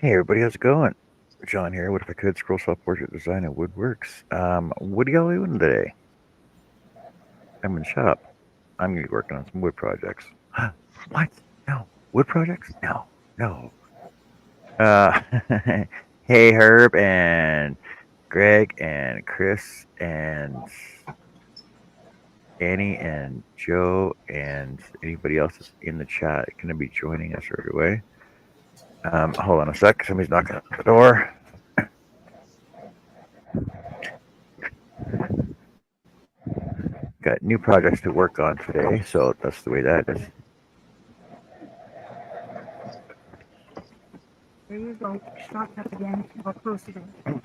Hey everybody, how's it going? John here. What if I could scroll soft portrait design and woodworks? What are y'all doing today? I'm in shop. I'm gonna be working on some wood projects. What? No. Wood projects? No. No. Uh, hey Herb and Greg and Chris and Annie and Joe and anybody else that's in the chat gonna be joining us right away. Hold on a sec. Somebody's knocking at the door. Got new projects to work on today, so that's the way that is. There you go. Start up again. Or close it in.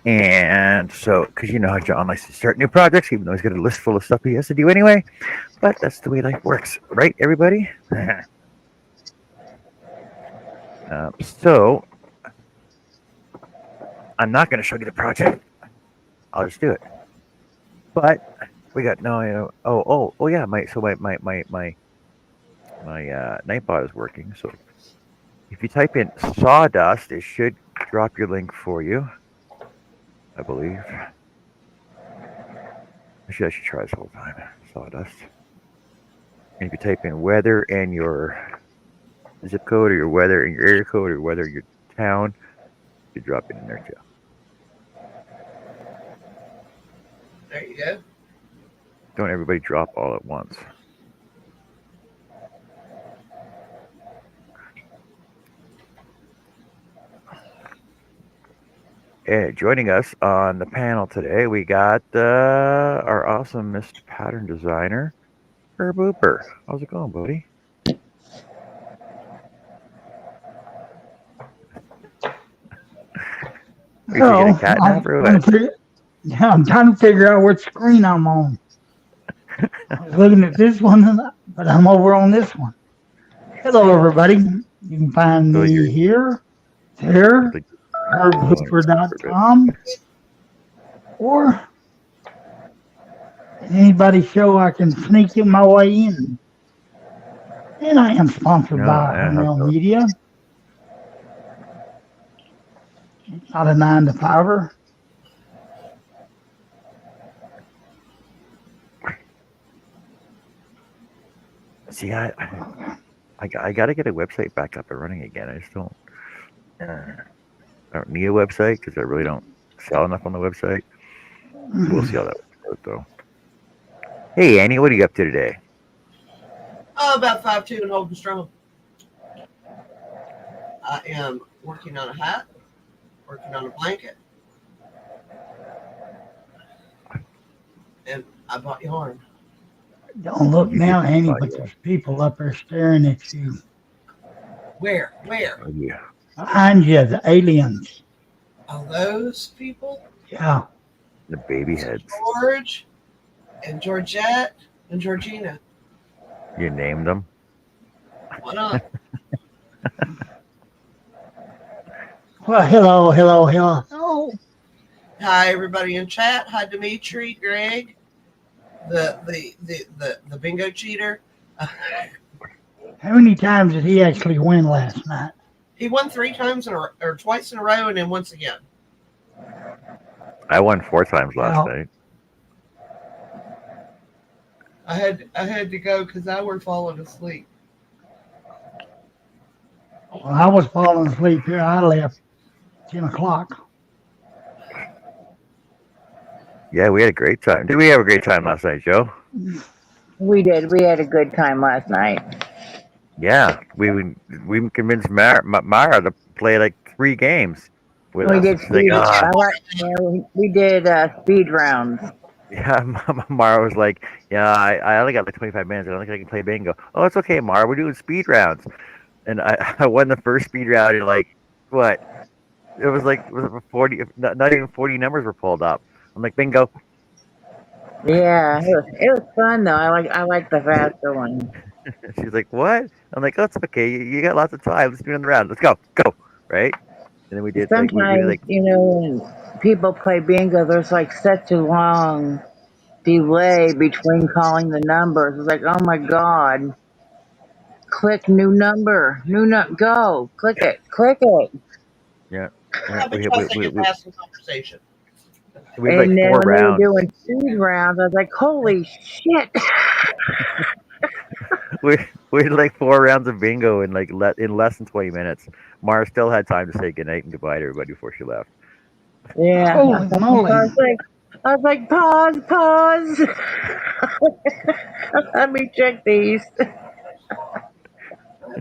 And so, because you know how John likes to start new projects, even though he's got a list full of stuff he has to do anyway. But that's the way life works, right, everybody? So, I'm not going to show you the project. I'll just do it. But we got no. Yeah. My Nightbot is working. So if you type in sawdust, it should drop your link for you. I believe. Actually, I should try this whole time. Sawdust. And if you type in weather and your zip code or your weather and your area code or weather your town, you drop it in there too. There you go. Don't everybody drop all at once. Joining us on the panel today, we got our awesome Mr. Pattern Designer, Herb Hooper. How's it going, buddy? Are you taking a cat nap or what? I'm trying to figure out what screen I'm on. I was looking at this one, but I'm over on this one. Hello, everybody. You can find me here, there, herbhooper.com, or anybody's show I can sneak in my way in. And I am sponsored by Hernell Media. Not a 9 to 5er. See, I got to get a website back up and running again. I just don't. I don't need a website because I really don't sell enough on the website. We'll see how that goes, though. Hey, Annie, what are you up to today? Oh, about 5'2" and holding strong. I am working on a hat, working on a blanket, and I bought yarn. Don't look now, Annie, but there's people up there staring at you. Where? Oh, yeah. Behind you, the aliens. Oh, those people? Yeah. The baby heads. George and Georgette and Georgina. You named them? Why not? Well, hello. Hi, everybody in chat. Hi, Dimitri, Greg, the bingo cheater. How many times did he actually win last night? He won 3 times or twice in a row, and then once again. I won 4 times last night. I had to go because I were falling asleep. Well, I was falling asleep here. I left 10 o'clock. Yeah, we had a great time. Did we have a great time last night, Joe? We did. We had a good time last night. Yeah, we convinced Mara to play like 3 games with us. Did speed, we did speed rounds. Yeah, Mara was like, "Yeah, I only got like 25 minutes. I don't think I can play bingo." Oh, it's okay, Mara. We're doing speed rounds, and I won the first speed round. And like, what? It was like 40. Not even 40 numbers were pulled up. I'm like, bingo. Yeah, it was fun though. I like the faster one. She's like, what? I'm like, oh, it's okay. You got lots of time. Let's do another round. Let's go. Right? And then we did. Sometimes, when people play bingo, there's like such a long delay between calling the numbers. It's like, oh my God. Click new number. Go. Click Yeah. it. Yeah. How much was I get past the conversation? We had like And then 4 when they were rounds. doing speed rounds, I was like, holy shit. We had like 4 rounds of bingo in in less than 20 minutes. Mara still had time to say goodnight and goodbye to everybody before she left. Yeah. Holy moly. I was like, pause. Let me check these.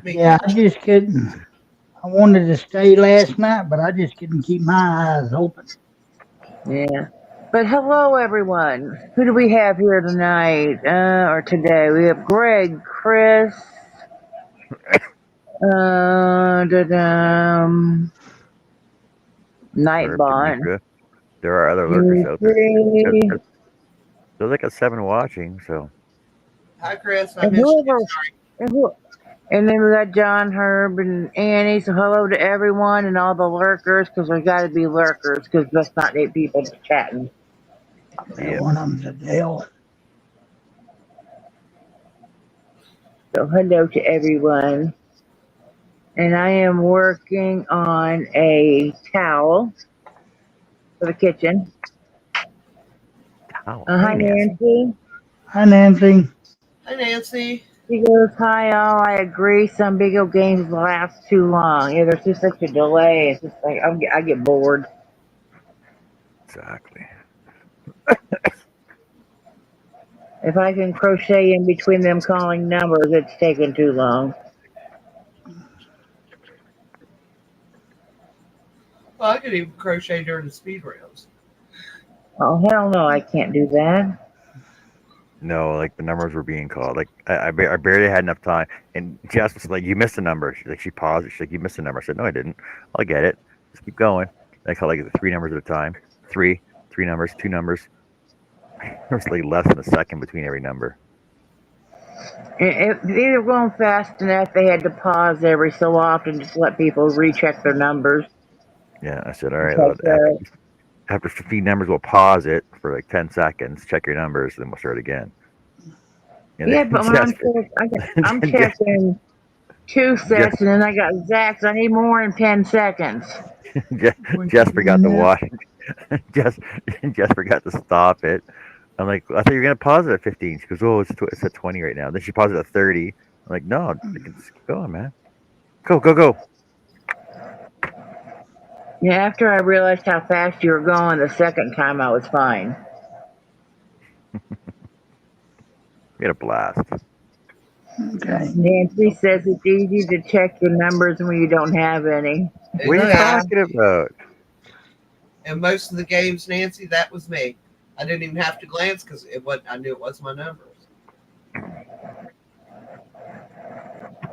Yeah, I just couldn't. I wanted to stay last night, but I just couldn't keep my eyes open. Yeah. But hello, everyone. Who do we have here tonight or today? We have Greg, Chris, Herb, Nightbot, Demetra. There are other lurkers out there. Dimitri, There's like a 7 watching, so Hi, Chris. I and missed you. whoever. And then we got John, Herb, and Annie. So hello to everyone and all the lurkers, because there's got to be lurkers, because that's not 8 people chatting. Yeah, yeah. one of them's a Dale. So hello to everyone. And I am working on a towel for the kitchen. Oh, Hi, hey Nancy. Nancy. Hi, Nancy. Hi, Nancy. She goes, hi, all. I agree. Some bingo games last too long. Yeah, there's just such a delay. It's just like I get bored. Exactly. If I can crochet in between them calling numbers, it's taking too long. Well, I could even crochet during the speed rounds. Oh, hell no, I can't do that. No, like the numbers were being called. Like I barely had enough time. And Jess was like, "You missed a number." She paused. She's like, "You missed a number." I said, "No, I didn't. I'll get it. Just keep going." And I called like 3 numbers at a time. Three numbers, 2 numbers. There was like less than a second between every number. If they were going fast enough, they had to pause every so often just to let people recheck their numbers. Yeah, I said, "All right. Well, Because, after 15 numbers, we'll pause it for like 10 seconds. Check your numbers, then we'll start again." And yeah, then but when I'm checking 2 Jess, sets, and then I got Zach's. I need more in 10 seconds. Quit Jess doing forgot to that. watch. Jess, Jess forgot to stop it. I'm like, I thought you were gonna pause it at 15. She goes, oh, it's at 20 right now. Then she paused it at 30. I'm like, no, I can just keep going, man. Go. Yeah, after I realized how fast you were going the second time, I was fine. We had a blast. Okay. Nancy says it's easy to check your numbers when you don't have any. What are you Yeah. talking about? And most of the games, Nancy, that was me. I didn't even have to glance because I knew it was my numbers.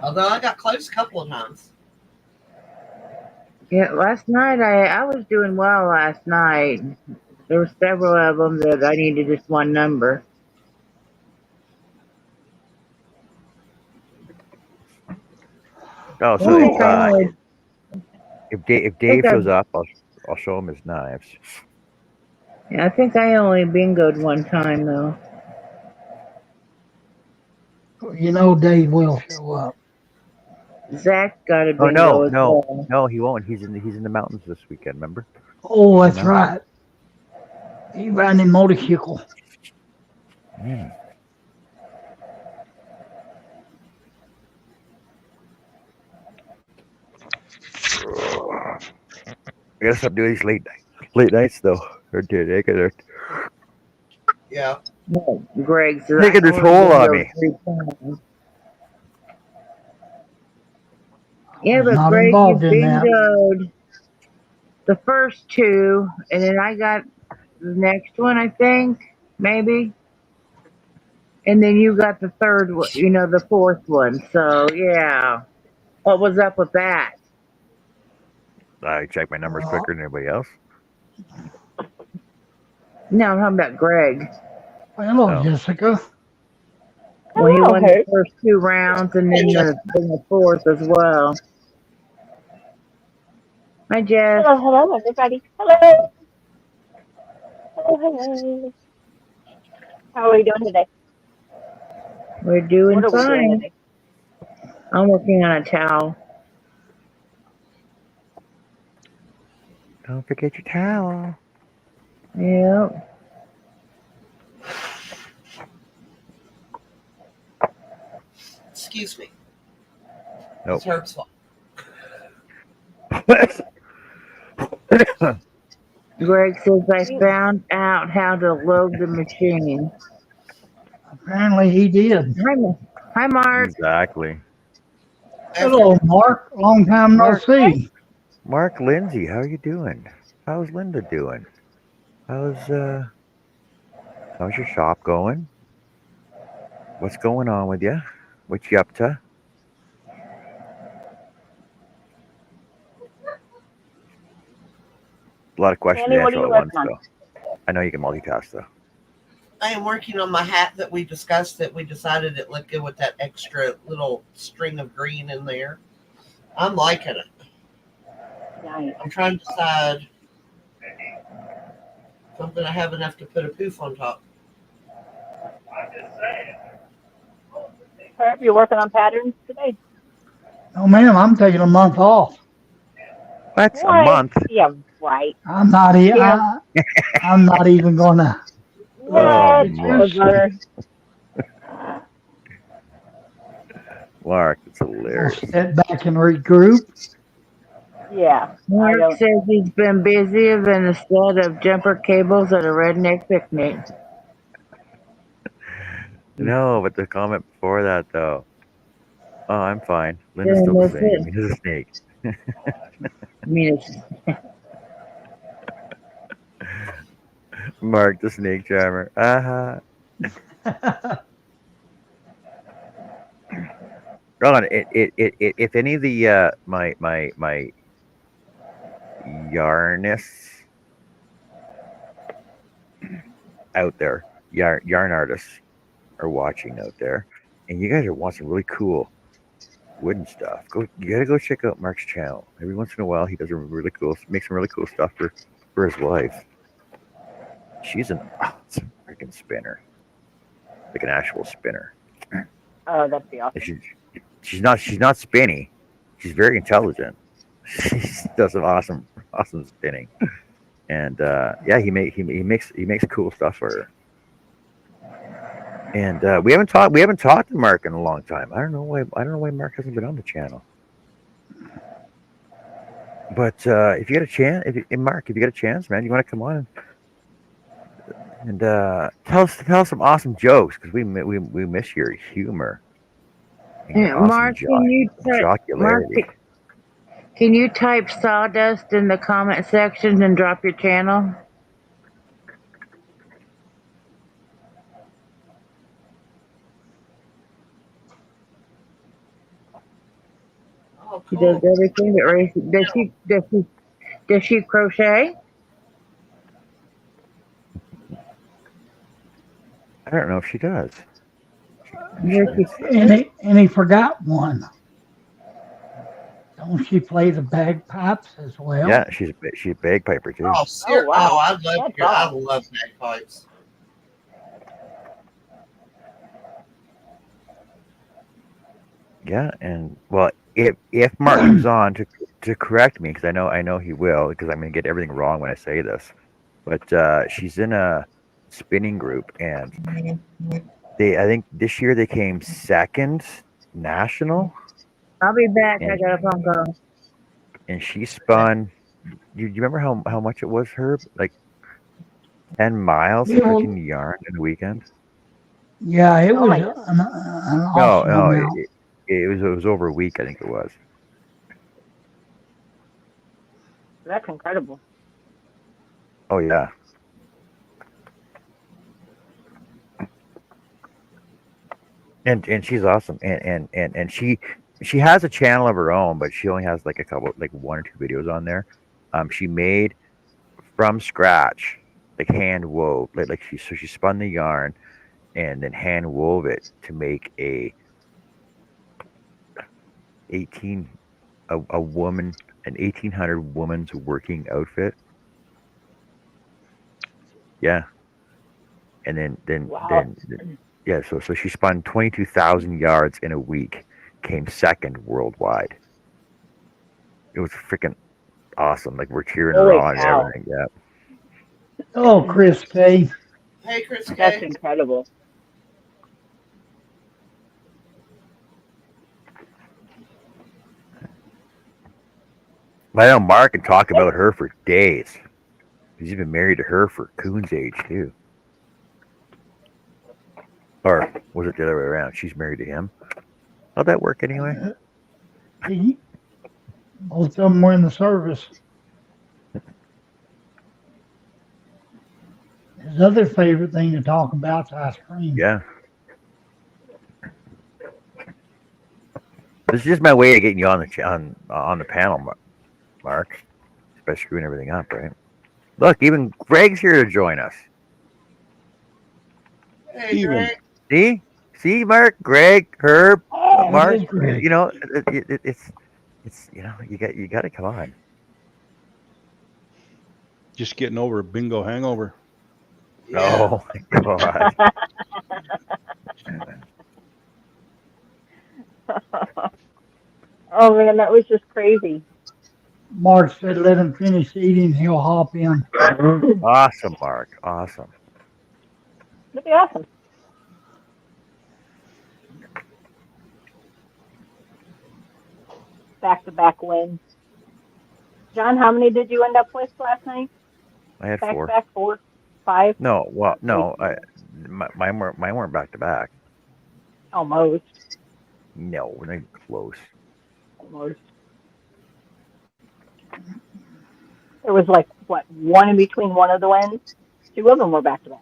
Although I got close a couple of times. Yeah, last night I was doing well last night. There were several of them that I needed just one number. Oh, I so think I only, if think Dave shows up, I'll show him his knives. I think I only bingoed one time though. You know Dave will show up. Zach got a Oh bingo as well. no, he won't. He's in the mountains this weekend. Remember? Oh, In the that's mountains. right. He riding a motorcycle. Mm. I gotta stop doing these late nights though. They're Yeah. No, Greg says I taking this only toll on bingoed me. 3 times. I Yeah, was but not Greg, you involved in that. bingoed the first 2, and then I got the next one, I think, maybe. And then you got the third one, the fourth one. So, yeah. What was up with that? I check my numbers Well, quicker than everybody else. No, I'm talking about Greg. hello, Oh, Jessica. Well, he Hello, won the Herb. first 2 rounds and Hey, then Jessica. the fourth as well. Hi, Jess. Hello, everybody. Hello. Hello. How are we doing today? We're doing What are we doing fine. today? I'm working on a towel. Don't forget your towel. Yep. Excuse me. Nope. It's Herb's fault. Greg says I found out how to load the machine. Apparently he did. Hi, Mark. Exactly. Hello, Mark. Long time no Mark. see. Mark Lindsay, how are you doing? How's Linda doing? How's your shop going? What's going on with you? What you up to? A lot of questions Annie, to what are answer all you at once, working on? though. I know you can multitask, though. I am working on my hat that we discussed that we decided it looked good with that extra little string of green in there. I'm liking it. Nice. I'm trying to decide if I'm going to have enough to put a poof on top. Herb, you're working on patterns today? No, ma'am, I'm taking a month off. That's a What? month. Yeah, right. I'm not. Yeah. I'm not even gonna. Oh, Just Whatever. Mark, it's gonna hilarious. step back and regroup. Yeah. I Mark don't. says he's been busier than a set of jumper cables at a redneck picnic. No, but the comment before that, though. Oh, I'm fine. Linda's Then still the that's same. it. He's a snake. I mean, it's Mark the snake charmer. Hold on. If any of the my yarnists out there, yarn artists are watching out there, and you guys are watching really cool wooden stuff. You gotta go check out Mark's channel. Every once in a while, he does makes some really cool stuff for his wife. She's an awesome freaking spinner, like an actual spinner. Oh, that'd be awesome. She's not spinny. She's very intelligent. She does some awesome spinning, and yeah, he makes cool stuff for her. And we haven't talked to Mark in a long time. I don't know why Mark hasn't been on the channel. But if you get a chance, Mark, if you get a chance, man, you want to come on and tell us some awesome jokes because we miss your humor and your awesome Mark. Mark, jocularity. can you type sawdust in the comment section and drop your channel? Oh, She does cool. everything but race. Does she crochet? I don't know if she does. And he forgot one. Don't she play the bagpipes as well? Yeah, she's a bagpiper too. Oh, Oh, wow. I love That's I awesome. love bagpipes. Yeah, and well, if Mark comes on to correct me, because I know he will, because I'm gonna get everything wrong when I say this, but she's in a spinning group, and I think this year they came second national, I'll be back. I and got a phone call. she spun. You remember how much it was, Herb? Like 10 miles of It was, freaking yarn in a weekend. yeah, it Oh was my an God. awesome No, amount. it was over a week. I think it was. That's incredible. Oh yeah. And she's awesome, and she has a channel of her own, but she only has like a couple, like one or two videos on there. She made from scratch, like hand wove, like she spun the yarn and then hand wove it to make a 18 a woman an 1800 woman's working outfit. Yeah, and Wow. then yeah. So she spun 22,000 yards in a week, came second worldwide. It was freaking awesome. Like we're cheering her Holy on and cow. everything. Yeah. Oh, Chris K. Hey, Chris That's K. incredible. But I know Mark can talk about her for days. He's been married to her for Coon's age too. Or was it the other way around? She's married to him. How'd that work anyway? He, both of them were in the service. His other favorite thing to talk about is ice cream. Yeah. This is just my way of getting you on the panel, Mark. By screwing everything up, right? Look, even Greg's here to join us. Hey, Steven. Greg. See, Mark, Greg, Herb, Oh, Mark. it is Greg. You know, it's you got to come on. Just getting over a bingo hangover. Yeah. Oh my God. Oh man, that was just crazy. Mark said, let him finish eating. He'll hop in. That'd Awesome, Mark. Awesome. be awesome. Back-to-back wins. John, how many did you end up with last night? I had 4. Back-to-back 4, 5, No, well, no. Mine weren't back to back. almost. No, we're not even close. Almost. There was like what, one in between one of the wins. 2 of them were back-to-back.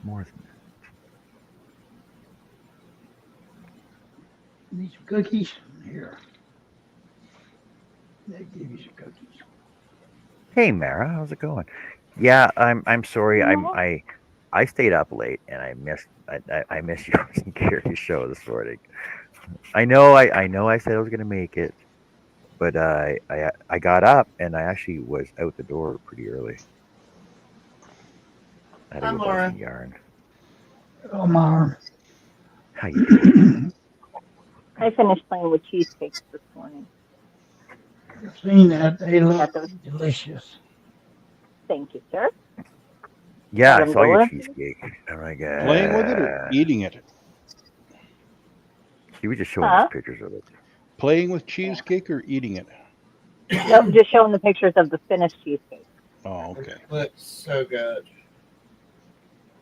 More than Need some cookies? Here. They give you some cookies. Hey Mara, how's it going? Yeah, I'm sorry. No. I stayed up late and I missed yours and Gary's show this morning. I know I said I was gonna make it, but I got up and I actually was out the door pretty early. I had to Hi, go buy Mara. some yarn. Oh, Mar. How you doing? I finished playing with cheesecakes this morning. I've seen that. They look Got those. delicious. Thank you, sir. Yeah, Got I them saw your going. cheesecake. Oh my Playing with it or God. eating it? He was just showing Huh? us pictures of it. Playing with cheesecake or eating it? Nope, just showing the pictures of the finished cheesecake. Oh, okay. Looks so good.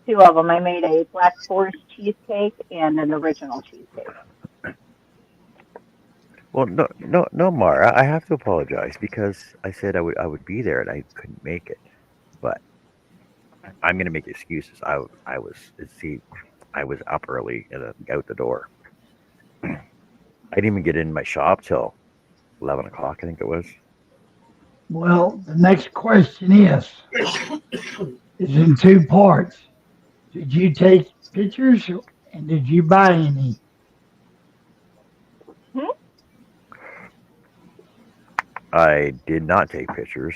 2 of them. I made a Black Forest cheesecake and an original cheesecake. Well, no, Mara. I have to apologize because I said I would be there and I couldn't make it. But I'm gonna make excuses. I was up early and out the door. I didn't even get in my shop till 11 o'clock. I think it was. Well, the next question is in 2 parts. Did you take pictures and did you buy any? Hmm? I did not take pictures,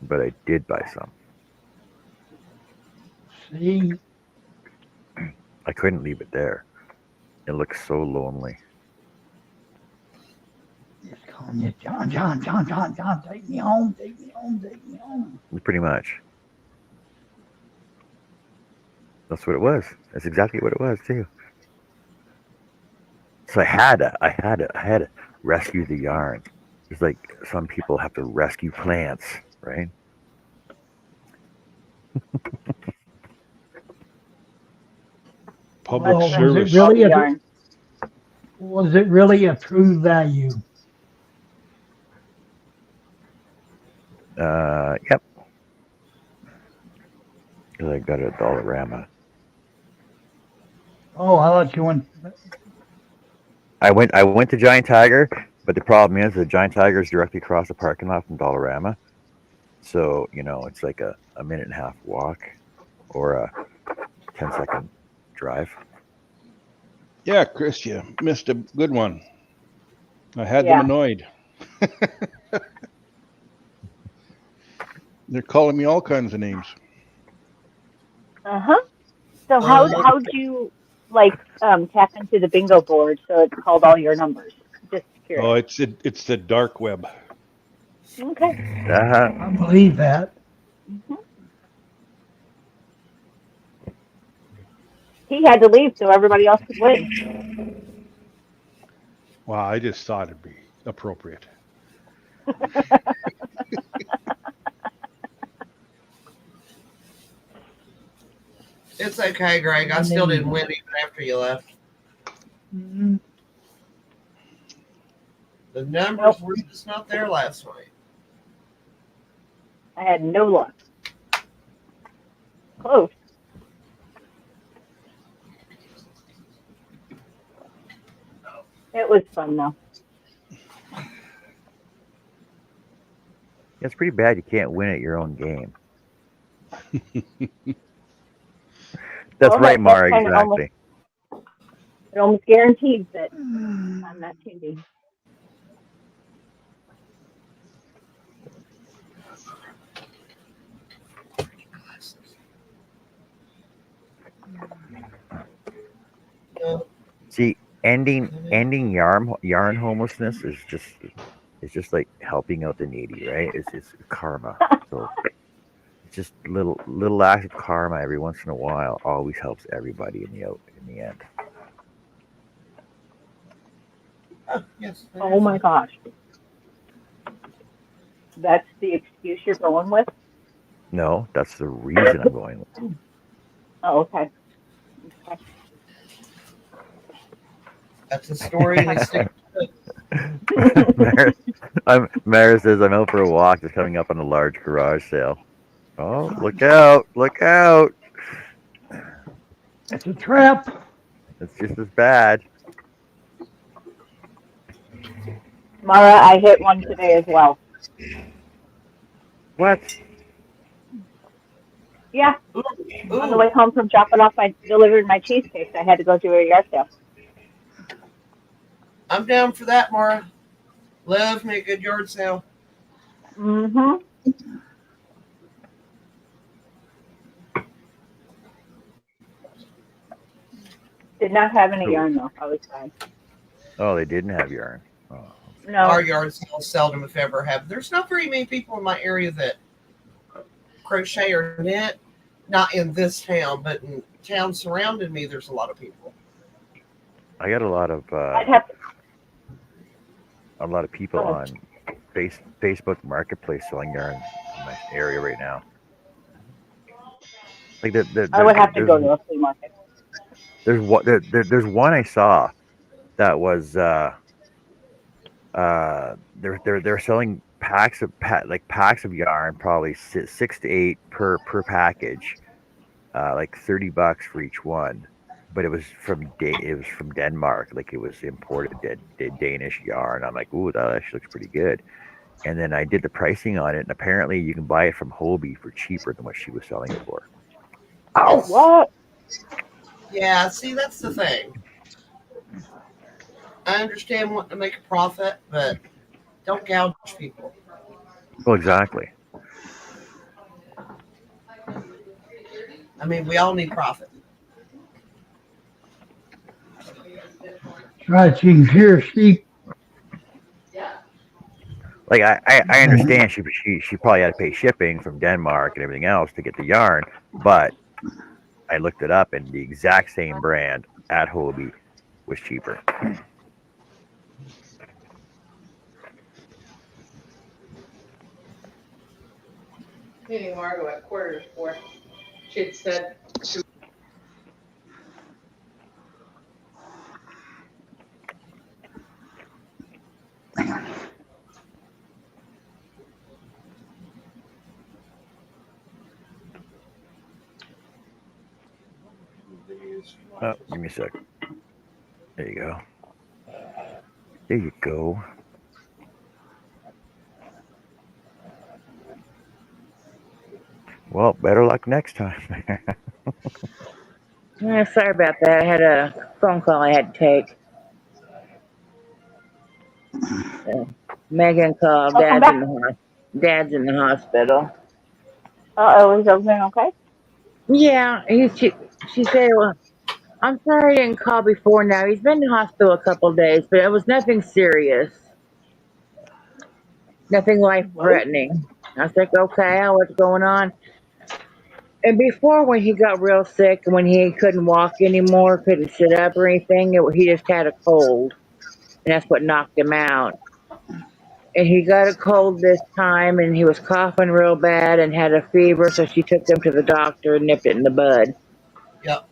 but I did buy some. See, I couldn't leave it there. It looks so lonely. just calling you, John, take me home, take me home, take me home. Pretty much. That's what it was. That's exactly what it was too. So I had to rescue the yarn. It's like some people have to rescue plants, right? Public Well, service. was it really a true value? Yep. Because I got it at Dollarama. Oh, I thought you went. I went to Giant Tiger, but the problem is the Giant Tiger is directly across the parking lot from Dollarama. So, it's like a minute and a half walk or a 10-second drive. Yeah, Chris, you missed a good one. I had Yeah. them annoyed. They're calling me all kinds of names. Uh-huh. So how'd you like tap into the bingo board so it's called all your numbers? Just Oh, curious. it's the dark web. Okay. I believe that. Hmm. He had to leave so everybody else could win. Wow, I just thought it'd be appropriate. It's okay, Greg. I still didn't win even after you left. Mhm. The numbers were just not there last night. I had no luck. Close. It was fun though. It's pretty bad you can't win at your own game. That's Well, right, that's Mara, kind of almost, exactly. it almost guarantees that I'm not TV. No. See, ending yarn homelessness is just like helping out the needy, right? It's karma. So just little acts of karma every once in a while always helps everybody in the end. Oh, yes. Oh my gosh. That's the excuse you're going with? No, that's the reason I'm going with. Oh, okay. Okay. That's a story and he sticks to Mara, Mara says I'm out for a walk. Just coming up on a large garage sale. Oh, look out! Look out! It's a trap. It's just as bad. Mara, I hit one today as well. What? Yeah, it. on the Ooh, way home from dropping off delivering my cheesecakes, I had to go do a yard sale. I'm down for that, Mara. Love me a good yard sale. Mm-hmm. Did not have any yarn though. I was fine. Oh, they didn't have yarn. Oh. No. Our yard sales seldom, if ever, have. There's not very many people in my area that crochet or knit. Not in this town, but in towns surrounding me, there's a lot of people. I got I'd have to. a lot of people Go ahead. on Facebook Marketplace selling yarn in my area right now. Like I would have to go to a flea market. there's one I saw that was they're selling packs of yarn, probably 6 to 8 per package, like $30 for each one. But it was from Denmark, like it was imported Danish yarn. I'm like, ooh, that actually looks pretty good. And then I did the pricing on it, and apparently you can buy it from Hobie for cheaper than what she was selling it for. Yes. What? Yeah, see, that's the thing. I understand wanting to make a profit, but don't gouge people. Well, exactly. I mean, we all need profit. Right, so you can shear sheep. Like I understand she probably had to pay shipping from Denmark and everything else to get the yarn, but I looked it up and the exact same brand at Hobie was cheaper. Meeting Margot at 3:45. She had said Oh, give me a sec. There you go. There you go. Well, better luck next time. Yeah, sorry about that. I had a phone call I had to take. Megan called. Welcome Dad's back. in the hospital. Is everything okay? Yeah, she said, well, I'm sorry I didn't call before now. He's been in the hospital a couple of days, but it was nothing serious, nothing life Well, threatening. I was like, okay, what's going on? And before, when he got real sick, when he couldn't walk anymore, couldn't sit up or anything, he just had a cold, and that's what knocked him out. And he got a cold this time, and he was coughing real bad and had a fever, so she took him to the doctor and nipped it in the bud. Yep.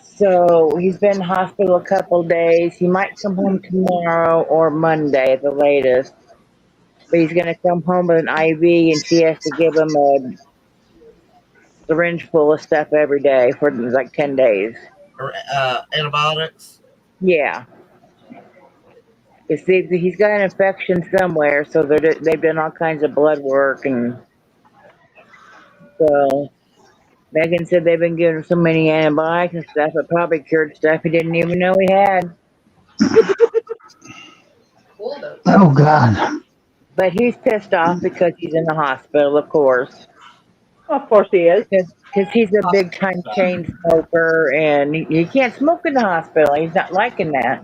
So he's been in hospital a couple days. He might come home tomorrow or Monday at the latest. But he's going to come home with an IV, and she has to give him a syringe full of stuff every day for like 10 days. Or antibiotics. Yeah. He's got an infection somewhere, so they've done all kinds of blood work. And so Megan said they've been giving him so many antibiotics and stuff, it probably cured stuff he didn't even know he had. Cool though. Oh God. But he's pissed off because he's in the hospital, of course. of course he is. Because he's a big time chain smoker and he can't smoke in the hospital. He's not liking that.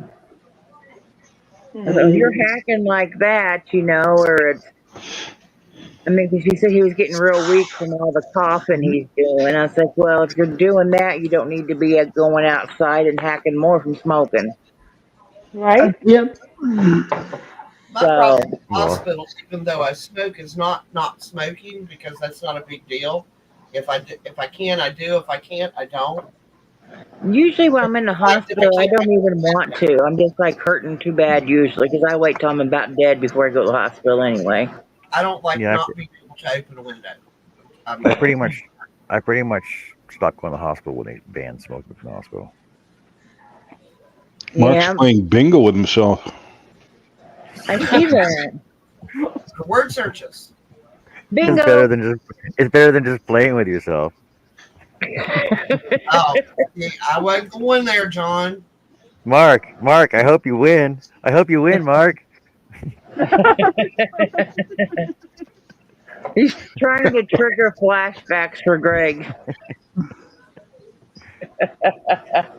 I thought, if you're hacking like that, or it's, I mean, because he said he was getting real weak from all the coughing he's doing. I was like, well, if you're doing that, you don't need to be going outside and hacking more from smoking. Right? Yep. My So, problem with Well, hospitals, even though I smoke, is not smoking because that's not a big deal. If I can, I do. If I can't, I don't. usually when I'm in the Like that I hospital, I can't. don't even want to. I'm just like hurting too bad usually because I wait till I'm about dead before I go to the hospital anyway. I don't like yeah, not being able to open a window. I I mean, pretty much, I pretty much stopped going to the hospital when they banned smoking from the hospital. Mark's Yeah, playing bingo with himself. I see that. the word searches. It's better Bingo. than just, it's better than just playing with yourself. Oh, yeah, I wasn't going there, John. Mark, I hope you win. I hope you win, Mark. He's trying to trigger flashbacks for Greg.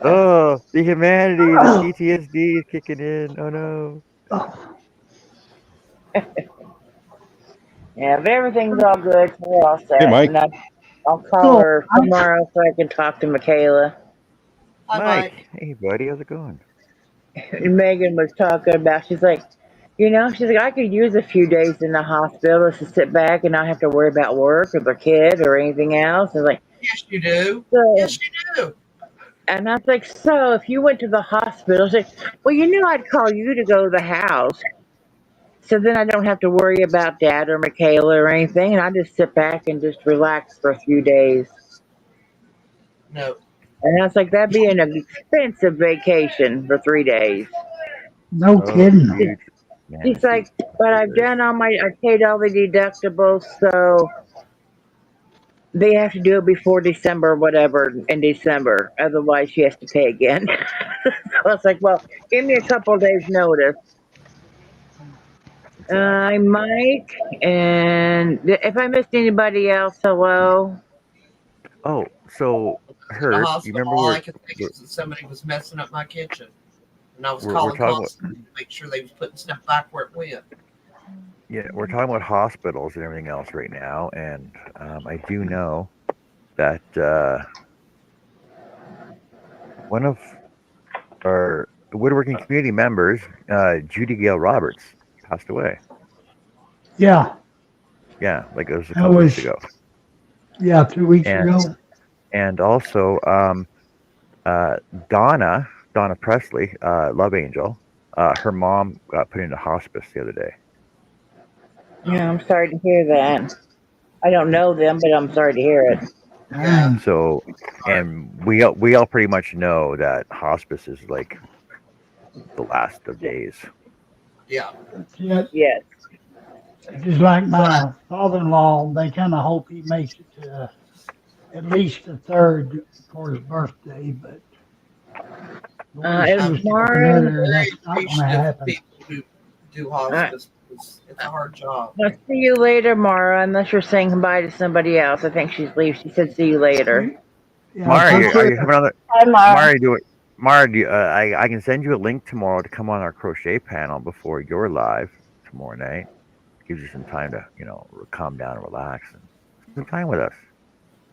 Oh, the humanity, the Oh, PTSD is kicking in. Oh no. oh, Yeah, but everything's all good. So we're all Hey, set. Mike. And I'll call cool. her tomorrow so I can talk to Michaela. Hi, Mike, Mike. hey buddy, how's it going? And Megan was talking about, she's like, she's like, I could use a few days in the hospital just to sit back and not have to worry about work or the kid or anything else. And like, Yes, you do. so, Yes, you do. and I was like, so if you went to the hospital, she's like, well, I'd call you to go to the house. So then I don't have to worry about Dad or Michaela or anything, and I just sit back and just relax for a few days. No. And I was like, that'd be an expensive vacation for 3 days. No Oh, kidding. huge. Man, She's it's huge. like, but I've 3 days. done I've paid all the deductibles, so they have to do it before December, whatever, in December. Otherwise, she has to pay again. So I was like, well, give me a couple of days' notice. Exactly. I'm Mike, and if I missed anybody else, hello. Oh, so To the Herb, you hospital, remember all I could think is that somebody was messing up my kitchen, and I was we're calling talking about constantly to make sure they was putting stuff back where it went. yeah, we're talking about hospitals and everything else right now, and I do know that one of our woodworking community members, Judy Gale Roberts, passed away. Yeah, Yeah, like it was a that couple weeks was ago, 2 weeks and ago. also uh, Donna Presley, Love Angel, her mom got put into hospice the other day. Yeah, I'm sorry to hear that. I don't know them, but I'm sorry to hear it. Yeah. Dang. So, Sorry. and we all pretty much know that hospice is like the last of days. Yeah. That's it. Yes. Just like But my father-in-law, they kind of hope he makes it to at least the third for his birthday, but the way Is she I'm was talking tomorrow? earlier, very that's not going to appreciative of happen. people who do Uh, hospice. It's a hard job. I'll see you later, Mara, unless you're saying goodbye to somebody else. I think she's leaving. She said see you later. Yeah, Mara, take are care. you coming on the Hi, Mara. Mara? Mara, I can send you a link tomorrow to come on our crochet panel before you're live tomorrow night. Gives you some time to calm down and relax and spend some time with us.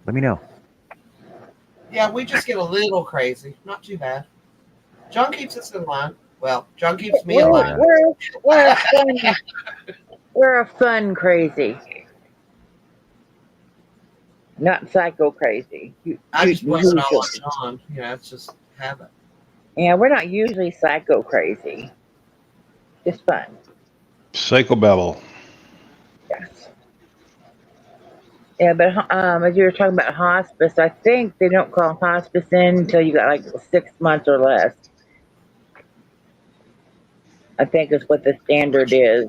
Let me know. Yeah, we just get a little crazy. Not too bad. John keeps us in line. Well, John keeps me in We're line. Yeah. we're a fun we're a fun crazy, not psycho crazy. I just blame it all Usually, on John. It's just habit. yeah, we're not usually psycho crazy. Just fun. Psychobabble. Yes. Yeah, but as you were talking about hospice, I think they don't call hospice in until you got like 6 months or less. I think is what the standard is.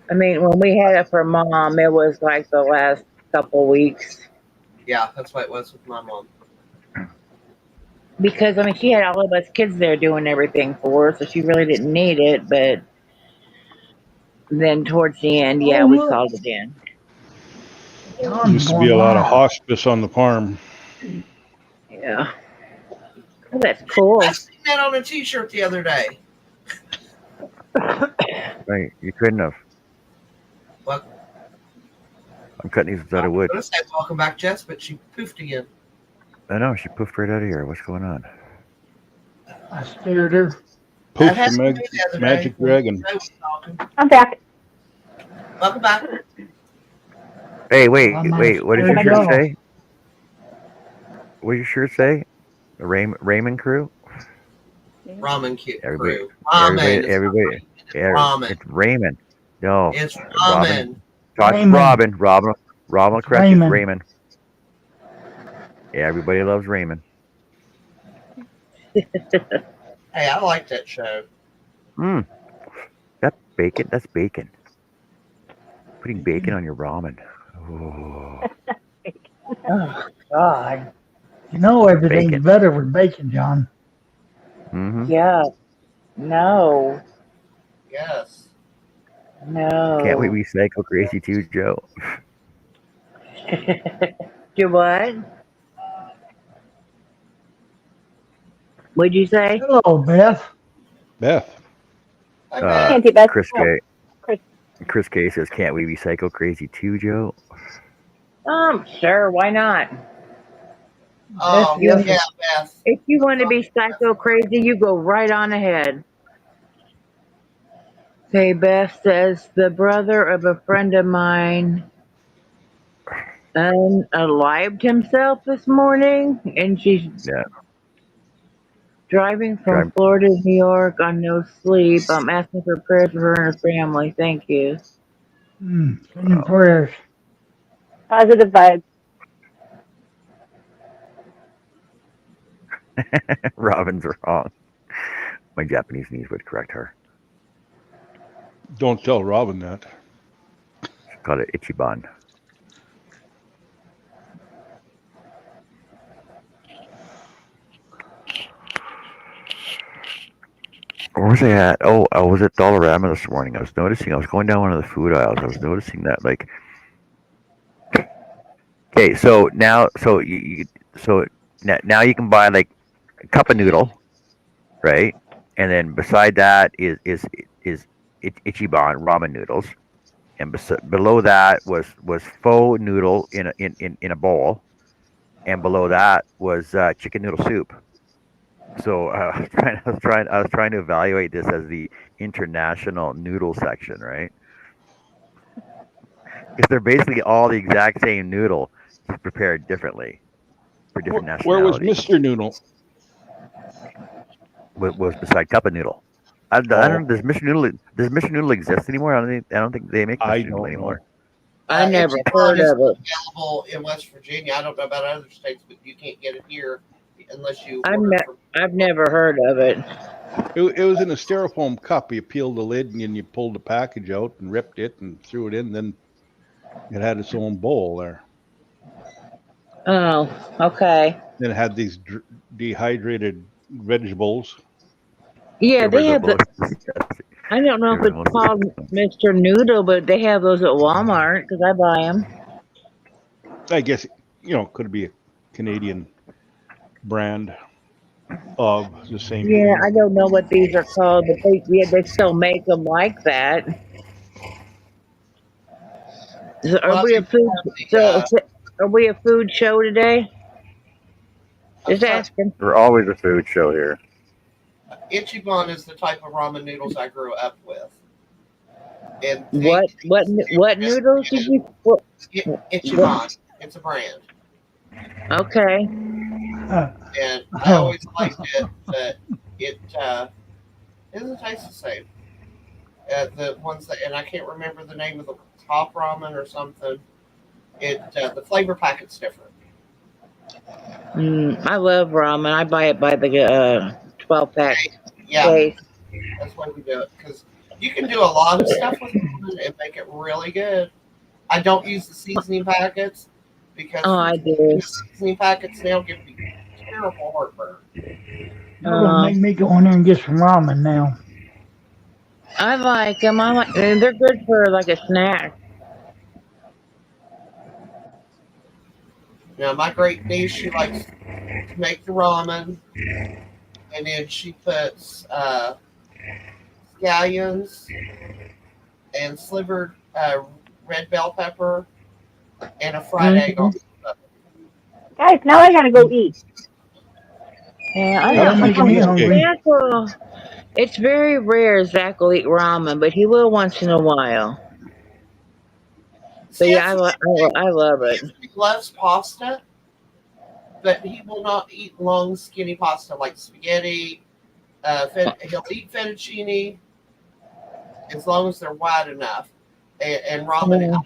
I mean, when we had it for mom, it was like the last couple weeks Yeah, that's what it was with my mom. because I mean she had all of us kids there doing everything for her, so she really didn't need it. But then towards the end, Oh, yeah, we look, called it in. John's Used to be going a lot of live. hospice on the farm. Yeah, oh, that's I cool. seen that on a T-shirt the other day. Right. You couldn't have. Well, I'm cutting these out I of was wood. going to say welcome back, Jess, but she poofed again. I know she poofed right out of here. What's going on? I scared her. That Poof the happened to me the other day. magic dragon. I was talking. I'm back. Welcome back. Hey, wait, I might have wait. What did your scared shirt y'all. say? What did your shirt say? The Raymond crew. Ramen Everybody, crew. everybody, Ramen. It's not everybody. ramen. It's Raymond. No, It's Robin. ramen. Talk to Raymond. Robin will It's correct you. It's Raymond. Raymond. Yeah, everybody loves Raymond. Hey, I like that show. Mmm. That bacon. That's bacon. Putting bacon on your ramen. Oh, Oh God, You know everything's bacon. better with bacon, John. Mm-hmm. yeah, no, Yes. Can't we no. be psycho crazy too, Joe? Do what? What'd you say? Hello, Beth. Beth. Hi, Beth. Auntie Beth. Chris Oh, K. Chris. Chris K says, "Can't we be psycho crazy too, Joe?" Sure, why not? Oh, You, Beth, yeah, Beth. if you want to be psycho crazy, you go right on ahead. Okay, Beth says the brother of a friend of mine unalived himself this morning, and she's Yeah, driving from drive. Florida to New York on no sleep. I'm asking for prayers for her and her family. Thank you. sending prayers. Positive vibes. Robin's wrong. My Japanese niece would correct her. Don't tell Robin that. She called it Ichiban. Where was I at? Oh, I was at Dollarama this morning. I was noticing. I was going down one of the food aisles. I was noticing that, like, okay, so now, now you can buy like a cup of noodle, right? And then beside that is Ichiban ramen noodles, and below that was pho noodle in a bowl, and below that was chicken noodle soup. So I was trying to evaluate this as the international noodle section, right? Because they're basically all the exact same noodle, just prepared differently for different Where was nationalities. Mr. Noodle? Was beside cup of noodle. I Oh, don't. Does Mr. Noodle exist anymore? I don't think they make I Mr. Noodle don't know. anymore. I never Ichiban heard is of it. available in West Virginia. I don't know about other states, but you can't get it here unless you I've, order ne- from. I've never heard of it. It was in a styrofoam cup. You peeled the lid and then you pulled the package out and ripped it and threw it in. Then it had its own bowl there. Oh, okay. Then it had these dehydrated vegetables. Yeah, they Everybody's a have the bullshit. I don't know if Here, it's called Mr. Noodle, but they have those at Walmart because I buy them. I guess, could be a Canadian brand of the same Yeah, thing. I don't know what these are called, but they still make them like that. So are Well, we a you food? have So are we a food show today? I'm Just sorry, asking. we're always a food show here. Ichiban is the type of ramen noodles I grew up with, and they What taste noodles did you? What? Ichiban. It's a brand, Okay. and I Oh, always liked it, but it doesn't taste the same. The ones that, and I can't remember the name of the top ramen or something. The flavor packet's different. I love ramen. I buy it by the 12-pack Yeah, case. that's why we do it because you can do a lot of stuff with ramen and make it really good. I don't use the seasoning packets because Oh, I do. the seasoning packets now give me terrible heartburn. y'all gonna make me go in there and get some ramen now. I like them. They're good for like a snack. Now, my great niece, she likes to make the ramen, and then she puts scallions and slivered red bell pepper and a fried egg Mm-hmm. on top of Guys, now I gotta go eat. Yeah, I Y'all don't. making me hungry. Zach will. It's very rare Zach will eat ramen, but he will once in a while. it. But See, yeah, that's the thing. I love it. He loves pasta, but he will not eat long, skinny pasta like spaghetti. He'll eat fettuccine as long as they're wide enough. And ramen, Yeah.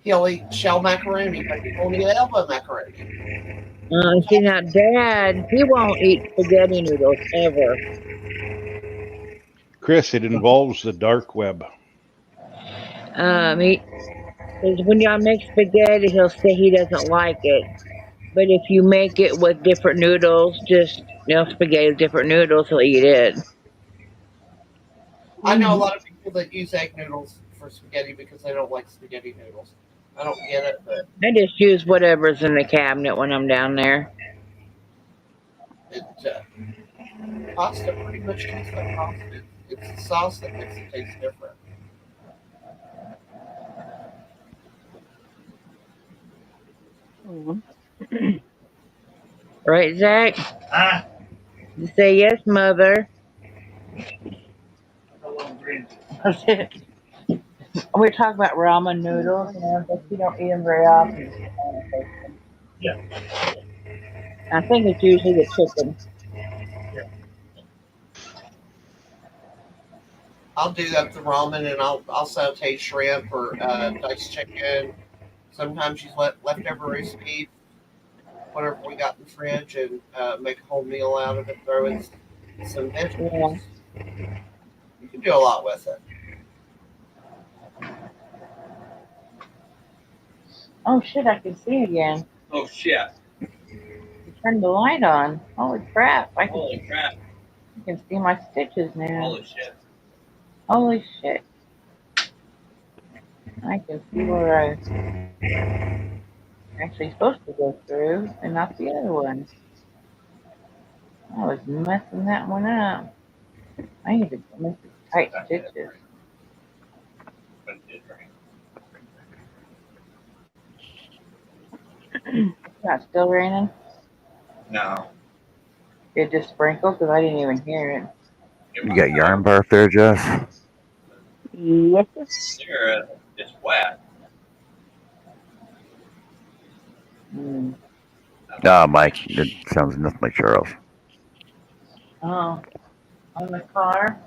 he'll eat shell macaroni, but he won't eat elbow macaroni. See now, Dad, he won't eat spaghetti noodles ever. Chris, it involves the dark web. Because when y'all make spaghetti, he'll say he doesn't like it. But if you make it with different noodles, just spaghetti with different noodles, he'll eat it. I know a lot of people that use egg noodles for spaghetti because they don't like spaghetti noodles. I don't get it, but I just use whatever's in the cabinet when I'm down there. it pasta pretty much tastes like pasta. It's the sauce that makes it taste different. Right, Zach? You say yes, Mother. We're talking about ramen noodles, but you don't eat them very often. Yeah. I think it's usually the chicken. I'll do up the ramen and I'll saute shrimp or diced chicken. Sometimes use leftover roast beef, whatever we got in the fridge, and make a whole meal out of it. Throw in some vegetables. You can do a lot with it. Oh shit, I can see again. Oh shit. You turned the light on. Holy crap. Holy crap. I can see my stitches now. Holy shit. Holy shit. I can see where I'm actually supposed to go through and not the other one. I was messing that one up. I need to make tight stitches. Not still raining? No. It just sprinkled because I didn't even hear it. You got yarn barf there, Jess? Yes, There, it's wet. Ah, Mike, it sounds nothing like Charles. Oh, on the car?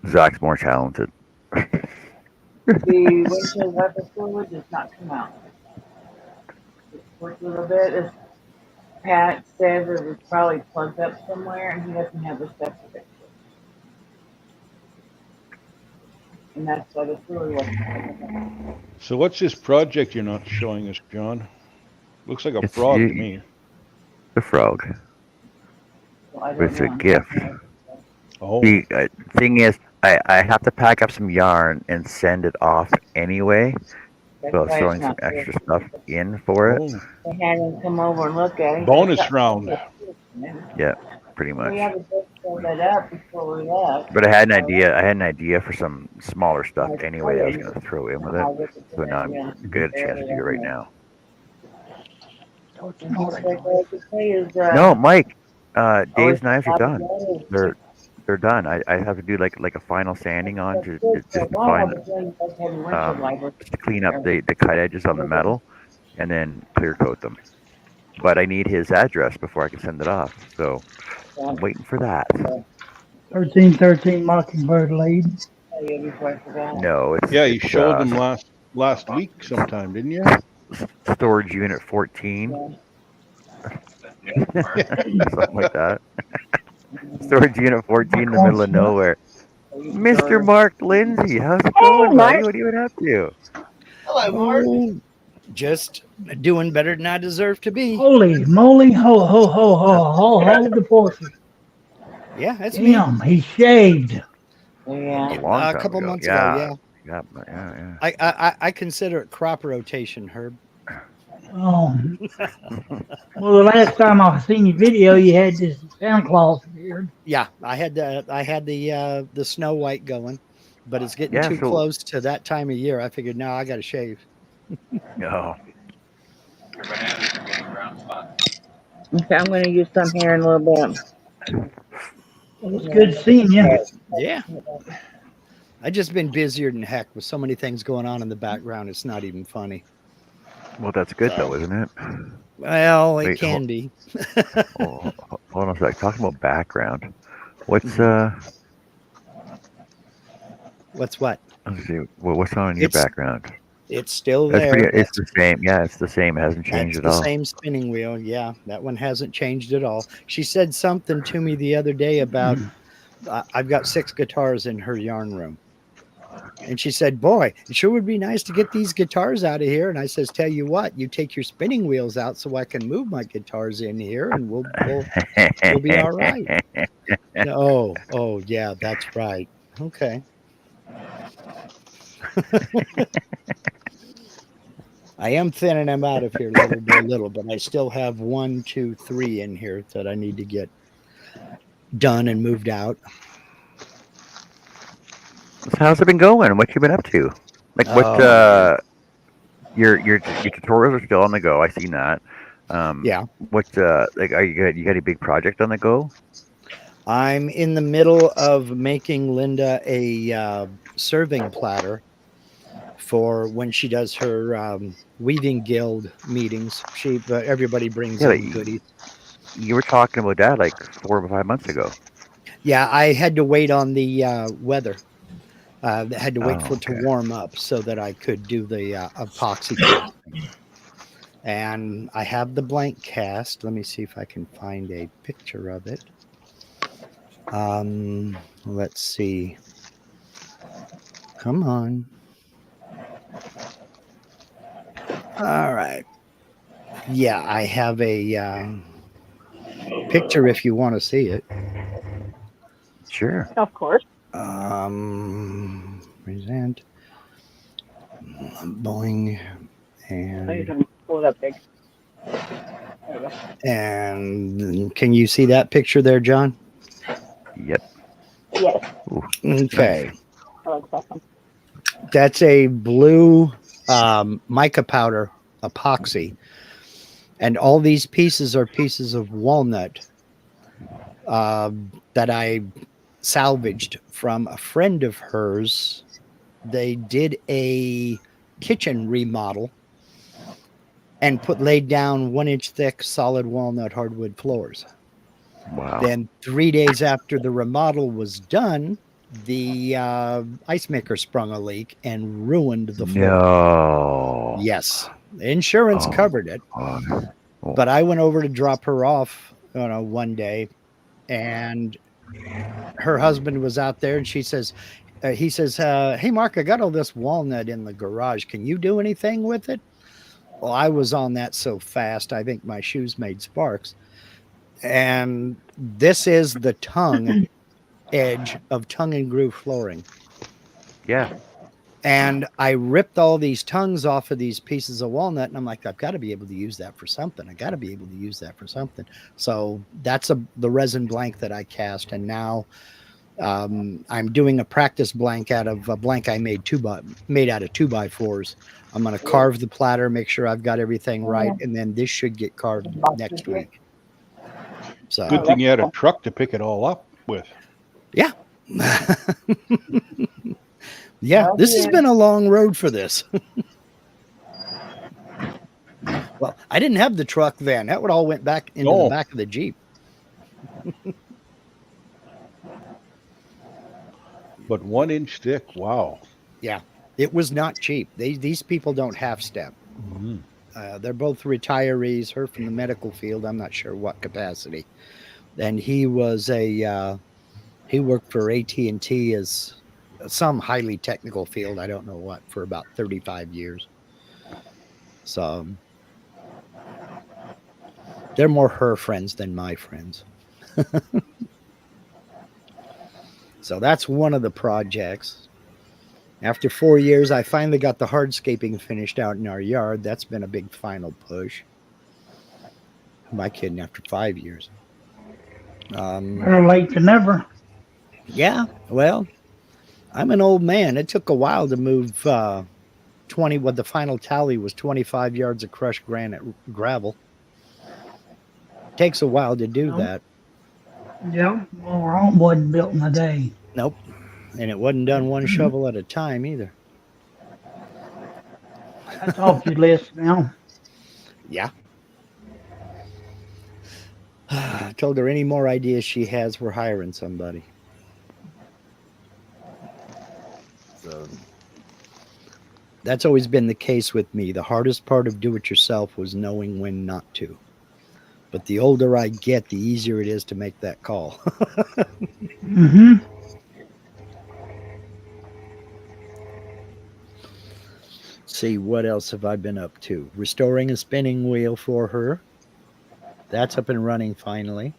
Zach's more talented. The windshield wiper fluid does not come out. It worked a little bit. As Pat said, it was probably plugged up somewhere, and he doesn't have the stuff to fix it. And that's why the fluid wasn't coming out. So what's this project you're not showing us, John? Looks like a It's frog to me. the frog. So I don't It's a know. gift. Oh, The thing is, I have to pack up some yarn and send it off anyway. That's So I was why it's throwing some not extra good. stuff in for it. Oh, They had him come over and look at it. He said, bonus round. Yeah, pretty much. we have to just fill that up before we left. But I had an idea. I had an idea for some smaller stuff I anyway that I was told going him, to throw in with it. I'll get the So now I'm yeah, good a chance barely to do it on right there. now. And he said, well, I could say is, No, Mike. oh, Dave's it's knives are about done. to They're done. I have to do like a final sanding on That's good for a just to while, find but then you guys had windshield wipers. just to clean up the cut edges on the metal and then clear coat them. But I need his address before I can send it off. So I'm waiting for that. 1313 Mockingbird Lane. Tell you before I forgot. No, Yeah, you it's showed them last week sometime, didn't you? storage unit 14, Yeah. something like that. Storage unit 14 in the Mark middle of Smith. nowhere. So you Mr. started. Mark Lindsay, how's it Hey, going, buddy? Mark. What are you up to? Hello, Mark. Oh, just doing better than I deserve to be. Holy moly, hold the porches. Yeah, that's me. Damn, he shaved. Yeah. A long A time couple ago. months ago, yeah. Yeah. I consider it crop rotation, Herb. Oh, well, the last time I seen your video, you had this Santa Claus beard. Yeah, I had the Snow White going, but it's getting Yeah, too so- close to that time of year. I figured now I got to shave. No. Your bananas are getting brown spots. Okay, I'm going to use some here in a little bit. It was good seeing you. Yeah, I just been busier than heck with so many things going on in the background. It's not even funny. Well, that's good though, isn't it? Well, it Wait, can be. Hold on a sec. Talking about background. What's What's what? let's see. Well, what's on in your It's- background? It's still That's there. pretty. It's the same. Yeah, it's the same. It hasn't changed That's at the all. same spinning wheel. Yeah, that one hasn't changed at all. She said something to me the other day about I've got 6 guitars in her yarn room. And she said, boy, it sure would be nice to get these guitars out of here. And I says, tell you what, you take your spinning wheels out so I can move my guitars in here and we'll be all right. Oh, yeah, that's right. Okay. I am thinning them out of here little by little, but I still have 1, 2, 3 in here that I need to get done and moved out. So how's it been going? What you been up to? Like what? Oh. Your tutorials are still on the go. I seen that. Yeah. What? Like, are you got a big project on the go? I'm in the middle of making Linda a serving platter for when she does her weaving guild meetings. Everybody brings Yeah, in goodies. You were talking about that like 4 or 5 months ago. Yeah, I had to wait on the weather. I had to wait for it okay. to warm up so that I could do the epoxy casting. And I have the blank cast. Let me see if I can find a picture of it. Let's see. Come on. All right. Yeah, I have a picture if you want to see it. Sure. Of course. Present. Boing. So you And can pull it up big. There you go. and can you see that picture there, John? Yep. Yes, Okay. that looks awesome. That's a blue mica powder epoxy. And all these pieces are pieces of walnut that I salvaged from a friend of hers. They did a kitchen remodel and laid down 1-inch thick solid walnut hardwood floors. Wow. Then 3 days after the remodel was done, the ice maker sprung a leak and ruined the floor. No. Yes, the insurance covered it, but I went over to drop her off, one day, and her husband was out there, and he says, "Hey, Mark, I got all this walnut in the garage. Can you do anything with it?" Well, I was on that so fast, I think my shoes made sparks. And this is the tongue edge of tongue and groove flooring. Yeah. And I ripped all these tongues off of these pieces of walnut, and I'm like, I've got to be able to use that for something. I got to be able to use that for something. So that's the resin blank that I cast, and now I'm doing a practice blank out of a blank I made made out of 2x4s. I'm going to carve the platter, make sure I've got everything right, and then this should get carved next week. So Good thing you had a truck to pick it all up with. yeah. Yeah, this has been a long road for this. Well, I didn't have the truck then. That would all went back into the back of the Jeep. But 1 inch thick, wow. Yeah, it was not cheap. These people don't half step. Mm-hmm. They're both retirees. Her from the medical field. I'm not sure what capacity. And he was he worked for AT&T as some highly technical field. I don't know what, for about 35 years. So they're more her friends than my friends. So that's one of the projects. After 4 years, I finally got the hardscaping finished out in our yard. That's been a big final push. Who am I kidding? After 5 years. Better late than never. Yeah, well, I'm an old man. It took a while to move 20. What the final tally was 25 yards of crushed gravel. Takes a while to do that. Yeah, well, Rome wasn't built in a day. Nope. And it wasn't done one shovel at a time either. That's off your list now. Yeah. I told her any more ideas she has, we're hiring somebody. So that's always been the case with me. The hardest part of do-it-yourself was knowing when not to. But the older I get, the easier it is to make that call. Mm-hmm. See, what else have I been up to? Restoring a spinning wheel for her. That's up and running finally.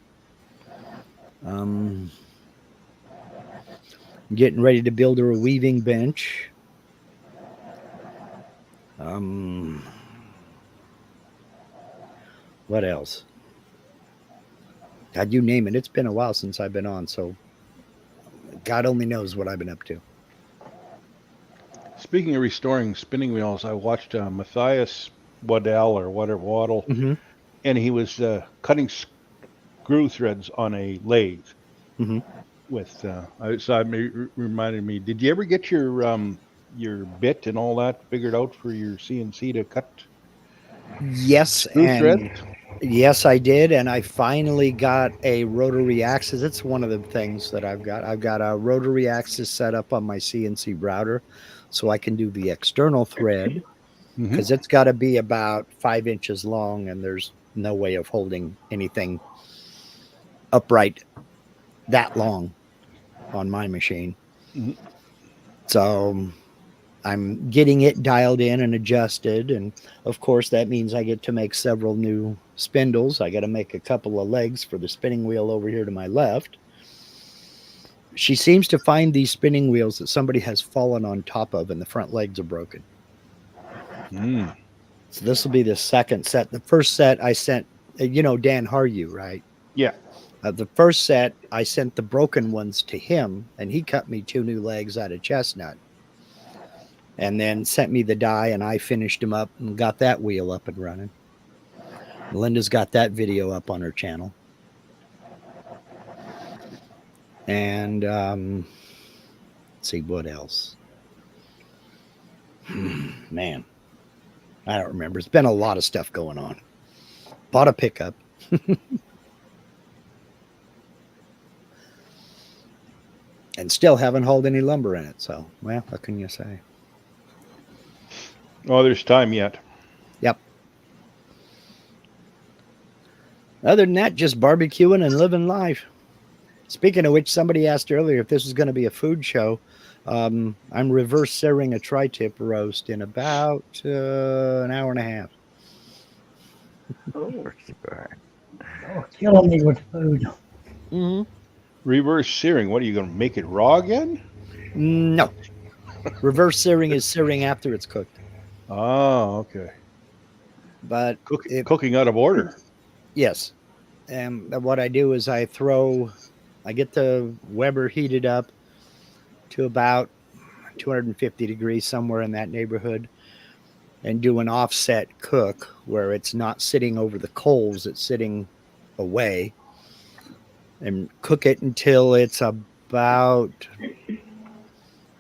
Getting ready to build her a weaving bench. What else? God, you name it. It's been a while since I've been on, so God only knows what I've been up to. Speaking of restoring spinning wheels, I watched Matthias Waddell or Waddle, and he was cutting screw threads on a lathe. With so it reminded me. Did you ever get your bit and all that figured out for your CNC to cut? Yes, screw threads? Yes, I did, and I finally got a rotary axis. It's one of the things that I've got. I've got a rotary axis set up on my CNC router, so I can do the external thread because it's got to be about 5 inches long, and there's no way of holding anything upright that long on my machine. So I'm getting it dialed in and adjusted, and of course that means I get to make several new spindles. I got to make a couple of legs for the spinning wheel over here to my left. She seems to find these spinning wheels that somebody has fallen on top of and the front legs are broken. So this will be the second set. The first set I sent, you know, Dan Haryu, right? Yeah. The first set I sent the broken ones to him, and he cut me 2 new legs out of chestnut. And then sent me the die, and I finished them up and got that wheel up and running. Linda's got that video up on her channel. And let's see what else. Man, I don't remember. It's been a lot of stuff going on. Bought a pickup. And still haven't hauled any lumber in it. So, well, what can you say? Oh, there's time yet. Yep. Other than that, just barbecuing and living life. Speaking of which, somebody asked earlier if this was going to be a food show. I'm reverse searing a tri-tip roast in about an hour and a half. Oh, killing me with food. Mm-hmm. Reverse searing. What are you going to make it raw again? No. Reverse searing is searing after it's cooked. Oh, okay. But Cooking out of order. Yes. And what I do is I get the Weber heated up to about 250 degrees, somewhere in that neighborhood, and do an offset cook where it's not sitting over the coals, it's sitting away, and cook it until it's about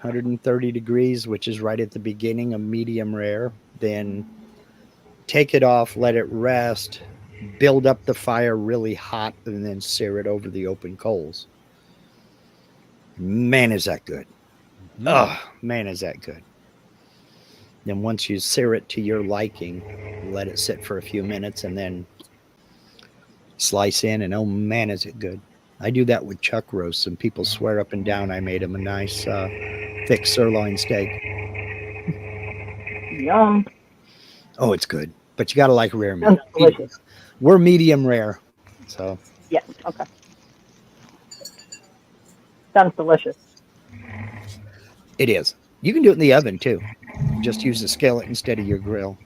130 degrees, which is right at the beginning of medium rare. Then take it off, let it rest, build up the fire really hot, and then sear it over the open coals. Man, is that good. Oh, man, is that good. Then once you sear it to your liking, let it sit for a few minutes and then slice in, and oh man, is it good. I do that with chuck roasts, and people swear up and down I made them a nice thick sirloin steak. Yum. Oh, it's good. But you got to like rare meat. Sounds delicious. We're medium rare. So Yeah, okay. Sounds delicious. it is. You can do it in the oven too. Just use a skillet instead of your grill.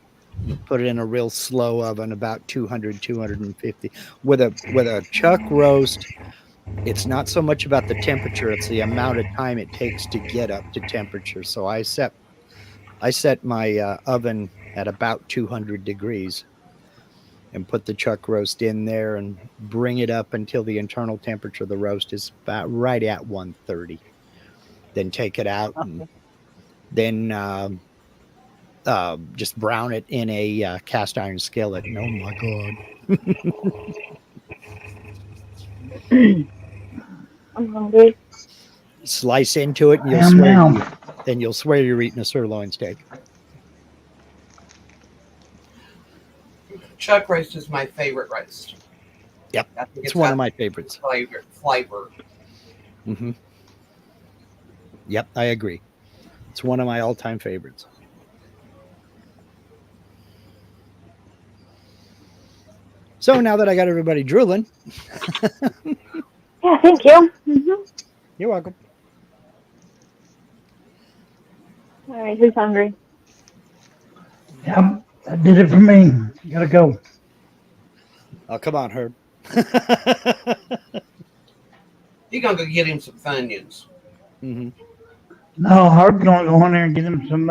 Put it in a real slow oven, about 200, 250. With a chuck roast, it's not so much about the temperature, it's the amount of time it takes to get up to temperature. So I set my oven at about 200 degrees and put the chuck roast in there and bring it up until the internal temperature of the roast is about right at 130. Then take it out and then just brown it in a cast iron skillet. And oh my God. I'm hungry. Slice into it and you'll swear you're eating a sirloin steak. Chuck roast is my favorite roast. Yep, it's one of my favorites. Flavor. Mm-hmm. Yep, I agree. It's one of my all-time favorites. So now that I got everybody drooling. Yeah, thank you. Mm-hmm. You're welcome. All right, who's hungry? Yeah, that did it for me. You gotta go. Oh, come on, Herb. You're gonna go get him some Funyuns. Mm-hmm. No, Herb's gonna go in there and get him some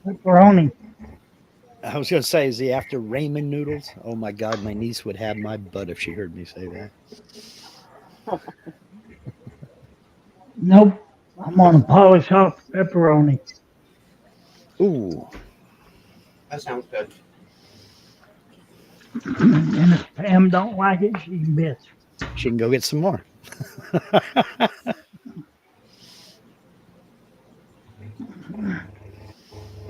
pepperoni. I was going to say, is he after ramen noodles? Oh my God, my niece would have my butt if she heard me say that. Nope, I'm on a polish off pepperoni. Ooh. That sounds good. And if Pam don't like it, she can bitch. She can go get some more.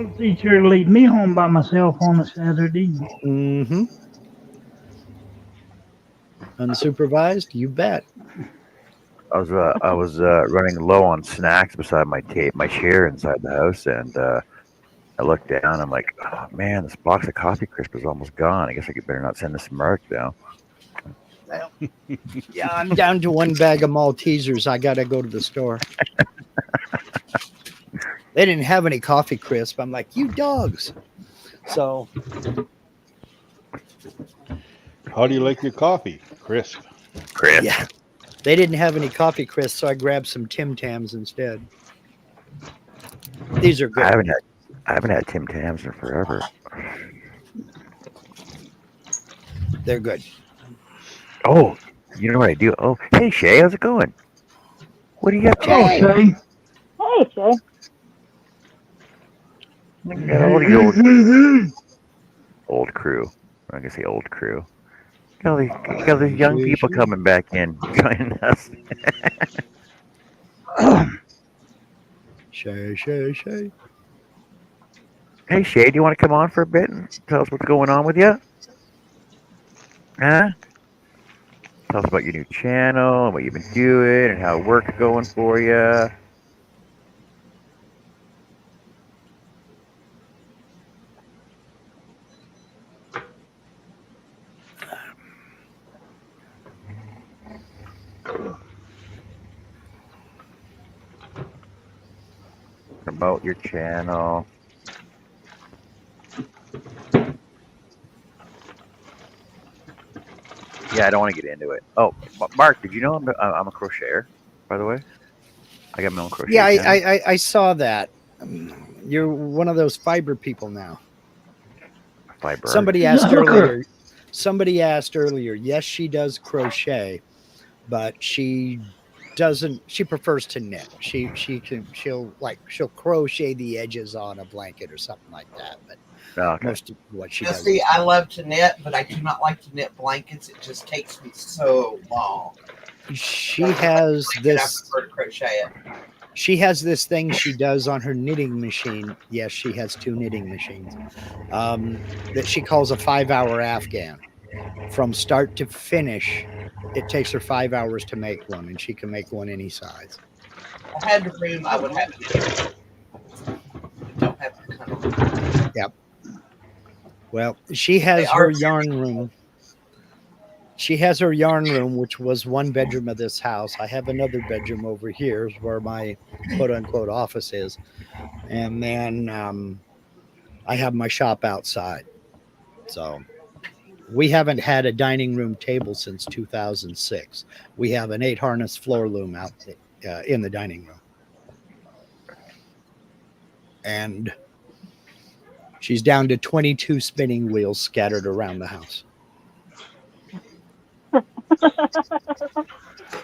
It's easier to leave me home by myself on a Saturday. Mm-hmm. Unsupervised? You bet. I was running low on snacks beside my chair inside the house, and I looked down. I'm like, oh man, this box of coffee crisp is almost gone. I guess I better not send this to Mark now. Well, yeah, I'm down to one bag of Maltesers. I gotta go to the store. They didn't have any coffee crisp. I'm like, you dogs. So, how do you like your coffee? Crisp. Crisp. Yeah, they didn't have any coffee crisp, so I grabbed some Tim Tams instead. These are good. I haven't had Tim Tams in forever. They're good. Oh, you know what I do? Oh, hey Shay, how's it going? What do you got? Oh, Shay. Hey, Shay. Got all the old crew. I'm gonna say old crew. Got these young people coming back in, joining us. Shay. Hey Shay, do you want to come on for a bit and tell us what's going on with you? Huh? Tell us about your new channel and what you've been doing and how work's going for you. promote your channel. Yeah, I don't want to get into it. Oh, Mark, did you know I'm a crocheter, by the way? I got my own crochet Yeah, channel. I saw that. You're one of those fiber people now. Fiber Somebody artist. asked Hooker. earlier. Somebody asked earlier. Yes, she does crochet, but she doesn't. She prefers to knit. She'll crochet the edges on a blanket or something like that. But Oh, okay. most of what she Now, does see, is I love to knit, but I do not like to knit blankets. It just takes me so long. she Like, if I has blanket, I this. prefer to crochet it. She has this thing she does on her knitting machine. Yes, she has 2 knitting machines that she calls a 5-hour Afghan. From start to finish, it takes her 5 hours to make one, and she can make one any size. If I had the room, I would have it. Don't have the kind. Yep. Well, she has her yarn room. She has her yarn room, which was 1 bedroom of this house. I have another bedroom over here where my quote unquote office is. And then I have my shop outside. So we haven't had a dining room table since 2006. We have an 8 harness floor loom out in the dining room. And she's down to 22 spinning wheels scattered around the house.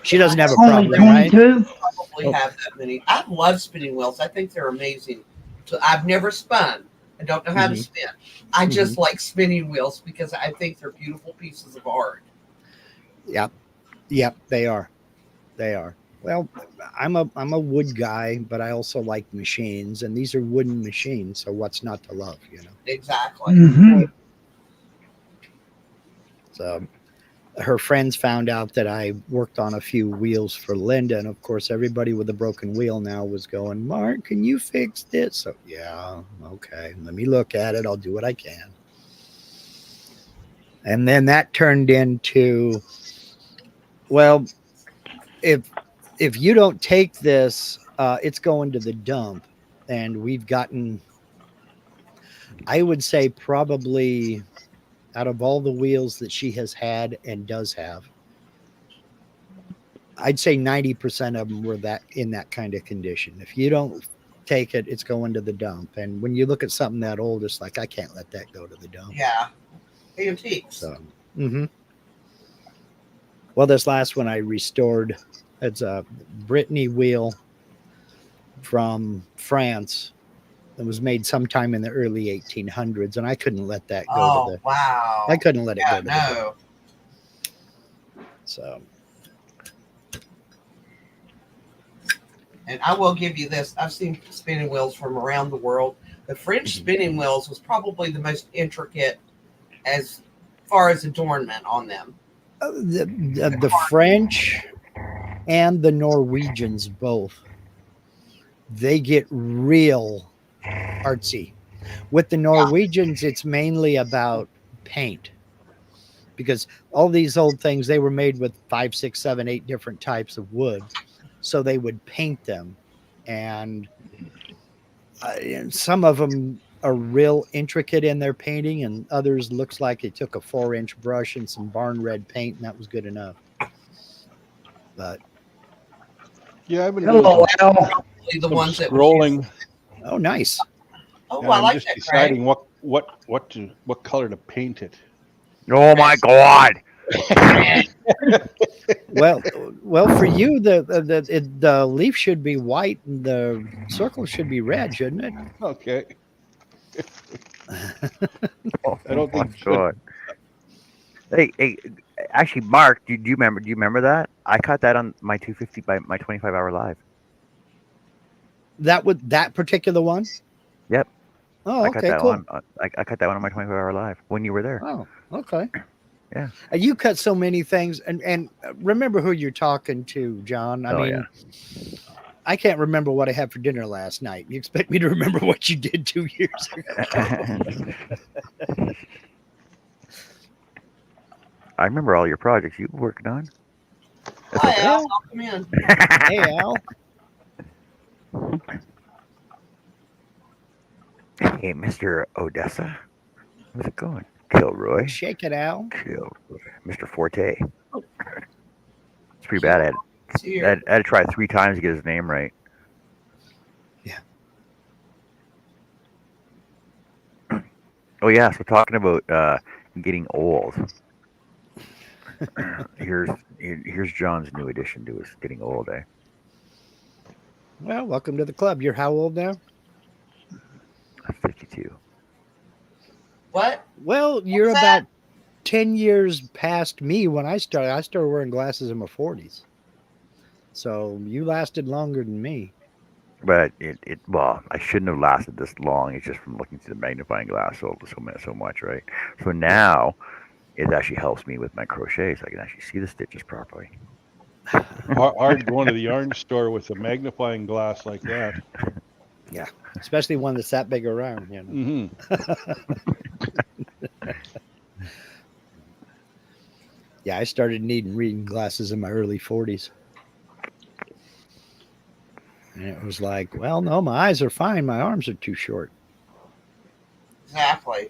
She doesn't have a Only problem, right? 22? Probably have that many. I love spinning wheels. I think they're amazing. So I've never spun. I don't know how to spin. I just like spinning wheels because I think they're beautiful pieces of art. Yep. Yep, they are. They are. Well, I'm a wood guy, but I also like machines, and these are wooden machines, so what's not to love, you know? Exactly. Mm-hmm. So her friends found out that I worked on a few wheels for Linda, and of course everybody with a broken wheel now was going, Mark, can you fix this? So yeah, okay, let me look at it. I'll do what I can. And then that turned into, well, if you don't take this, it's going to the dump. And we've gotten, I would say, probably out of all the wheels that she has had and does have, I'd say 90% of them were in that kind of condition. If you don't take it, it's going to the dump. And when you look at something that old, it's like, I can't let that go to the dump. Yeah. Antiques. So, well, this last one I restored. It's a Brittany wheel from France. It was made sometime in the early 1800s, and I couldn't let that go to the. Wow. I couldn't let it go to no. the dump. So. And I will give you this. I've seen spinning wheels from around the world. The French spinning wheels was probably the most intricate as far as adornment on them. The French and the Norwegians both, they get real artsy. With the Norwegians, it's mainly about paint, because all these old things, they were made with 5, 6, 7, 8 different types of wood. So they would paint them, and some of them are real intricate in their painting, and others looks like they took a 4-inch brush and some barn red paint, and that was good enough. But yeah, I've been Hello, Al. Probably the ones that was scrolling. Oh, nice. Oh, And I I'm like just that. deciding what color to paint it. Oh my God! Well, for you, the leaf should be white and the circle should be red, shouldn't it? Okay. Oh I don't my think God! Hey, actually, Mark, do you remember? Do you remember that? I caught that on my 250 by my 25-hour live. That particular one. Yep. Oh, I cut okay, that cool. one. I cut that one on my 25-hour live when you were there. Oh, okay. Yeah. You cut so many things, and remember who you're talking to, John. I mean, I can't remember what I had for dinner last night. You expect me to remember what you did 2 years ago? I remember all your projects you were working on. Hi, Al. Welcome in. Hey, Al. Hey, Mr. Odessa, how's it going? Kilroy, Shake it out. Kilroy, Mr. Forte. It's pretty Cute. bad. It's I here. had to try 3 times to get his name right. Yeah. Oh yeah, so talking about getting old. Here's John's new addition to his getting old. Well, welcome to the club. You're how old now? I'm 52. What? Well, you're What's that? about 10 years past me when I started. I started wearing glasses in my 40s. So you lasted longer than me. But well, I shouldn't have lasted this long. It's just from looking through the magnifying glass so much, right? So now it actually helps me with my crochet, so I can actually see the stitches properly. Hard going to the yarn store with a magnifying glass like that. Yeah, especially one that's that big around. You know. Mm-hmm. Yeah, I started needing reading glasses in my early 40s. And it was like, well, no, my eyes are fine. My arms are too short. Exactly.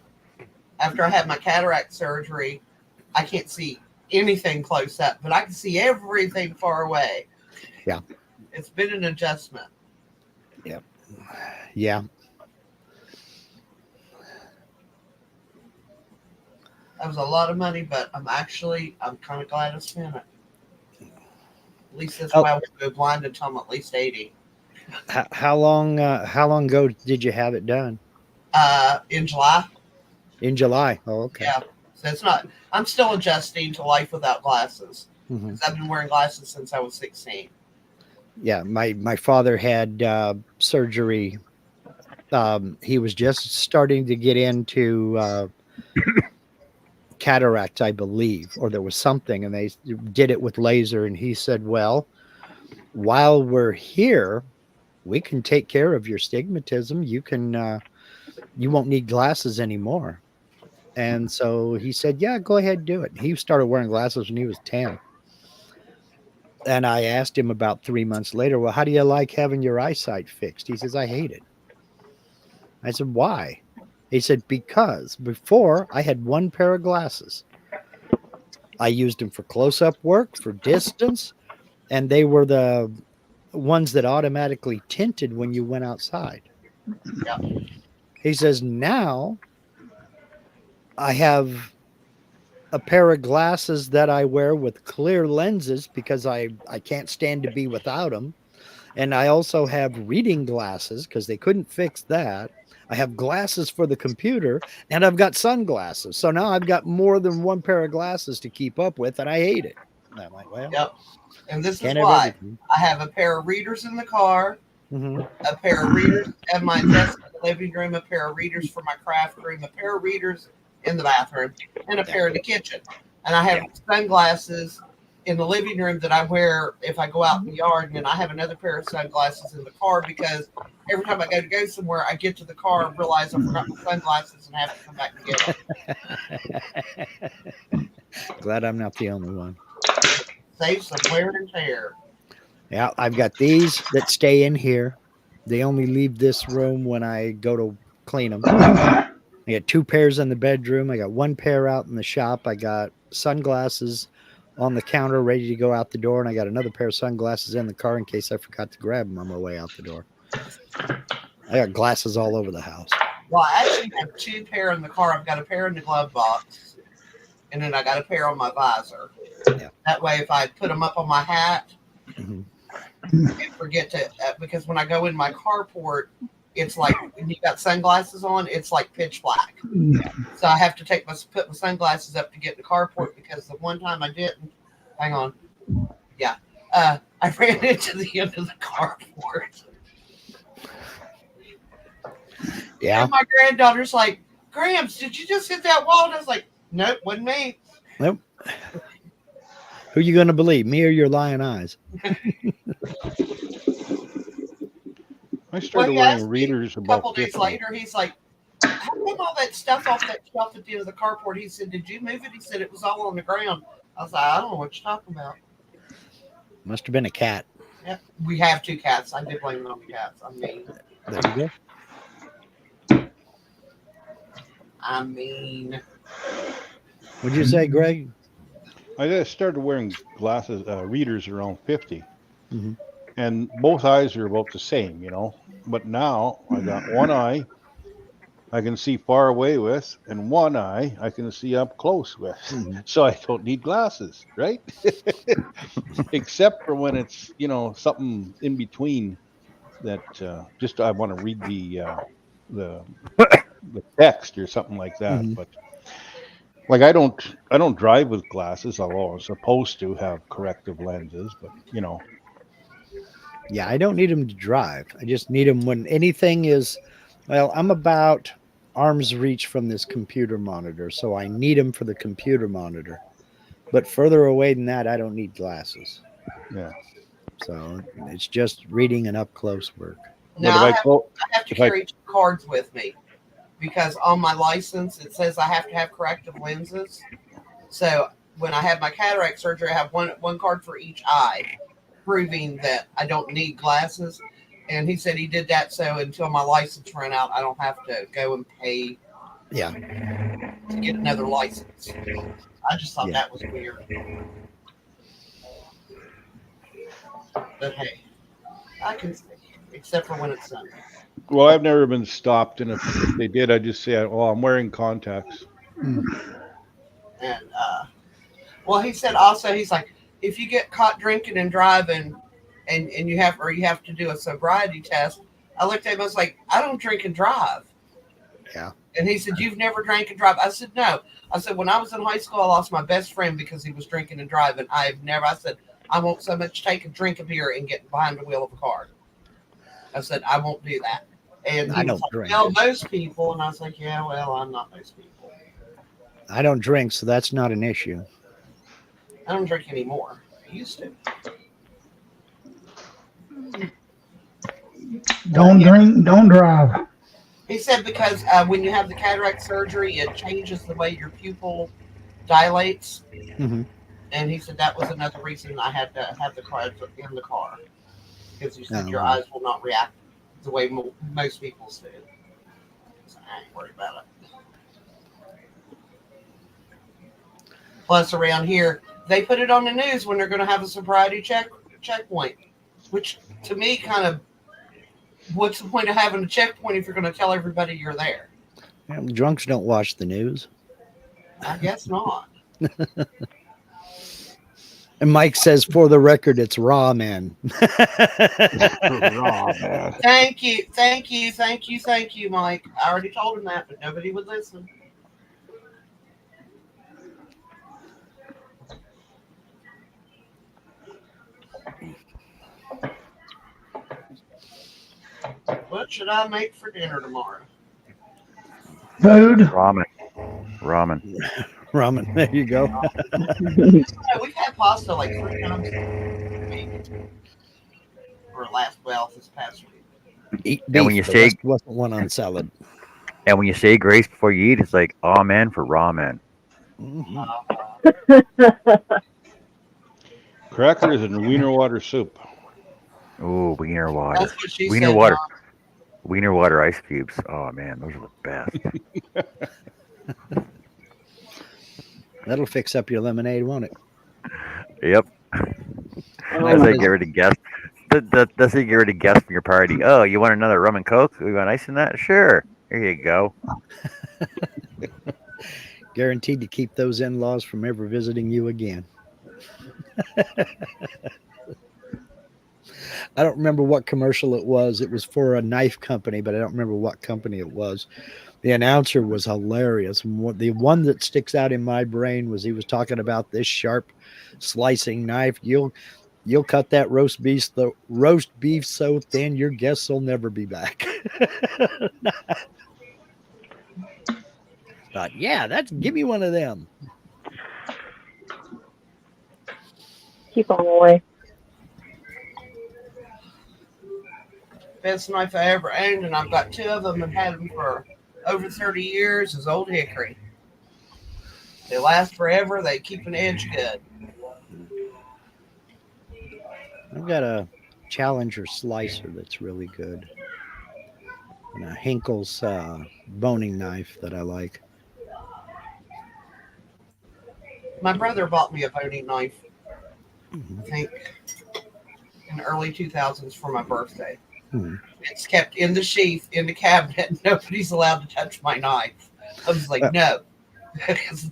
After I had my cataract surgery, I can't see anything close up, but I can see everything far away. Yeah. It's been an adjustment. Yeah. Yeah. That was a lot of money, but I'm kind of glad I spent it. At least that's why I won't go blind until I'm at least 80. How long ago did you have it done? In July. In July. Oh, okay. Yeah. So it's not, I'm still adjusting to life without glasses. Mm-hmm. Because I've been wearing glasses since I was 16. Yeah. My father had surgery. He was just starting to get into cataracts, I believe, or there was something, and they did it with laser. And he said, well, while we're here, we can take care of your stigmatism. You can, you won't need glasses anymore. And so he said, yeah, go ahead and do it. He started wearing glasses when he was 10. And I asked him about 3 months later, well, how do you like having your eyesight fixed? He says, I hate it. I said, why? He said, because before I had one pair of glasses. I used them for close-up work, for distance, and they were the ones that automatically tinted when you went outside. Yeah. He says, now I have a pair of glasses that I wear with clear lenses because I can't stand to be without them. And I also have reading glasses because they couldn't fix that. I have glasses for the computer, and I've got sunglasses. So now I've got more than one pair of glasses to keep up with, and I hate it. And I'm like, well, yep. And this is can't have why everything. I have a pair of readers in the car, Mm-hmm. a pair of readers at my desk in the living room, a pair of readers for my craft room, a pair of readers in the bathroom, and a pair in the kitchen. And I have sunglasses in the living room that I wear if I go out in the yard, and then I have another pair of sunglasses in the car because every time I go somewhere, I get to the car and realize I forgot my sunglasses and have to come back and get them. Glad I'm not the only one. Save some wear and tear. Yeah, I've got these that stay in here. They only leave this room when I go to clean them. I got 2 pairs in the bedroom. I got 1 pair out in the shop. I got sunglasses on the counter ready to go out the door. And I got another pair of sunglasses in the car in case I forgot to grab them on my way out the door. I got glasses all over the house. Well, I actually have 2 pair in the car. I've got a pair in the glove box, and then I got a pair on my visor. Yeah. That way, if I put them up on my hat, Mm-hmm. and forget to, because when I go in my carport, it's like when you got sunglasses on, it's like pitch black. So I have to put my sunglasses up to get in the carport because the one time I didn't, hang on, yeah, I ran into the end of the carport. Yeah. And my granddaughter's like, Gramps, did you just hit that wall? And I was like, nope, wasn't me. Nope. Who you going to believe, me or your lying eyes? I started wearing readers a couple about days 50. later. He's like, how come all that stuff off that shelf at the end of the carport? He said, did you move it? He said, it was all on the ground. I was like, I don't know what you're talking about. Must have been a cat. Yeah, we have 2 cats. I did blame it on the cats. I mean, There you go. I mean, What'd you say, Greg? I just started wearing glasses, readers around 50, hmm and both eyes are about the same, you know. But now I got one eye I can see far away with, and one eye I can see up close with. hmm So I don't need glasses, right? Except for when it's, you know, something in between that just I want to read the the text or something like that. hmm But like I don't drive with glasses, although I'm supposed to have corrective lenses. But you know, Yeah, I don't need them to drive. I just need them when anything is. Well, I'm about arm's reach from this computer monitor, so I need them for the computer monitor. But further away than that, I don't need glasses. yeah. So it's just reading and up close work. But now I have to if I carry 2 cards with me because on my license it says I have to have corrective lenses. So when I had my cataract surgery, I have one card for each eye, proving that I don't need glasses. And he said he did that so until my license ran out, I don't have to go and pay Yeah, to get another license. I just thought yeah. that was weird. But hey, I can see, except for when it's sunny. well, I've never been stopped, and if they did, I just say, "Oh, I'm wearing contacts." Mm. And well, he said also he's like, if you get caught drinking and driving, and you have to do a sobriety test. I looked at him. I was like, I don't drink and drive. Yeah. And he said, you've never drank and drive. I said, no. I said, when I was in high school, I lost my best friend because he was drinking and driving. I've never. I said, I won't so much take a drink of beer and get behind the wheel of a car. I said, I won't do that. And I he was don't like, drink. well, most people. And I was like, yeah, well, I'm not most people. I don't drink, so that's not an issue. I don't drink anymore. I used to. Don't drink, don't drive. He said because when you have the cataract surgery, it changes the way your pupil dilates. hmm And he said that was another reason I had to have the cards in the car. Because he said Oh, your wow. eyes will not react the way most people's do. So I ain't worried about it. Plus, around here, they put it on the news when they're going to have a sobriety checkpoint, which to me kind of, what's the point of having a checkpoint if you're going to tell everybody you're there? Yeah, drunks don't watch the news. I guess not. And Mike says, for the record, it's raw, man. Raw, man. Thank you, Mike. I already told him that, but nobody would listen. What should I make for dinner tomorrow? Food. Ramen. Ramen. There you go. We've had pasta like 3 times a week. Or this past week. Eat beef. And when you The say rest wasn't one on salad. and when you say grace before you eat, it's like amen for ramen. Crackers and wiener water soup. Ooh, wiener water. That's what she Wiener said. water. Mom. Wiener water ice cubes. Oh man, those are the best. That'll fix up your lemonade, won't it? Yep. That's how you get rid of guests. That's how you get rid of guests from your party. Oh, you want another rum and coke? We want ice in that? Sure. Here you go. Guaranteed to keep those in-laws from ever visiting you again. I don't remember what commercial it was. It was for a knife company, but I don't remember what company it was. The announcer was hilarious. The one that sticks out in my brain was he was talking about this sharp slicing knife. You'll cut that roast beef so thin your guests will never be back. Thought, yeah, give me one of them. Keep on away. Best knife I ever owned, and I've got 2 of them and had them for over 30 years, is Old Hickory. They last forever. They keep an edge good. I've got a Challenger slicer that's really good. And a Hinkle's boning knife that I like. my brother bought me a boning knife, Mhm. I think, in the early 2000s for my birthday. Mhm. It's kept in the sheath in the cabinet. Nobody's allowed to touch my knife. I was like, Uh, no,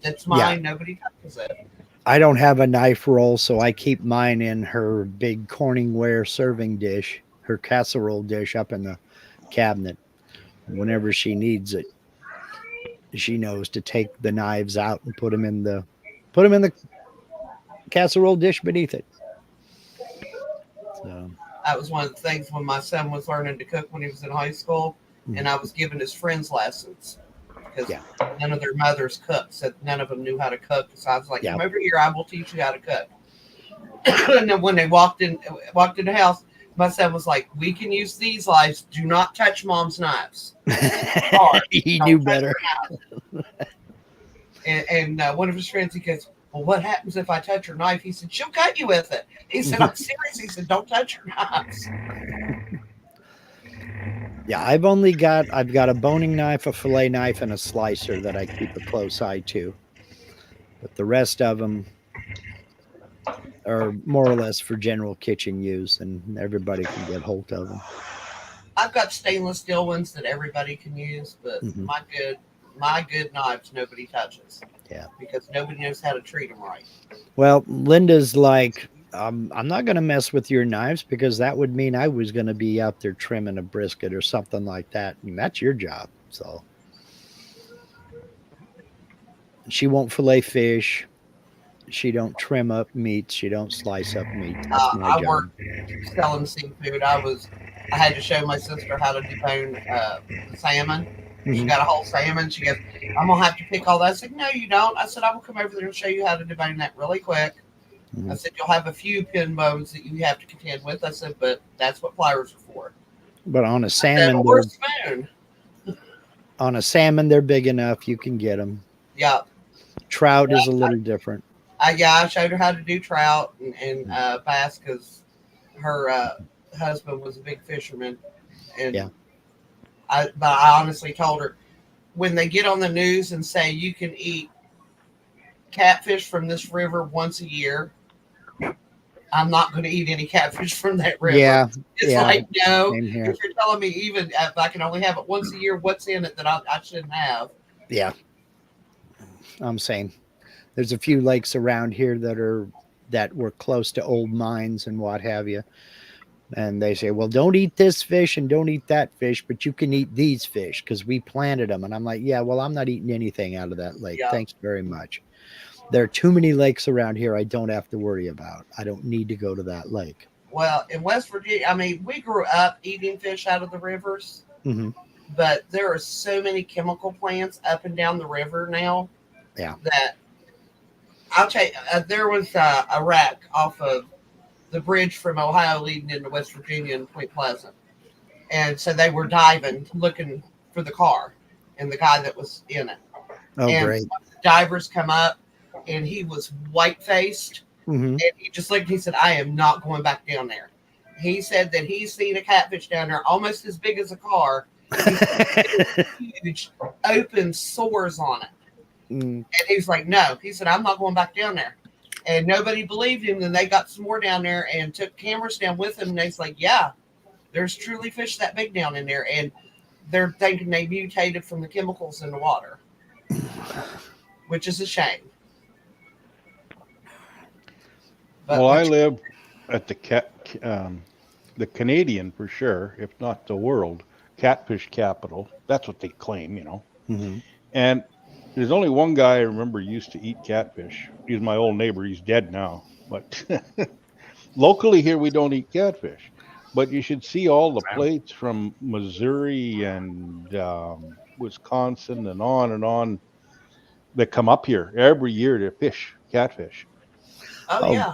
it's mine. Yeah. Nobody touches it. I don't have a knife roll, so I keep mine in her big Corningware serving dish, her casserole dish up in the cabinet. Whenever she needs it, she knows to take the knives out and put them in the casserole dish beneath it. So, That was one of the things when my son was learning to cook when he was in high school, and I was giving his friends lessons because yeah, none of their mothers cooked, so none of them knew how to cook. So I was like, yeah. "Come over here, I will teach you how to cook." And then when they walked in the house, my son was like, "We can use these knives. Do not touch mom's knives. Hard. He knew Don't touch better. her knife." And one of his friends, he goes, "Well, what happens if I touch her knife?" He said, "She'll cut you with it." He said, "I'm serious." He said, "Don't touch her knives." Yeah, I've got a boning knife, a fillet knife, and a slicer that I keep a close eye to. But the rest of them are more or less for general kitchen use, and everybody can get hold of them. I've got stainless steel ones that everybody can use, but Mhm. my good knives nobody touches. Yeah. Because nobody knows how to treat them right. Well, Linda's like, I'm not going to mess with your knives because that would mean I was going to be out there trimming a brisket or something like that. And that's your job. So she won't fillet fish. She don't trim up meats. She don't slice up meat. That's my I job. worked selling seafood. I had to show my sister how to debone the salmon. She Mhm. got a whole salmon. She goes, "I'm gonna have to pick all that." I said, "No, you don't." I said, "I will come over there and show you how to debone that really quick." I Mhm. said, "You'll have a few pin bones that you have to contend with." I said, "But that's what pliers are for." But I said, "Or a spoon." on a salmon, they're big enough. You can get them. Yeah. Trout is a little different. I showed her how to do trout and bass because her husband was a big fisherman, and Yeah. but I honestly told her when they get on the news and say you can eat catfish from this river once a year, I'm not going to eat any catfish from that river. Yeah. It's Yeah. like, no, Same here. if you're telling me even if I can only have it once a year, what's in it that I shouldn't have? Yeah. I'm saying there's a few lakes around here that were close to old mines and what have you. And they say, well, don't eat this fish and don't eat that fish, but you can eat these fish because we planted them. And I'm like, yeah, well, I'm not eating anything out of that lake. Yeah. Thanks very much. There are too many lakes around here I don't have to worry about. I don't need to go to that lake. Well, in West Virginia, I mean, we grew up eating fish out of the rivers, Mm-hmm. but there are so many chemical plants up and down the river now. Yeah. That I'll tell you, there was a wreck off of the bridge from Ohio leading into West Virginia and Point Pleasant. And so they were diving, looking for the car and the guy that was in it. Oh, And great. the divers come up, and he was white-faced. Mm-hmm. And he just looked, he said, "I am not going back down there." He said that he's seen a catfish down there almost as big as a car. Huge open sores on it. And he's like, "No." He said, "I'm not going back down there." And nobody believed him. Then they got some more down there and took cameras down with him. And they's like, "Yeah, there's truly fish that big down in there." And they're thinking they mutated from the chemicals in the water, which is a shame. But Well, I live at the Canadian for sure, if not the world, catfish capital. That's what they claim, you know. Mm-hmm. And there's only one guy I remember used to eat catfish. He's my old neighbor. He's dead now. But locally here, we don't eat catfish. But you should see all the plates from Missouri and Wisconsin and on that come up here every year to fish catfish. oh yeah,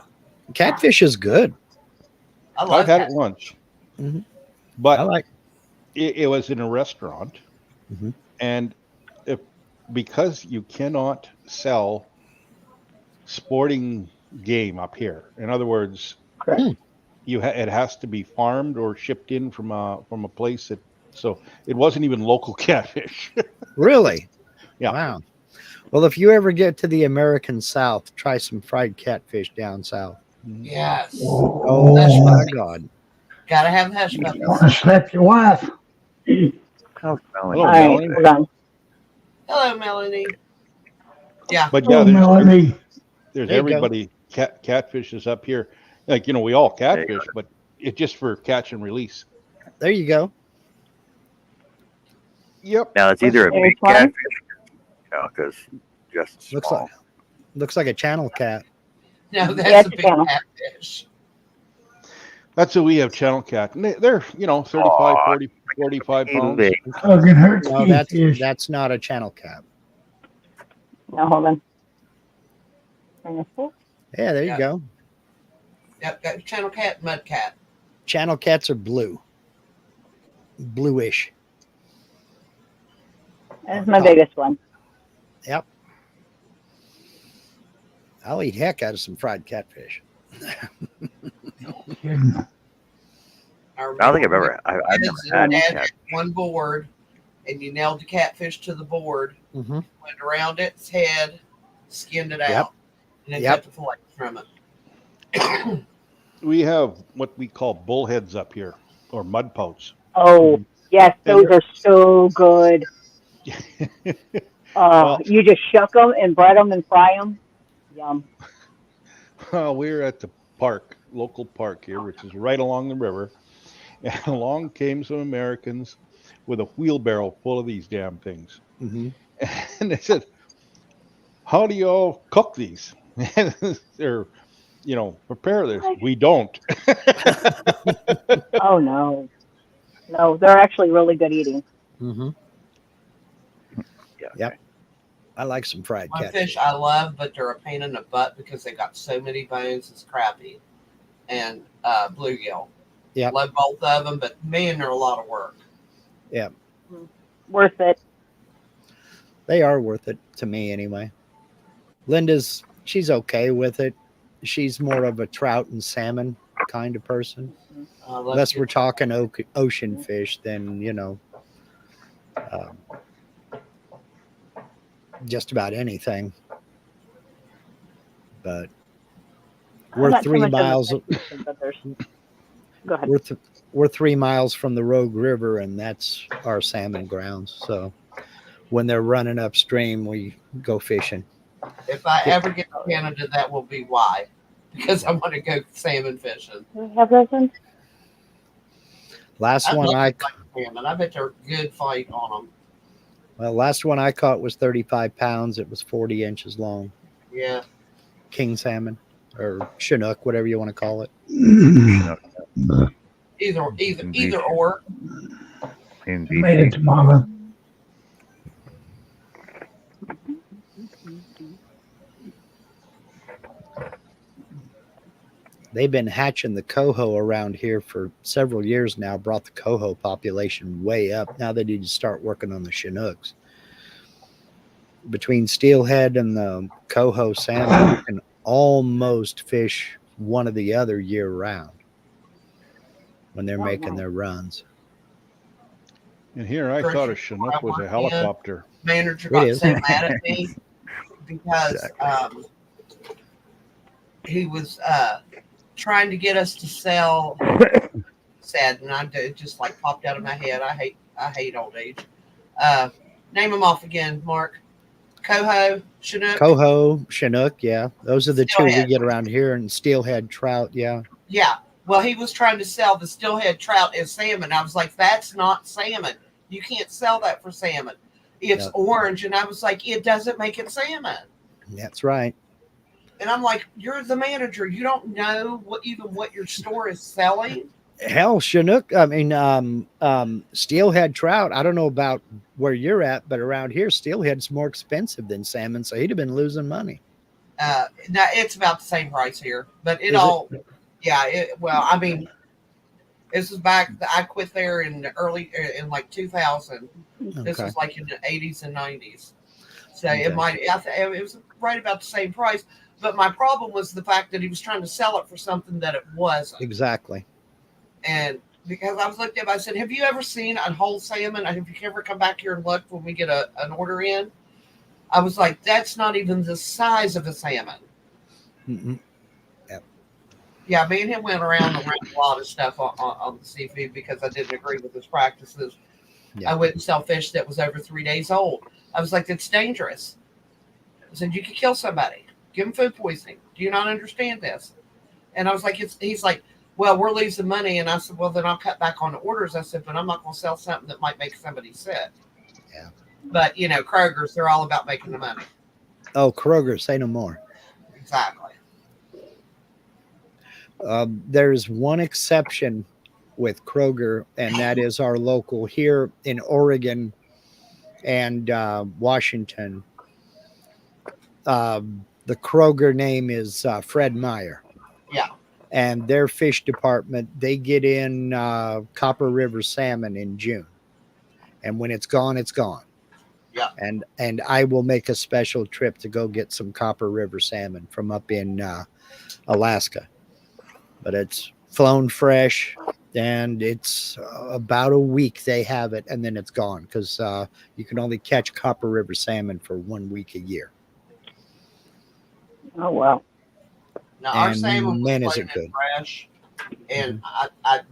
Catfish is good. I I've love had that. it once, Mhm. I but like. it was in a restaurant, Mhm. and if because you cannot sell sporting game up here. In other words, Correct. it has to be farmed or shipped in from a place that, so it wasn't even local catfish. Really? Yeah. Wow. Well, if you ever get to the American South, try some fried catfish down south. Yes. Oh Hush my puppies. God. Gotta have hush You puppies. want to slap your wife? How's Melanie Hello, All doing right, Melanie. today? hold on. Hello, Melanie. Yeah. But Oh, yeah, Melanie. there's There you go. everybody catfish is up here. Like, we all There you catfish, but it's just for catch and release. There you go. Yep. Now it's either a There's big one. catfish, because just Looks small. looks like a channel cat. No, Yeah, that's it's a a big channel. catfish. That's what we have channel cat. And they're 35, Aw, 40, 45 Hey, pounds. Lee. Hugging her No, catfish. that's not a channel cat. No, hold on. Bring this up. Yeah, there you Yeah. go. Yep, got channel cat, mud cat. Channel cats are blue. Bluish. That's my biggest one. Yep. I'll eat heck out of some fried catfish. Kidding. I I don't think I've remember ever. I've never you had had cat. one board, and you nailed the catfish to the board, Mm-hmm. went around its head, skinned it Yep. out, and then Yep. cut the fillet from it. We have what we call bullheads up here, or mud posts. Oh, yes, those And are so good. Well- You just shuck them and bread them and fry them. Yum. We're at the local park here, which is right along the river. And along came some Americans with a wheelbarrow full of these damn things. Mm-hmm. And they said, "How do you all cook these?" They're, prepare this. We don't. Oh, no. No, they're actually really good eating. Mm-hmm. Yeah. Yep. I like some fried One catfish. fish I love, but they're a pain in the butt because they got so many bones. It's crappie and bluegill. Yep. Love both of them, but man, they're a lot of work. Worth it. They are worth it to me anyway. She's okay with it. She's more of a trout and salmon kind of person. Unless we're talking ocean fish, then just about anything. But I'm we're not too 3 much of a miles. fish person, but there's. Go ahead. We're 3 miles from the Rogue River, and that's our salmon grounds. So when they're running upstream, we go fishing. If I ever get to Canada, that will be why. Because I want to go salmon fishing. Do we have those ones? Last I one love I salmon. I bet they're a good fight on them. well, last one I caught was 35 pounds. It was 40 inches long. Yeah. King salmon or Chinook, whatever you want to call it. Either or. Indeed. Made it tomorrow. They've been hatching the coho around here for several years now, brought the coho population way up. Now they need to start working on the Chinooks. Between steelhead and the coho salmon, you can almost fish one or the other year round when they're making their runs. And here I thought a Chinook was a helicopter. Manager It got is. so mad at me because he was trying to get us to sell. Sad, and it just like popped out of my head. I hate old age. Name them off again, Mark. Coho, Chinook. Coho, Chinook, yeah. Those are the two we Steelhead. get around here, and steelhead trout, yeah. Yeah. Well, he was trying to sell the steelhead trout as salmon. I was like, that's not salmon. You can't sell that for salmon. It's Yep. orange. And I was like, it doesn't make it salmon. That's right. And I'm like, you're the manager. You don't know what your store is selling. Hell, Chinook, I mean, steelhead trout, I don't know about where you're at, but around here, steelhead's more expensive than salmon, so he'd have been losing money. No, it's about the same price here, but well, I mean, this was back. I quit there in like 2000. This Okay. was like in the 80s and 90s. So Okay. it was right about the same price. But my problem was the fact that he was trying to sell it for something that it wasn't. Exactly. And because I was looking at him, I said, have you ever seen a whole salmon? Have you ever come back here and looked when we get an order in? I was like, that's not even the size of a salmon. Mm-mm. Yeah, me and him went around a lot of stuff on the seafood because I didn't agree with his practices. Yeah. I wouldn't sell fish that was over 3 days old. I was like, that's dangerous. I said, you could kill somebody, give them food poisoning. Do you not understand this? And I was like, he's like, well, we're losing money. And I said, well, then I'll cut back on the orders. I said, but I'm not going to sell something that might make somebody sick. Yeah. But, Kroger's, they're all about making the money. Oh, Kroger, say no more. Exactly. There's one exception with Kroger, and that is our local here in Oregon and Washington. The Kroger name is Fred Meyer. Yeah. And their fish department, they get in Copper River salmon in June. And when it's gone, it's gone. Yeah. And I will make a special trip to go get some Copper River salmon from up in Alaska. But it's flown fresh, and it's about a week they have it, and then it's gone because you can only catch Copper River salmon for 1 week a year. Oh, wow. Now, our And salmon was man, is flown it in good. fresh, and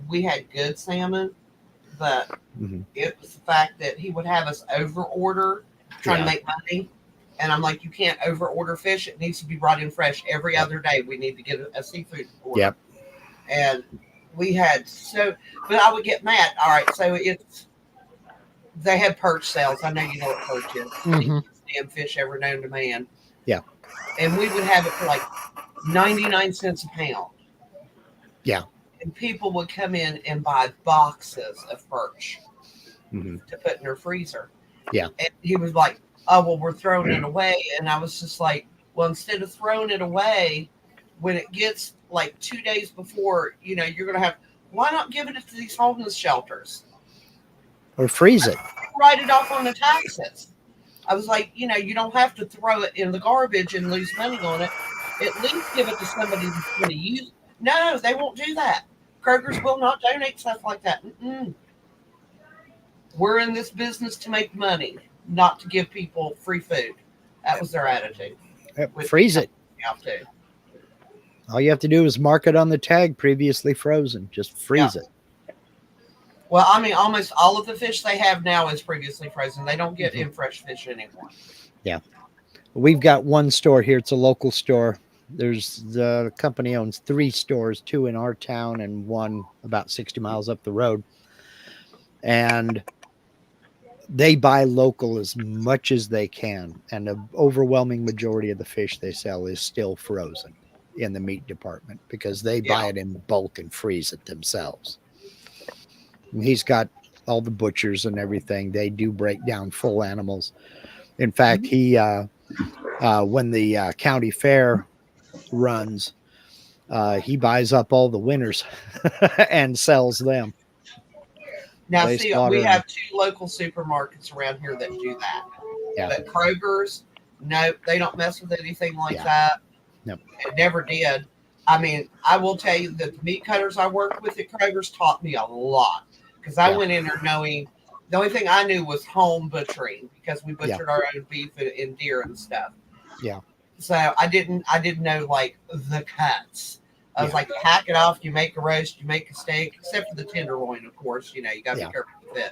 we had good salmon, but it was the fact that he would have us over order trying to make money. And I'm like, you can't over order fish. It needs to be brought in fresh every other day. We need to get a seafood order. Yep. And we had but I would get mad. All right, so they had perch sales. I know you know what perch is. Damn fish ever known to man. Yeah. And we would have it for like 99 cents a pound. Yeah. And people would come in and buy boxes of perch to put in their freezer. Yeah. And he was like, oh, well, we're throwing it away. And I was just like, well, instead of throwing it away, when it gets like 2 days before, you're going to have, why not give it to these homeless shelters? Or freeze it. Write it off on the taxes. I was like, you don't have to throw it in the garbage and lose money on it. At least give it to somebody that's going to use it. No, they won't do that. Kroger's will not donate stuff like that. We're in this business to make money, not to give people free food. That was their attitude. Freeze it. Too. All you have to do is mark it on the tag, previously frozen. Just freeze it. Well, I mean, almost all of the fish they have now is previously frozen. They don't get in fresh fish anymore. Yeah. We've got one store here. It's a local store. The company owns 3 stores, 2 in our town and 1 about 60 miles up the road. And they buy local as much as they can. And the overwhelming majority of the fish they sell is still frozen in the meat department because they buy it in bulk and freeze it themselves. And he's got all the butchers and everything. They do break down full animals. In fact, he when the county fair runs, he buys up all the winners and sells them. Now, see, we have 2 local supermarkets around here that do that. Yeah. But Kroger's, no, they don't mess with anything like Yeah. that. Nope. It never did. I mean, I will tell you that the meat cutters I worked with at Kroger's taught me a lot because I went in there knowing the only thing I knew was home butchering because we butchered our own beef and deer and stuff. Yeah. So I didn't know like the cuts. I was like, hack it off. You make a roast, you make a steak, except for the tenderloin, of course. You got to be careful with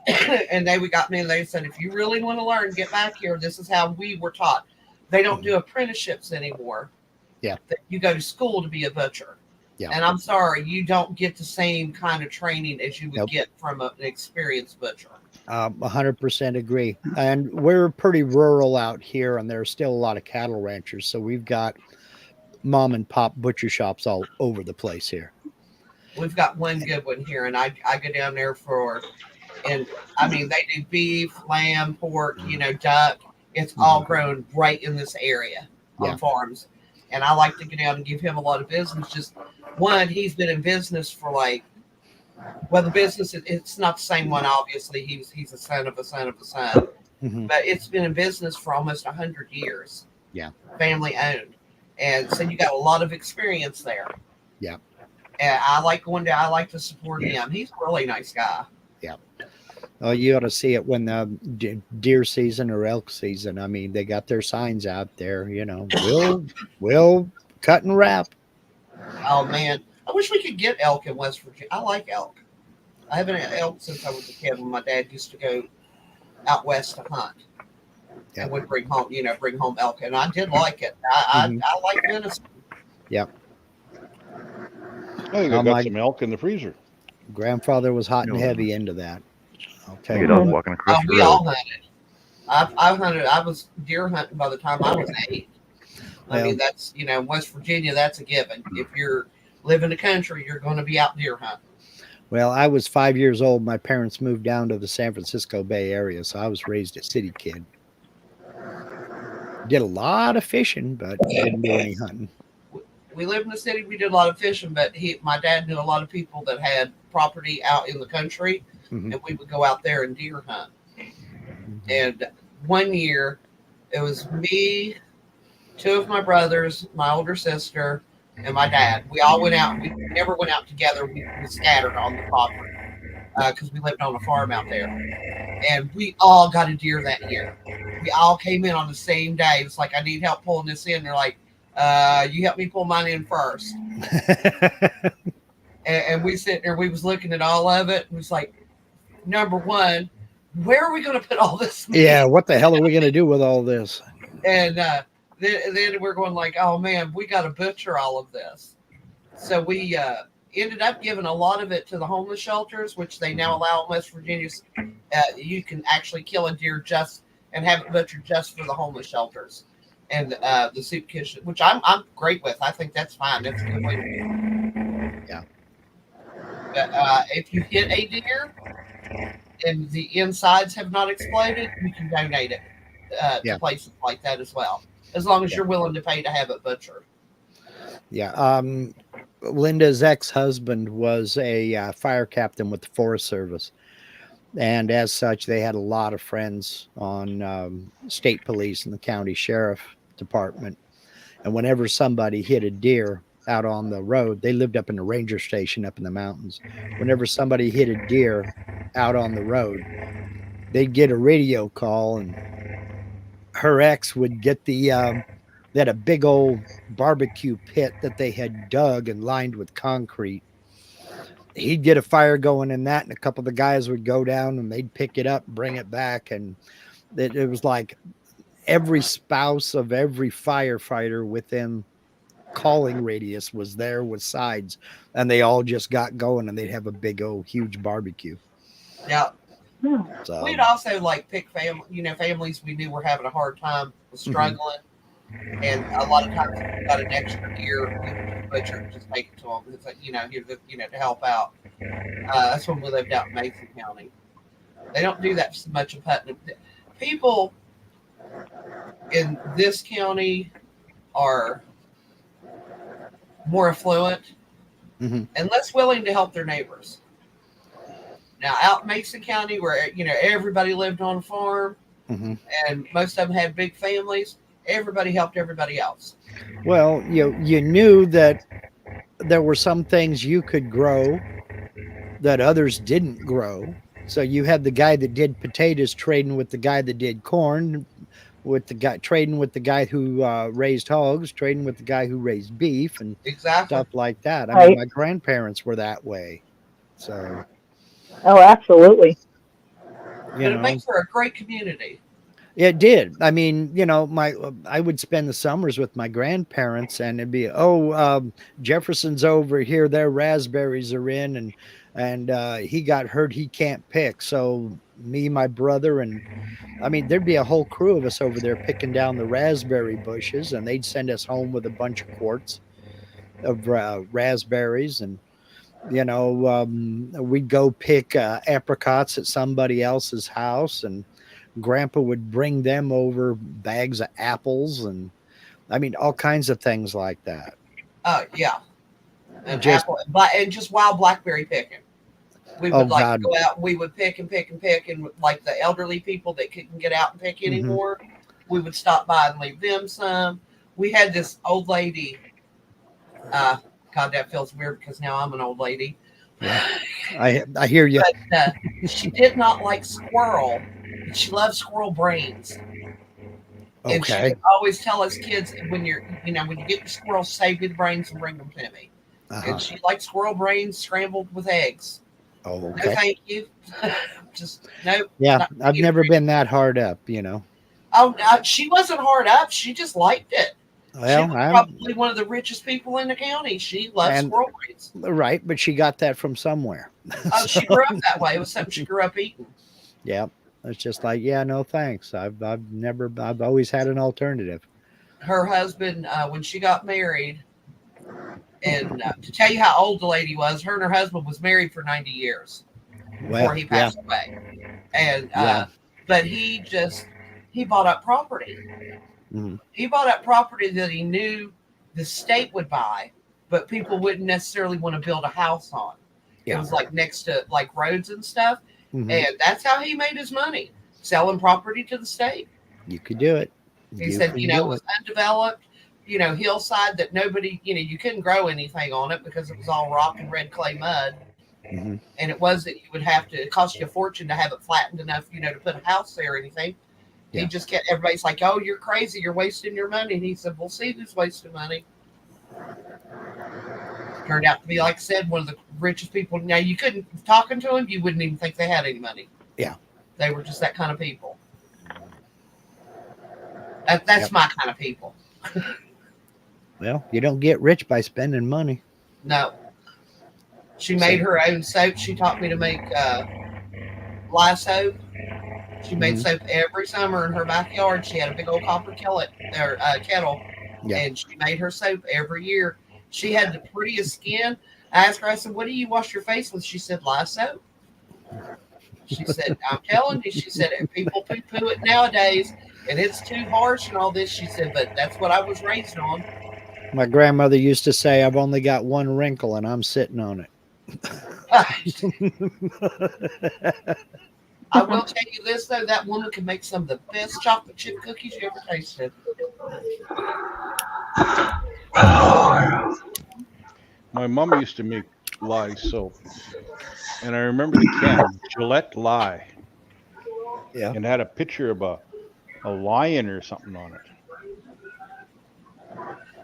it. And they got me and they said, if you really want to learn, get back here. This is how we were taught. They don't do apprenticeships anymore. Yeah. You go to school to be a butcher. Yeah. And I'm sorry, you don't get the same kind of training as you would get from an experienced butcher. 100% agree. And we're pretty rural out here, and there's still a lot of cattle ranchers. So we've got mom and pop butcher shops all over the place here. We've got one good one here, and I go down there and I mean, they do beef, lamb, pork, duck. It's all grown right in this area on farms. And I like to get down and give him a lot of business. Just one, he's been in business for the business, it's not the same one, obviously. He's a son of a son of a son. But it's been in business for almost 100 years. Yeah. Family owned. And so you got a lot of experience there. Yeah. And I like going down. I like to support him. He's a really nice guy. Yeah. Oh, you ought to see it when the deer season or elk season. I mean, they got their signs out there. We'll cut and wrap. Oh man, I wish we could get elk in West Virginia. I like elk. I haven't had elk since I was a kid when my dad used to go out west to hunt Yep. and would bring home elk, and I did like it. I like venison. Yep. I think I got some elk in the freezer. Grandfather was hot and heavy into that. I'll tell Look you. at us walking across the We road. all hunted. I hunted. I was deer hunting by the time I was 8. I mean, that's West Virginia. That's a given. If you're live in the country, you're going to be out deer hunting. Well, I was 5 years old. My parents moved down to the San Francisco Bay Area, so I was raised a city kid. Did a lot of fishing, but didn't do any hunting. We lived in the city. We did a lot of fishing, but my dad knew a lot of people that had property out in the country, and we would go out there and deer hunt. And one year, it was me, 2 of my brothers, my older sister, and my dad. We all went out. We never went out together. We scattered on the property because we lived on a farm out there. And we all got a deer that year. We all came in on the same day. It's like, I need help pulling this in. They're like, you help me pull mine in first. and we sit there. We was looking at all of it. And it was like, number one, where are we going to put all this meat? Yeah, what the hell are we going to do with all this? And then we're going like, oh man, we got to butcher all of this. So we ended up giving a lot of it to the homeless shelters, which they now allow in West Virginia. You can actually kill a deer and have it butchered just for the homeless shelters and the soup kitchen, which I'm great with. I think that's fine. That's a good way to do it. Yeah. But if you hit a deer and the insides have not exploded, you can donate it to places like that as well, as long as you're willing to pay to have it butchered. Yeah. Linda's ex-husband was a fire captain with the Forest Service. And as such, they had a lot of friends on state police and the county sheriff department. And whenever somebody hit a deer out on the road, they lived up in the ranger station up in the mountains. Whenever somebody hit a deer out on the road, they'd get a radio call, and her ex would get they had a big old barbecue pit that they had dug and lined with concrete. He'd get a fire going in that, and a couple of the guys would go down and they'd pick it up, bring it back. And it was like every spouse of every firefighter within calling radius was there with sides, and they all just got going, and they'd have a big old huge barbecue. Yeah. So we'd also like pick families we knew were having a hard time, struggling. And a lot of times, if we got an extra deer, we would butcher and just take it to them. It's like, to help out. That's when we lived out in Mason County. They don't do that so much in Putnam. People in this county are more affluent and less willing to help their neighbors. Now, out in Mason County, where everybody lived on a farm and most of them had big families, everybody helped everybody else. Well, you knew that there were some things you could grow that others didn't grow. So you had the guy that did potatoes trading with the guy that did corn, with the guy trading with the guy who raised hogs, trading with the guy who raised beef, and stuff like that. I mean, my grandparents were that way. So. Oh, absolutely. It makes for a great community. It did. I mean, I would spend the summers with my grandparents, and it'd be, Jefferson's over here, their raspberries are in, and he got hurt, he can't pick. So me, my brother, and I mean, there'd be a whole crew of us over there picking down the raspberry bushes, and they'd send us home with a bunch of quarts of raspberries, and we'd go pick apricots at somebody else's house, and Grandpa would bring them over bags of apples, and I mean, all kinds of things like that. Yeah. And just wild blackberry picking. We would go out, we would pick and pick and pick, and like the elderly people that couldn't get out and pick anymore, we would stop by and leave them some. We had this old lady, God, that feels weird because now I'm an old lady. I hear you. But she did not like squirrel, but she loved squirrel brains. And she Okay. would always tell us kids, when you get your squirrels, save me the brains and bring them to me. Uh-huh. And she liked squirrel brains scrambled with eggs. Oh, No, okay. thank you. Just no. Yeah, not I've me. never been that hard up, you know. Oh, she wasn't hard up. She just liked it. She Well, was I'm probably one of the richest people in the county. She loved and squirrel brains. right, but she got that from somewhere. Oh, she grew up that way. It was something she grew up eating. Yeah, it's just like, yeah, no thanks. I've always had an alternative. Her husband, when she got married, and to tell you how old the lady was, her and her husband was married for 90 years before Well, he yeah, passed away. And Yeah. but he bought up property. Mhm. He bought up property that he knew the state would buy, but people wouldn't necessarily want to build a house on. It Yeah. was like next to like roads and stuff. Mhm. And that's how he made his money, selling property to the state. You could do it. He You said, can it do was it. undeveloped, hillside that nobody, you couldn't grow anything on it because it was all rock and red clay mud. Mhm. And it cost you a fortune to have it flattened enough, to put a house there or anything. Yeah. He just kept, everybody's like, oh, you're crazy. You're wasting your money. And he said, we'll see who's wasting money. Turned out to be, like I said, one of the richest people. Now, you couldn't, talking to him, you wouldn't even think they had any money. Yeah. They were just that kind of people. That's Yep. my kind of people. Well, you don't get rich by spending money. No. She made her own soap. She taught me to make lye soap. She made Mhm. soap every summer in her backyard. She had a big old copper kettle, Yeah. and she made her soap every year. She had the prettiest skin. I asked her, I said, what do you wash your face with? She said, lye soap. She said, I'm telling you, she said, people poo-poo it nowadays, and it's too harsh and all this. She said, but that's what I was raised on. My grandmother used to say, I've only got one wrinkle and I'm sitting on it. I will tell you this, though, that woman can make some of the best chocolate chip cookies you ever tasted. My mom used to make lye soap, and I remember the can, Gillette Lye, Yeah. and had a picture of a lion or something on it.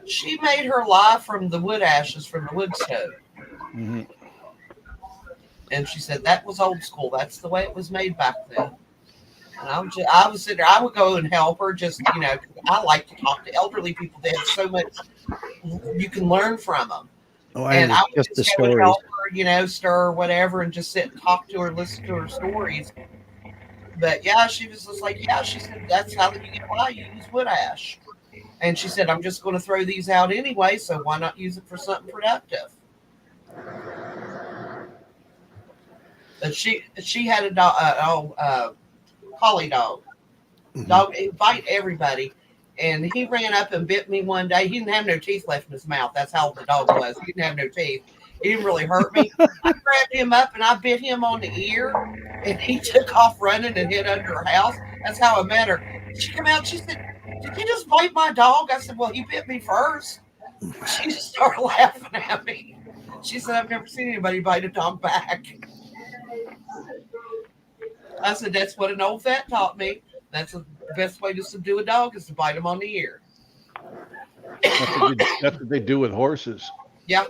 She made her lye from the wood ashes from the wood stove. Hmm. And she said that was old school. That's the way it was made back then. And I was sitting there. I would go and help her. Just I like to talk to elderly people. They have so much you can learn from them. Oh, And I would just the just go and stories. help her, stir or whatever, and just sit and talk to her, listen to her stories. But yeah, she was just like, yeah. She said that's how you get lye. You use wood ash. And she said, I'm just going to throw these out anyway, so why not use it for something productive? But she had a dog, collie dog. Dog, he bite everybody. And he ran up and bit me one day. He didn't have no teeth left in his mouth. That's how old the dog was. He didn't have no teeth. He didn't really hurt me. I grabbed him up and I bit him on the ear. And he took off running and hid under her house. That's how I met her. She came out. She said, did you just bite my dog? I said, well, he bit me first. She just started laughing at me. She said, I've never seen anybody bite a dog back. I said, that's what an old vet taught me. That's the best way to subdue a dog is to bite him on the ear. That's what they do with horses. Yeah.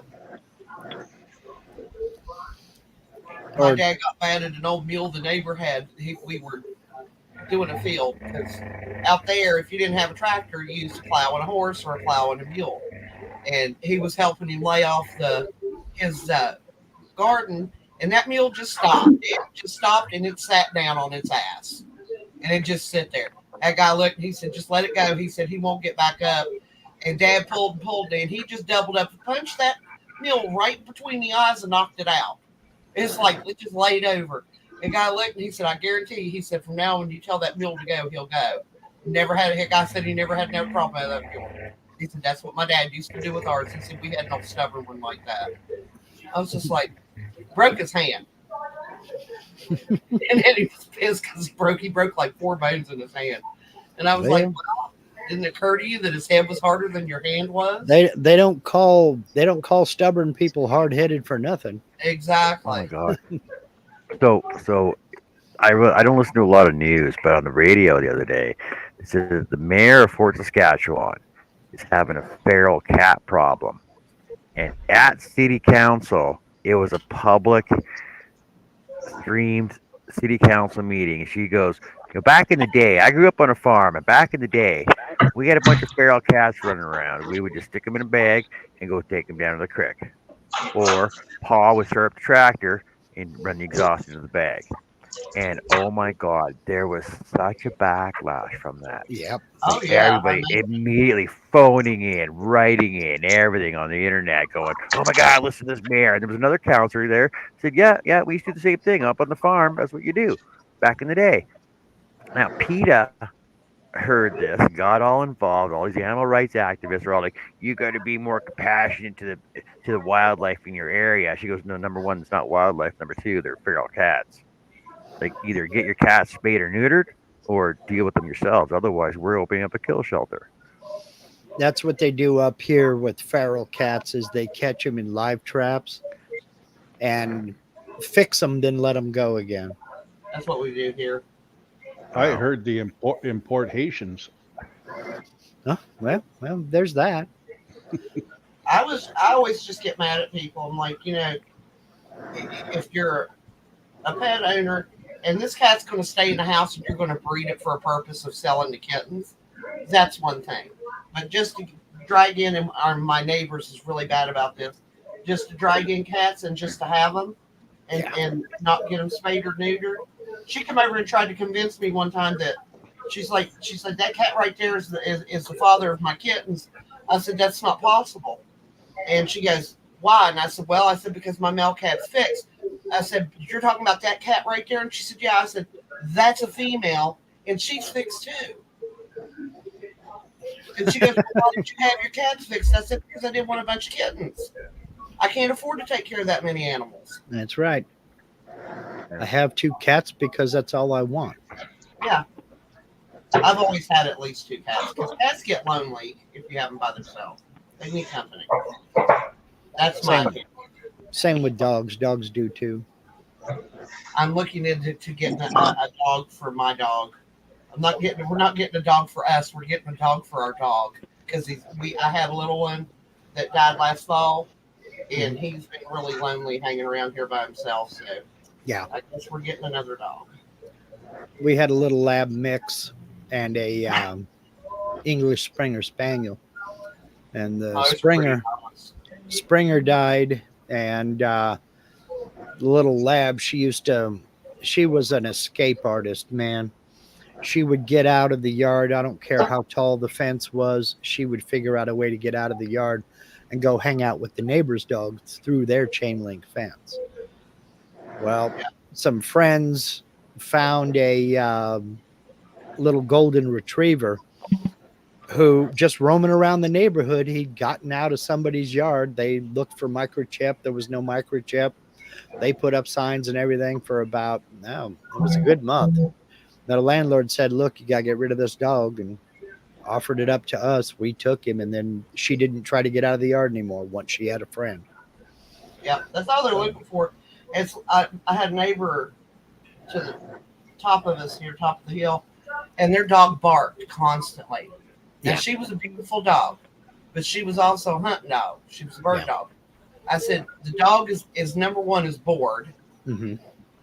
My dad got mad at an old mule the neighbor had. We were doing a field because out there, if you didn't have a tractor, you used to plow on a horse or a plow on a mule. And he was helping him lay off his garden, and that mule just stopped. It just stopped and it sat down on its ass. And it just sit there. That guy looked and he said, just let it go. He said he won't get back up. And Dad pulled, and he just doubled up and punched that mule right between the eyes and knocked it out. It's like it just laid over. The guy looked and he said, I guarantee you, he said, from now on, when you tell that mule to go, he'll go. Never had a guy said he never had no problem with that mule. He said, that's what my dad used to do with ours. He said, we had no stubborn one like that. I was just like, broke his hand. And then he was pissed because he broke like 4 bones in his hand. And I was like, well, didn't occur to you that his head was harder than your hand was? They don't call stubborn people hard headed for nothing. Exactly. Oh my god. So I don't listen to a lot of news, but on the radio the other day, it says the mayor of Fort Saskatchewan is having a feral cat problem, and at city council, it was a public streamed city council meeting. And she goes, back in the day, I grew up on a farm, and back in the day, we had a bunch of feral cats running around. We would just stick them in a bag and go take them down to the creek, or Pa would start up the tractor and run the exhaust into the bag. And oh my God, there was such a backlash from that. Yep. Oh yeah. Everybody immediately phoning in, writing in, everything on the internet, going, "Oh my God, listen to this mayor." And there was another counselor there said, "Yeah, we used to do the same thing up on the farm. That's what you do back in the day." Now PETA heard this, got all involved. All these animal rights activists are all like, "You got to be more compassionate to the wildlife in your area." She goes, "No, number one, it's not wildlife. Number two, they're feral cats. Like, either get your cats spayed or neutered, or deal with them yourselves. Otherwise, we're opening up a kill shelter." That's what they do up here with feral cats is they catch them in live traps and fix them, then let them go again. That's what we do here. I heard the importations. Huh? Well, there's that. I always just get mad at people. I'm like, if you're a pet owner and this cat's going to stay in the house and you're going to breed it for a purpose of selling the kittens, that's one thing. But just to drag in, and my neighbors is really bad about this, just to drag in cats and just to have them and not get them spayed or neutered. She came over and tried to convince me one time that she said, "That cat right there is the father of my kittens." I said, "That's not possible." And she goes, "Why?" And I said, "Well," "because my male cat's fixed." I said, "You're talking about that cat right there?" And she said, "Yeah." I said, "That's a female, and she's fixed too." And she goes, "Why did you have your cats fixed?" I said, "Because I didn't want a bunch of kittens. I can't afford to take care of that many animals." That's right. I have 2 cats because that's all I want. Yeah. I've always had at least 2 cats, because cats get lonely if you have them by themselves. They need company. That's my opinion. Same with dogs. Dogs do too. I'm looking into getting a dog for my dog. We're not getting a dog for us. We're getting a dog for our dog, because I had a little one that died last fall, and he's been really lonely hanging around here by himself. So yeah, I guess we're getting another dog. We had a little lab mix and a English Springer Spaniel, and the Springer died, and the little lab, she was an escape artist, man. She would get out of the yard. I don't care how tall the fence was. She would figure out a way to get out of the yard and go hang out with the neighbor's dogs through their chain link fence. Well, some friends found a little golden retriever who, just roaming around the neighborhood, he'd gotten out of somebody's yard. They looked for microchip. There was no microchip. They put up signs and everything for about, it was a good month. Now, the landlord said, "Look, you got to get rid of this dog," and offered it up to us. We took him, and then she didn't try to get out of the yard anymore once she had a friend. Yeah, that's all they're looking for. I had a neighbor to the top of us here, top of the hill, and their dog barked constantly. Yeah. And she was a beautiful dog, but she was also a hunting dog. She was a bird dog. I said, the dog is number one, is bored. Mm-hmm.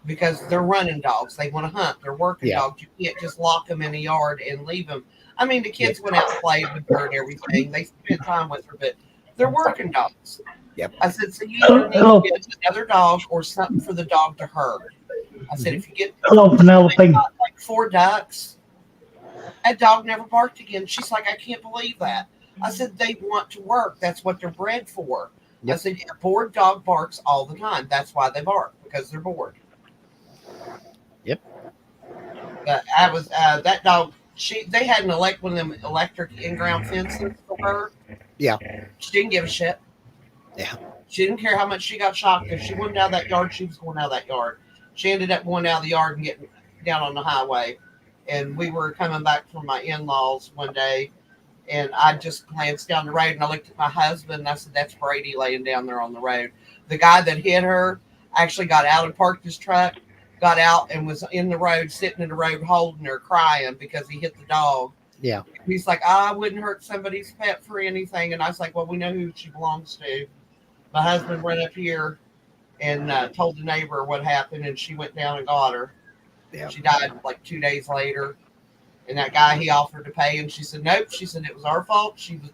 Because they're running dogs. They want to hunt. They're working dogs. You can't just lock them in a yard and leave them. I mean, the kids went out and played with her and everything. They spent time with her, but they're working dogs. Yep. I said, so you either need to get another dog or something for the dog to herd. I said, if you get like 4 ducks, that dog never barked again. She's like, I can't believe that. I said, they want to work. That's what they're bred for. Yep. I said, a bored dog barks all the time. That's why they bark, because they're bored. Yep. I was that dog. They had one of them electric in-ground fences for her. Yeah. She didn't give a shit. Yeah. She didn't care how much she got shocked. If she went out that yard, she was going out that yard. She ended up going out of the yard and getting down on the highway. And we were coming back from my in-laws one day, And I just glanced down the road and I looked at my husband and I said, "That's Brady laying down there on the road." The guy that hit her actually got out and parked his truck, got out and was in the road, sitting in the road holding her, crying because he hit the dog. Yeah. He's like, "I wouldn't hurt somebody's pet for anything." And I was like, "Well, we know who she belongs to." My husband went up here and told the neighbor what happened, and she went down and got her. Yeah. She died like 2 days later. And that guy, he offered to pay, and she said, "Nope." She said, "It was our fault. She was,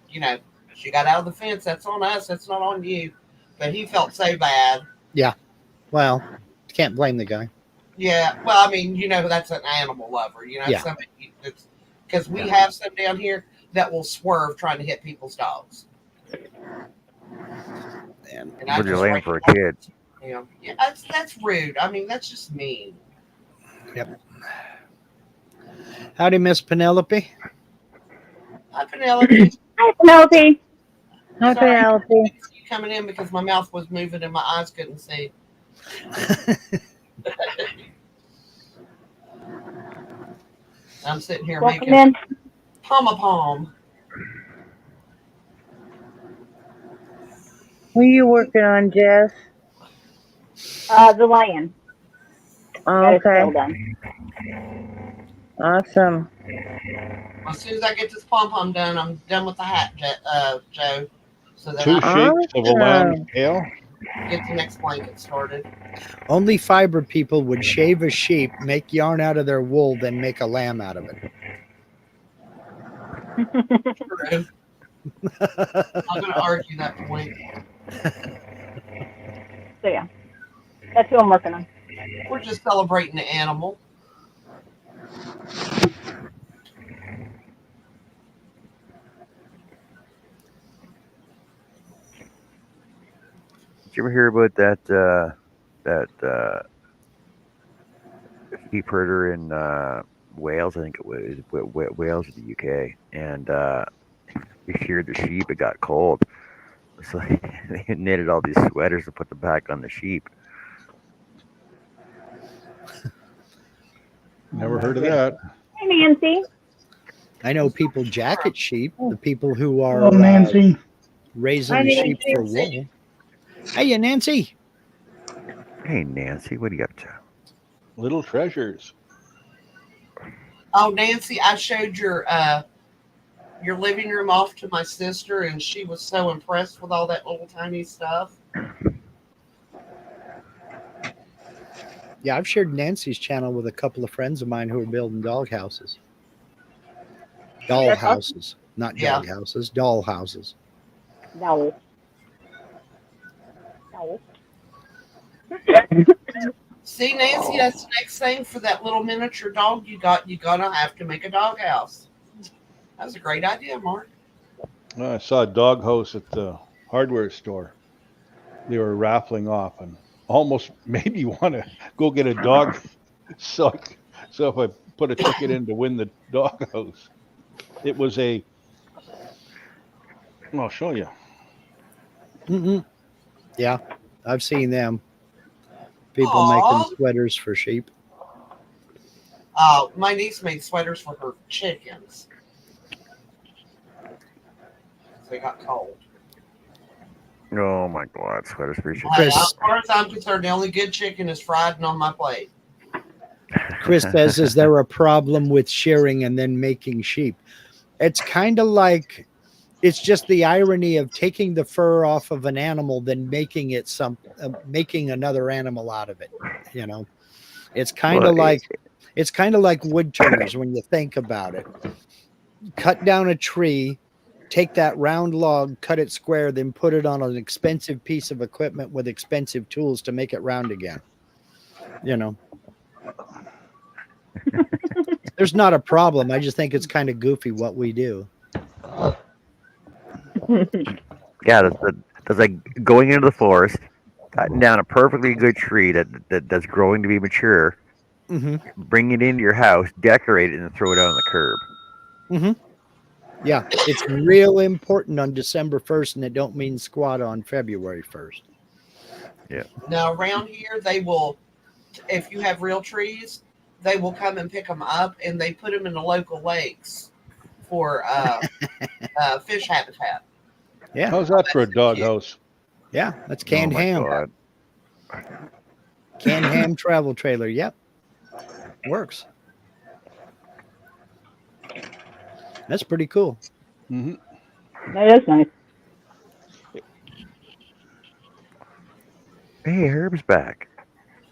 she got out of the fence. That's on us. That's not on you." But he felt so bad. Yeah. Well, can't blame the guy. Yeah. Well, I mean, that's an animal lover. Yeah. Somebody that's, because we have some down here that will swerve trying to hit people's dogs. And I But you're just laying for a kid. Yeah, that's rude. I mean, that's just mean. Yep. Howdy, Miss Penelope. Hi, Penelope. Hi, Penelope. Hi, Sorry, I Penelope. didn't see you coming in because my mouth was moving and my eyes couldn't see. I'm sitting here Welcome making in. palm. What are you working on, Jess? The lion. Got his Okay. tail done. Awesome. As soon as I get this pom done, I'm done with the hat, Joe. So that 2 I can shakes of a lamb's tail. get the next blanket started. Only fiber people would shave a sheep, make yarn out of their wool, then make a lamb out of it. True. I'm going to argue that point. So yeah, that's who I'm working on. We're just celebrating the animal. Did you ever hear about that sheep herder in Wales? I think it was Wales in the UK, and he sheared the sheep. It got cold, so they knitted all these sweaters and put them back on the sheep. Never heard of that. Hey, Nancy. I know people jacket sheep, the people who are Hello, Nancy. raising Hi, sheep for Nancy. wool. Hey, Nancy. Hey, Nancy, what are you up to? Little treasures. Oh, Nancy, I showed your living room off to my sister, and she was so impressed with all that little tiny stuff. Yeah, I've shared Nancy's channel with a couple of friends of mine who are building dog houses. Doll houses, not dog houses, doll houses. No. See, Nancy, that's the next thing for that little miniature dog you got. You're going to have to make a dog house. That was a great idea, Mark. I saw a dog house at the hardware store. They were raffling off and almost made me want to go get a dog. So if I put a ticket in to win the dog house, it was I'll show you. Yeah, I've seen them. People making sweaters for sheep. My niece made sweaters for her chickens. They got cold. Oh my God, sweaters for sheep. Hey, as far as I'm concerned, the only good chicken is fried and on my plate. Chris says, is there a problem with shearing and then making sheep? It's kind of like, it's just the irony of taking the fur off of an animal, then making it making another animal out of it. You know, it's kind of like wood turners when you think about it. Cut down a tree, take that round log, cut it square, then put it on an expensive piece of equipment with expensive tools to make it round again. You know, there's not a problem. I just think it's kind of goofy what we do. Yeah, that's like going into the forest, cutting down a perfectly good tree that's growing to be mature, bring it into your house, decorate it, and throw it out on the curb. Yeah, it's real important on December 1st, and it don't mean squat on February 1st. Yeah. Now, around here, they will, if you have real trees, they will come and pick them up, and they put them in the local lakes for fish habitat. Yeah. How's that for a doghouse? Yeah, that's canned ham. God. Canned ham travel trailer. Yep. Works. That's pretty cool. Mm-hmm. That is nice. Hey, Herb's back.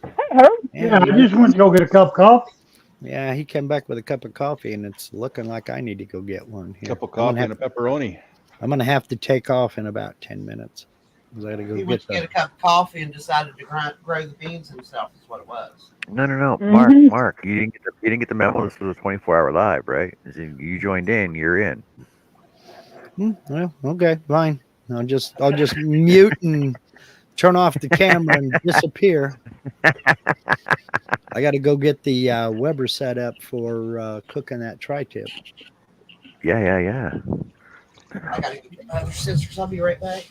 Hey, Herb. Yeah, I just went to go get a cup of coffee. Yeah, he came back with a cup of coffee, and it's looking like I need to go get one here. Cup of coffee and a pepperoni. I'm gonna have to take off in about 10 minutes. I gotta go He went to the. get a cup of coffee and decided to grow the beans himself. Is what it was. No. Mhm. Mark, you didn't get the memo. This was a 24-hour live, right? You joined in. You're in. Well, okay, fine. I'll just mute and turn off the camera and disappear. I got to go get the Weber set up for cooking that tri-tip. Yeah. I gotta get the other scissors. I'll be right back.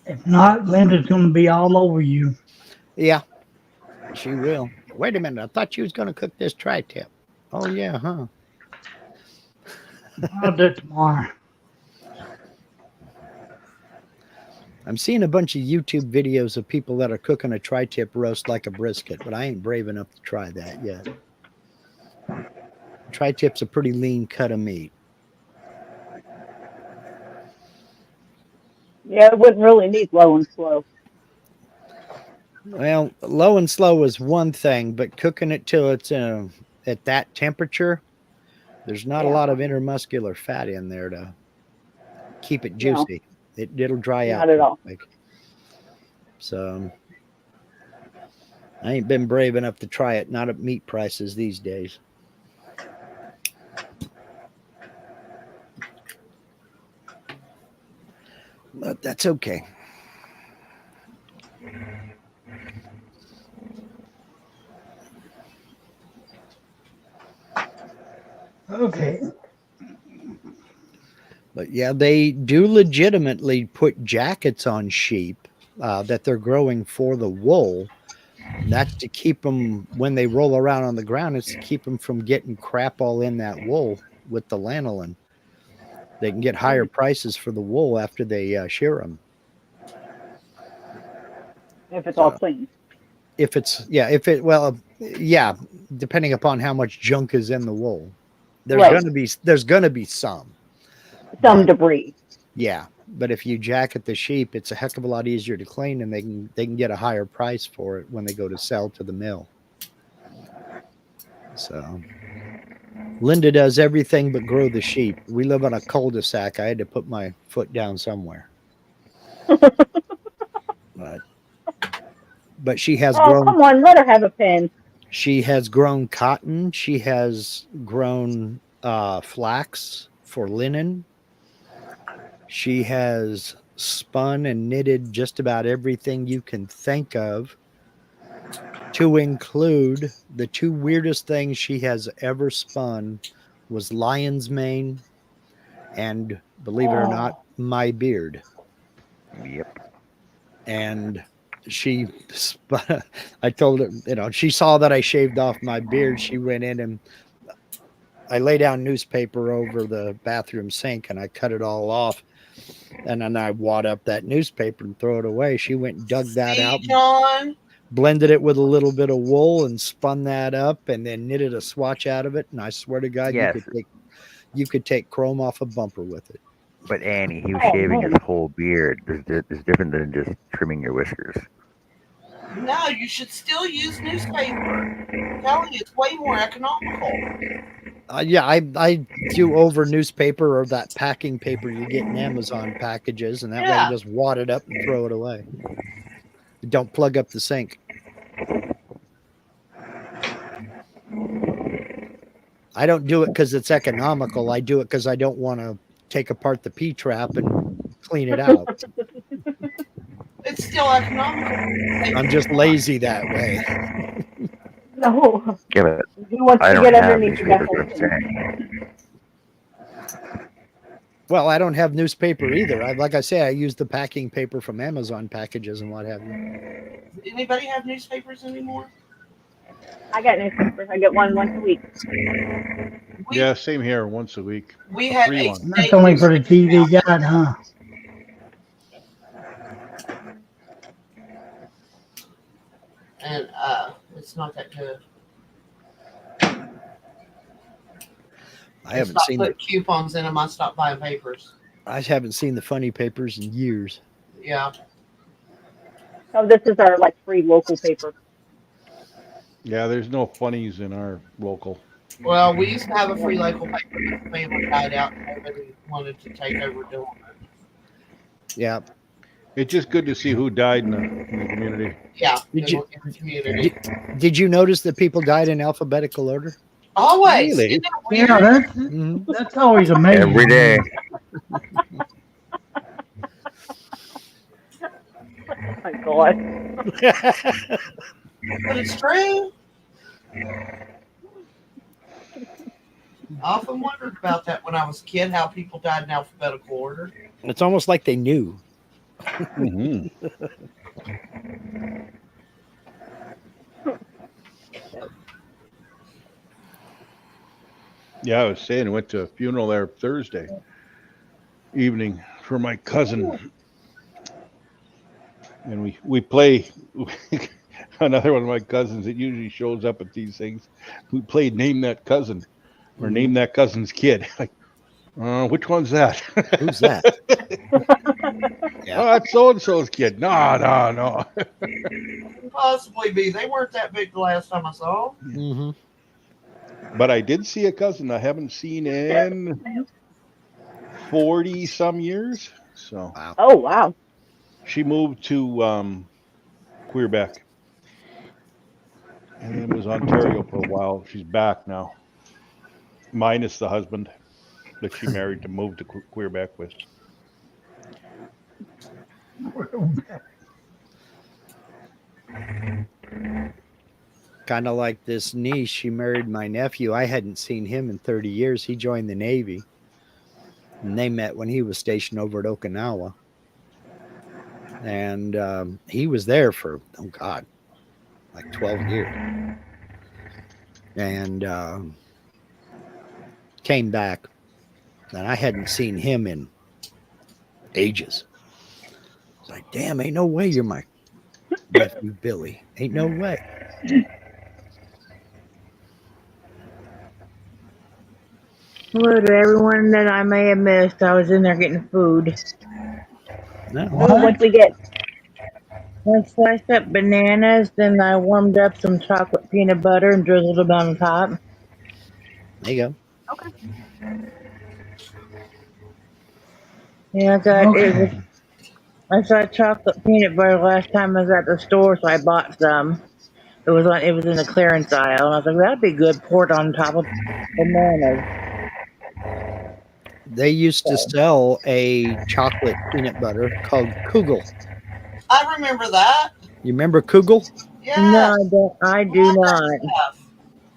If not, Linda's going to be all over you. Yeah, she will. Wait a minute. I thought you was going to cook this tri-tip. Oh, yeah, huh? I'll do it tomorrow. I'm seeing a bunch of YouTube videos of people that are cooking a tri-tip roast like a brisket, but I ain't brave enough to try that yet. Tri-tip's a pretty lean cut of meat. Yeah, it wouldn't really need low and slow. Well, low and slow is one thing, but cooking it till it's at that temperature, there's not a lot of intermuscular fat in there to keep it juicy. No. It'll dry out. Not at all. Quick. So I ain't been brave enough to try it, not at meat prices these days. But that's okay. Okay. But yeah, they do legitimately put jackets on sheep that they're growing for the wool. That's to keep them, when they roll around on the ground, it's to keep them from getting crap all in that wool with the lanolin. They can get higher prices for the wool after they shear them. If it's all clean. Depending upon how much junk is in the wool. There's gonna be some debris. Yeah, but if you jacket the sheep, it's a heck of a lot easier to clean, and they can get a higher price for it when they go to sell to the mill. So Linda does everything but grow the sheep. We live on a cul-de-sac. I had to put my foot down somewhere. But she has grown. Come on, let her have a pen. She has grown cotton. She has grown flax for linen. She has spun and knitted just about everything you can think of, to include the two weirdest things she has ever spun was lion's mane and, believe it or not, my beard. Yep. And she spun, I told her, she saw that I shaved off my beard. She went in and I lay down newspaper over the bathroom sink and I cut it all off. And then I wad up that newspaper and throw it away. She went and dug that out, John. Blended it with a little bit of wool and spun that up and then knitted a swatch out of it. And I swear to God, yes. you could take chrome off a bumper with it. But Annie, he was shaving his whole beard. It's different than just trimming your whiskers. No, you should still use newspaper. I'm telling you, it's way more economical. I do over newspaper or that packing paper you get in Amazon packages, and that way you just wad it up and throw it away. Don't plug up the sink. I don't do it because it's economical. I do it because I don't want to take apart the pea trap and clean it out. It's still economical. I'm just lazy that way. No. Yeah, but He wants I to don't get have underneath the newspapers, vessel. what I'm saying. Well, I don't have newspaper either. Like I say, I use the packing paper from Amazon packages and what have you. Does anybody have newspapers anymore? I got newspapers. I get one once a week. Yeah, same here. Once a week. We A had free a one. And that's state only for the newspaper TV out guide, huh? and it's not that good. I They haven't stopped seen the putting coupons in them. I stopped buying papers. I haven't seen the funny papers in years. Yeah. So this is our like free local paper. Yeah, there's no funnies in our local. Well, we used to have a free local paper, but the family died out and nobody wanted to take over doing it. Yeah. It's just good to see who died in the community. Yeah, Did you in the community. did you notice that people died in alphabetical order? Always. Really? Isn't that Yeah, weird? that's always amazing. Every day. Oh my God. But it's true. I often wondered about that when I was a kid, how people died in alphabetical order. It's almost like they knew. Mm-hmm. Yeah, I was saying I went to a funeral there Thursday evening for my cousin, and we play another one of my cousins that usually shows up at these things. We played Name That Cousin or Name That Cousin's Kid. Like, which one's that? Who's that? Yeah. Oh, that's so and so's kid. No. Couldn't possibly be. They weren't that big the last time I saw them. Mm-hmm. But I did see a cousin I haven't seen in 40 some years. So Wow. Oh wow. she moved to Quebec and then was Ontario for a while. She's back now, minus the husband that she married to move to Quebec with. Kind of like this niece. She married my nephew. I hadn't seen him in 30 years. He joined the Navy. And they met when he was stationed over at Okinawa. And he was there for, oh God, like 12 years. And came back. And I hadn't seen him in ages. It's like, damn, ain't no way you're my nephew Billy. Ain't no way. Hello to everyone that I may have missed. I was in there getting food. No. What'd we get? I sliced up bananas, then I warmed up some chocolate peanut butter and drizzled them on top. There you go. Yeah, I saw chocolate peanut butter last time I was at the store, so I bought some. It was in the clearance aisle, and I was like, that'd be good poured on top of bananas. They used to sell a chocolate peanut butter called Kugel. I remember that. You remember Kugel? Yes. No, I do Love not. that stuff.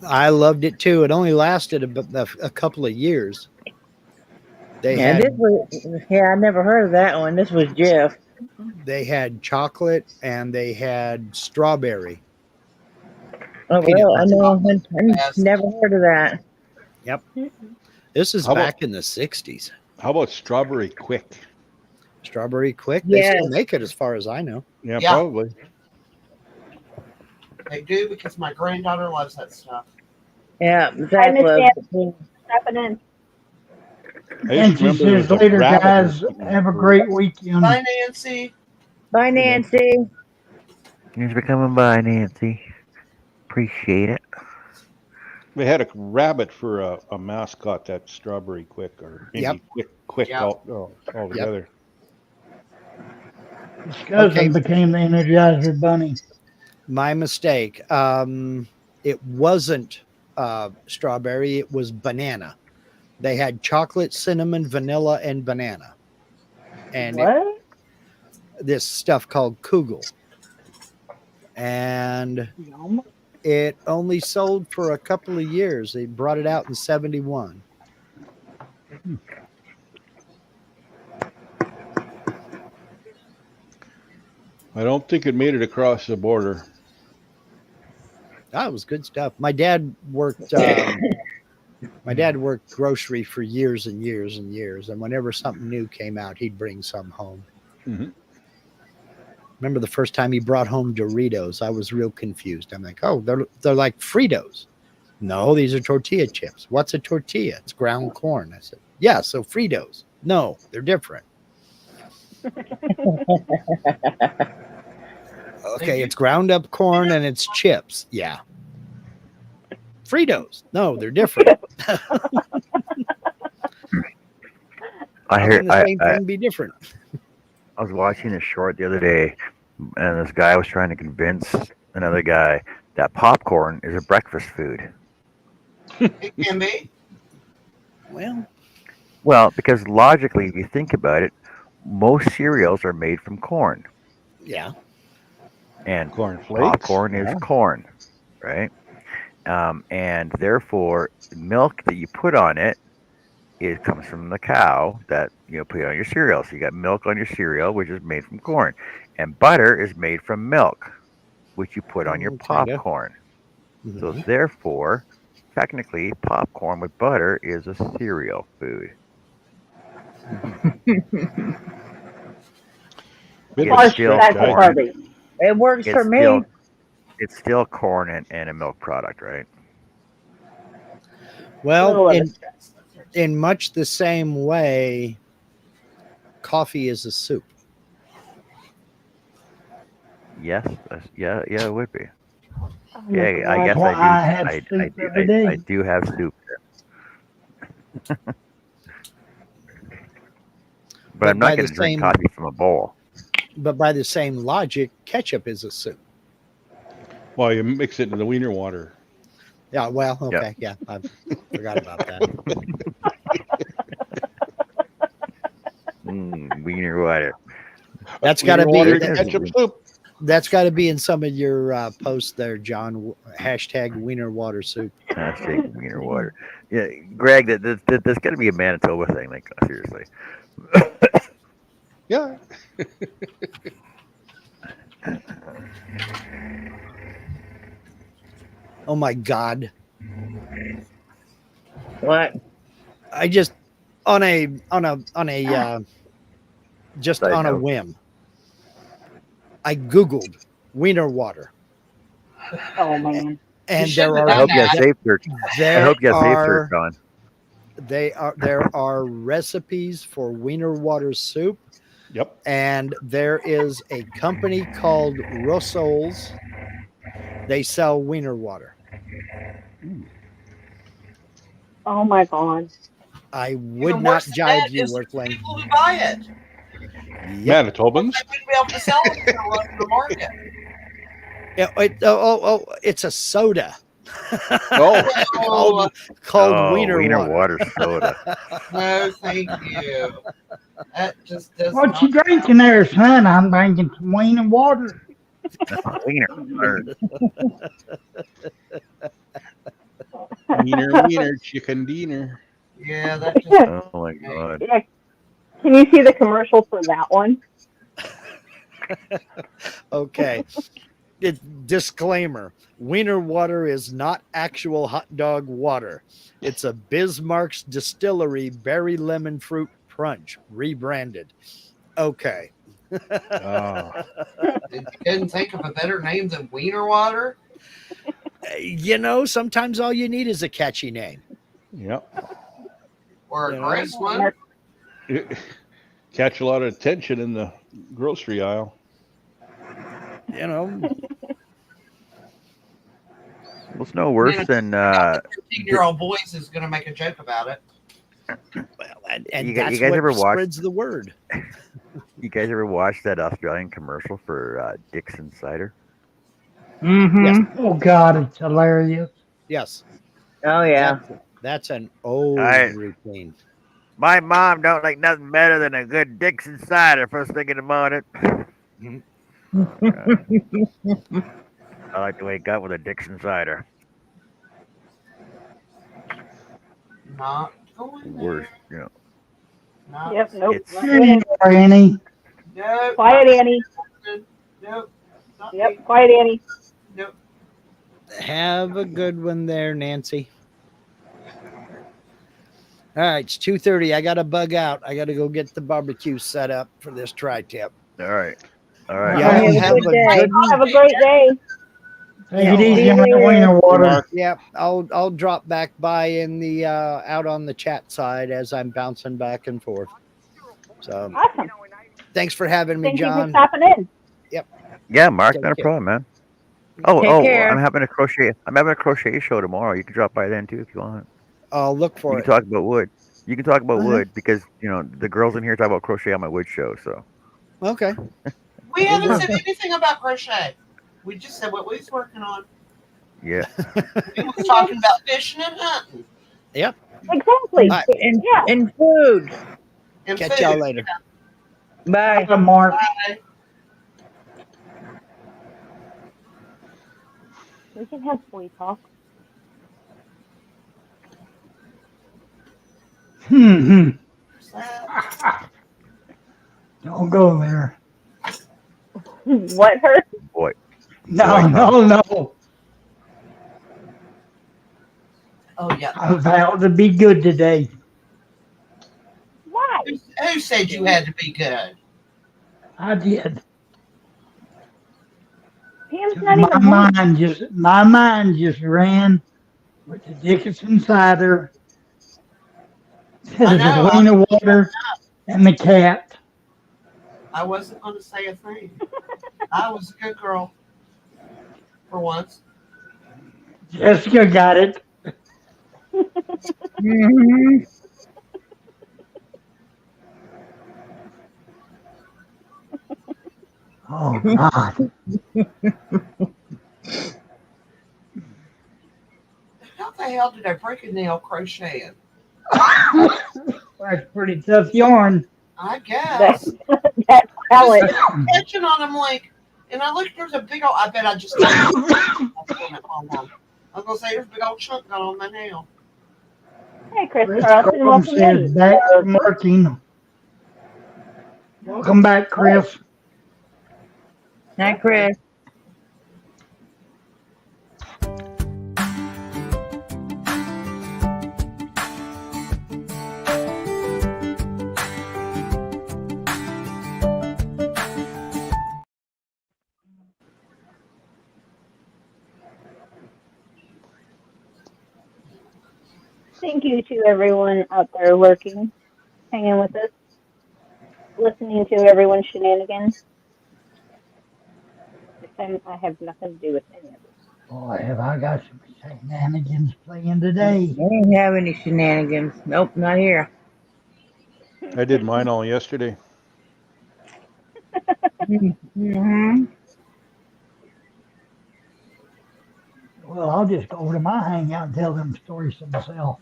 I loved it too. It only lasted a couple of years. They Yeah, had I never heard of that one. This was Jeff. chocolate and they had strawberry. Oh, Peanut well, I know. Yes. I never heard of that. Yep. This is How back in the 60s. How about Strawberry Quick? Strawberry Quick. They still Yes. make it as far as I know. Yeah, Yeah. probably. They do because my granddaughter loves that stuff. Yeah, I Zach miss loves it. Stepping in. I And used she to remember there says, was a later, rabbit or guys, something. have a great weekend. Bye, Nancy. Bye, Nancy. Thanks for coming by, Nancy. Appreciate it. They had a rabbit for a mascot, that Strawberry Quick, or maybe Quick Yep. altogether. His cousin Okay. became the Energizer Bunny. My mistake. It wasn't strawberry. It was banana. They had chocolate, cinnamon, vanilla, and banana. And What? this stuff called Kugel. And Yum. it only sold for a couple of years. They brought it out in 71. I don't think it made it across the border. Oh, it was good stuff. My dad worked. My dad worked grocery for years and years and years, and whenever something new came out, he'd bring some home. Mm-hmm. Remember the first time he brought home Doritos? I was real confused. I'm like, oh, they're like Fritos. No, these are tortilla chips. What's a tortilla? It's ground corn. I said, yeah, so Fritos. No, they're different. Okay, it's ground up corn and it's chips. Yeah. Fritos. No, they're different. I How hear. can the same thing be different? I was watching a short the other day, and this guy was trying to convince another guy that popcorn is a breakfast food. It can be. Well, because logically, if you think about it, most cereals are made from corn, yeah. and Corn flakes. popcorn is corn, right? And therefore, milk that you put on it comes from the cow that put on your cereal. So you got milk on your cereal, which is made from corn, and butter is made from milk, which you put on your Kinda. popcorn. So Mhm. therefore, technically, popcorn with butter is a cereal food. Bit It's of a still stretch, That's I corn. think. hardly. It works for It's me. still corn and a milk product, right? Well, Little of a stretch. in much the same way, coffee is a soup. Yes, yeah, it would be. Oh my Yeah, I God. guess Well, I do. I have I soup do. every day. I do have soup, but I'm by not the going to drink same coffee from a bowl. but by the same logic, ketchup is a soup. Well, you mix it in the wiener water. Yeah, well, Yep. okay, yeah, I forgot about that. Wiener water. That's got to Wiener be water that- ketchup soup. that's got to be in some of your posts there, John. Hashtag wiener water soup. Hashtag wiener water. Yeah, Greg, that's got to be a Manitoba thing. Like seriously. Yeah. Oh my God! What? I just on a just Side on a note. whim, I googled wiener water, Oh man. and shouldn't there have are I hope you got that. safe search. I hope you got safe search on. there are recipes for wiener water soup, Yep. and there is a company called Russoll's. They sell wiener water. Oh my God. I would Even not worse than jibe that you, is the Earthling. people who buy it. Yep. Manitobans. They wouldn't be able to sell it if they're running the market. It's a soda. Oh, called wiener water. soda. No, thank you. That just does What not. you drinking there, son? I'm drinking some wiener water. Wiener water. wiener, chicken dinner. Yeah, that just. Oh my God. Yeah. Can you see the commercial for that one? Okay. Disclaimer: wiener water is not actual hot dog water. It's a Bismarck's Distillery berry lemon fruit punch rebranded. Okay. Oh. You couldn't think of a better name than Wiener Water? Sometimes all you need is a catchy name. Yep. Or a gross one? Catch a lot of attention in the grocery aisle. Well, it's no worse than 15-year-old boys is going to make a joke about it. Well, and You that's guys what ever watch- spreads the word. you guys ever watch that Australian commercial for Dixon cider? Mm-hmm. Oh God, it's hilarious. Yes. Oh yeah. That's an old Alright. routine. My mom don't like nothing better than a good Dixon cider first thing in the morning. I like to wake up with a Dixon cider. Not going Worst, there. Not, Yep. Nope. It's- Not Here doing you it. are, Annie. Nope. Quiet, Annie. Nope. Not Yep. me. Quiet, Annie. Nope. Have a good one there, Nancy. All right, it's 2:30. I got to bug out. I got to go get the barbecue set up for this tri-tip. All right. All All right. Y'all right. have a good one. Have a great day. Take it See easy you on that later. wiener Hey, water. Mark. Yep, I'll drop back by in the out on the chat side as I'm bouncing back and forth. So Awesome. thanks for having me, Thank you for John. stopping in. Yeah, Mark, Take not a care. problem, man. Oh, Take care. I'm having a crochet show tomorrow. You can drop by then too if you want. I'll look You for can it. talk about wood. You can talk about Okay. wood because the girls in here talk about crochet on my wood show. So Okay. We Will haven't do. said anything about crochet. We just said what we was working on. yeah, We was talking about fishing and hunting Yep. Exactly. All right. Yeah. And food. and Catch food. y'all later. Bye. Mark. Bye. We can have boy talk. Hmm. What's that? Don't go there. What hurt? boy. No, no. Oh yeah. I vowed to be good today. Why? Who said you had to be good? I did. Pam's not even home. My mind just ran with the Dickinson cider, I the know. wiener water, and the cat. I wasn't going to say a thing. I was a good girl for once. Jessica got it. Mm-hmm. Oh God. How the hell did I break a nail crocheting? That's pretty tough yarn. I That's guess. that's Just talent. catching on them like, and I looked. There's a big old. I bet I just. I was gonna say there's a big old chunk got on my nail. Hey, Chris Chris Carlson, Carlton welcome says in. back from working. Welcome back, Chris. Hi, Chris. Thank you to everyone out there working, hanging with us, listening to everyone's shenanigans. This time I have nothing to do with any of it. Boy, have I got some shenanigans playing They today. didn't have any shenanigans. Nope, not here. I did mine all yesterday. Mm-hmm. Well, I'll just go over to my hangout and tell them stories to myself.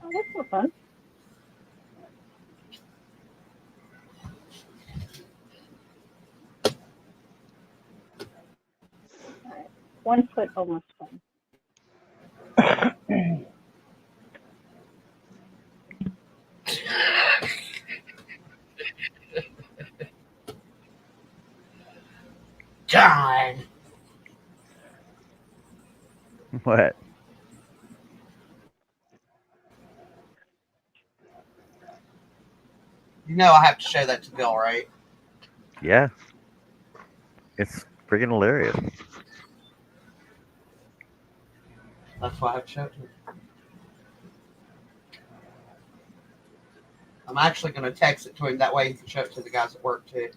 Oh, that's more fun. All right. 1 foot almost done. John. What? You know I have to show that to Bill, right? Yeah, it's freaking hilarious. That's why I have to show it to him. I'm actually going to text it to him. That way he can show it to the guys at work too.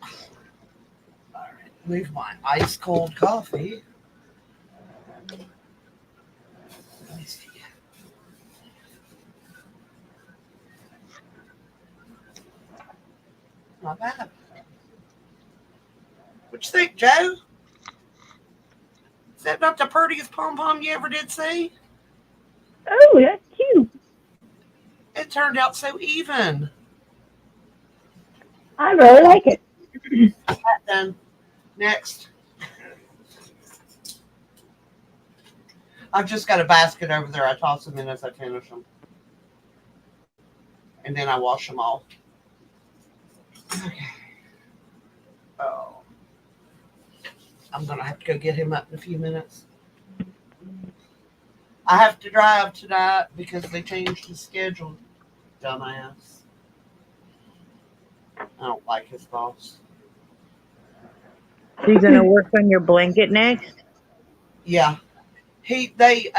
All right. Move my ice cold coffee. Let me see. Not bad. What you think, Joe? Is that not the prettiest pom pom you ever did see? Oh, that's cute. It turned out so even. I really like it. Then next, I've just got a basket over there. I toss them in as I finish them, and then I wash them all. Okay. I'm going to have to go get him up in a few minutes. I have to drive tonight because they changed the schedule, dumbass. I don't like his boss. So you gonna work on your blanket next? Yeah. They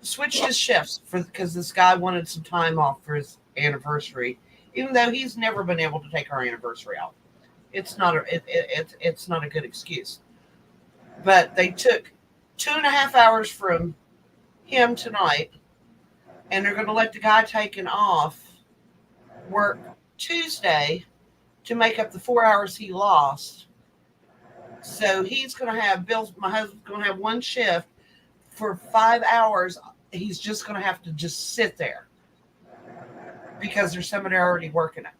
switched his shifts because this guy wanted some time off for his anniversary, even though he's never been able to take our anniversary off. It's not it's not a good excuse. But they took 2.5 hours from him tonight, and they're going to let the guy taking off work Tuesday to make up the 4 hours he lost. So he's going to have my husband's going to have one shift for 5 hours. He's just going to have to just sit there because there's somebody already working it.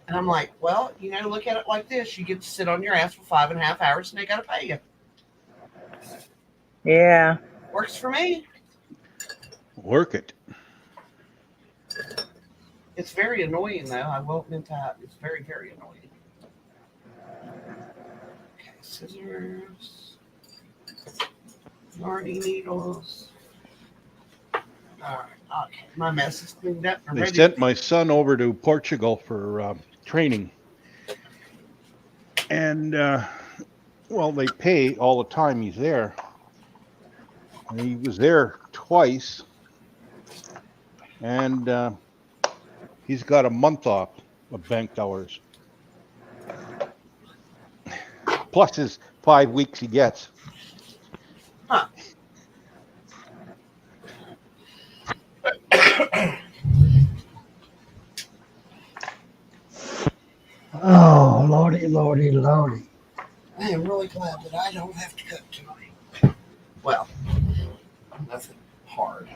And I'm like, well, look at it like this. You get to sit on your ass for 5.5 hours and they got to pay you. Yeah. Works for me. Work it. It's very annoying, though. I will admit that. It's very, very annoying. Okay, scissors. Yarny needles. All right. Okay. My mess is cleaned up. They sent my son over to Portugal for training. And, well, they pay all the time he's there. And he was there twice. And he's got a month off of banked hours. Plus his 5 weeks he gets. Huh. Oh, lordy, lordy, lordy. I am really glad that I don't have to cook tonight. Well, nothing hard.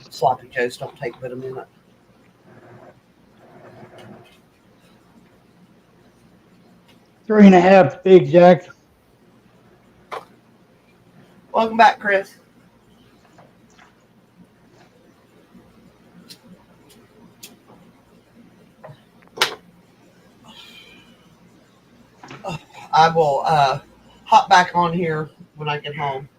Sloppy joes don't take but a minute. 3.5, Big Jack. Welcome back, Chris. I will hop back on here when I get home.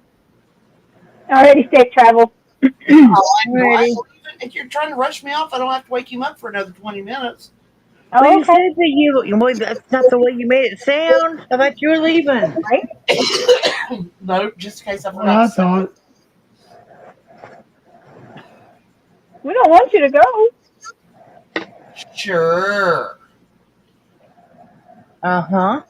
Alrighty, safe travel. If you're trying to rush me off, I don't have to wake him up for another 20 minutes. Oh, well, you said that boy, that's not the way you made it sound. I thought you were leaving. Right? No, just in case I forgot. Well, I thought. We don't want you to go. Sure. Uh-huh.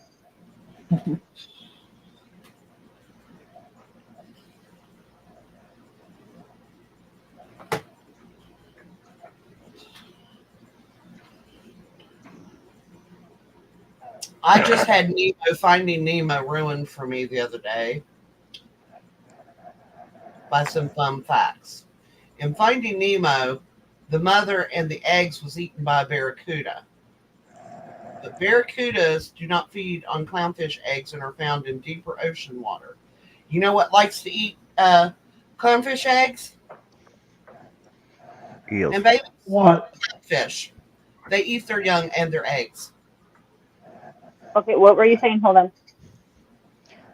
I just had Finding Nemo ruined for me the other day by some fun facts. In Finding Nemo, the mother and the eggs was eaten by a barracuda. But barracudas do not feed on clownfish eggs and are found in deeper ocean water. You know what likes to eat clownfish eggs? Eels. And babies? What? Fish. They eat their young and their eggs. Okay, what were you saying? Hold on.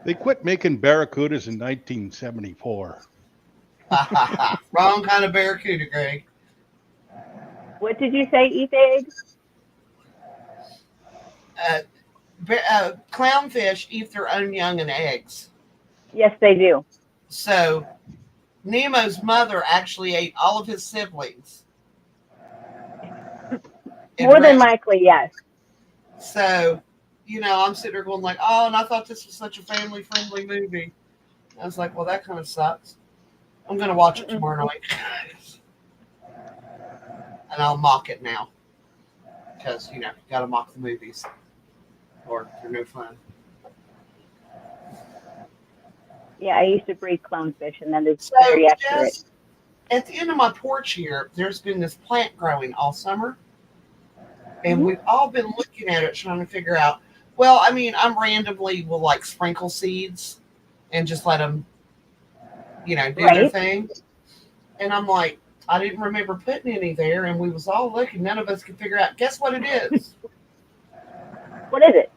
They quit making barracudas in 1974. Wrong kind of barracuda, Greg. What did you say? Eat the eggs? Clownfish eat their own young and eggs. Yes, they do. So Nemo's mother actually ate all of his siblings. More than likely, yes. So, I'm sitting there going like, oh, and I thought this was such a family-friendly movie. I was like, well, that kind of sucks. I'm going to watch it tomorrow night. And I'll mock it now. Because, you got to mock the movies. Or they're no fun. Yeah, I used to breed clownfish, and that is very accurate. At the end of my porch here, there's been this plant growing all summer. And we've all been looking at it, trying to figure out. Well, I mean, I'm randomly will sprinkle seeds and just let them, do their thing. And I'm like, I didn't remember putting any there, and we was all looking. None of us could figure out. Guess what it is? What is it?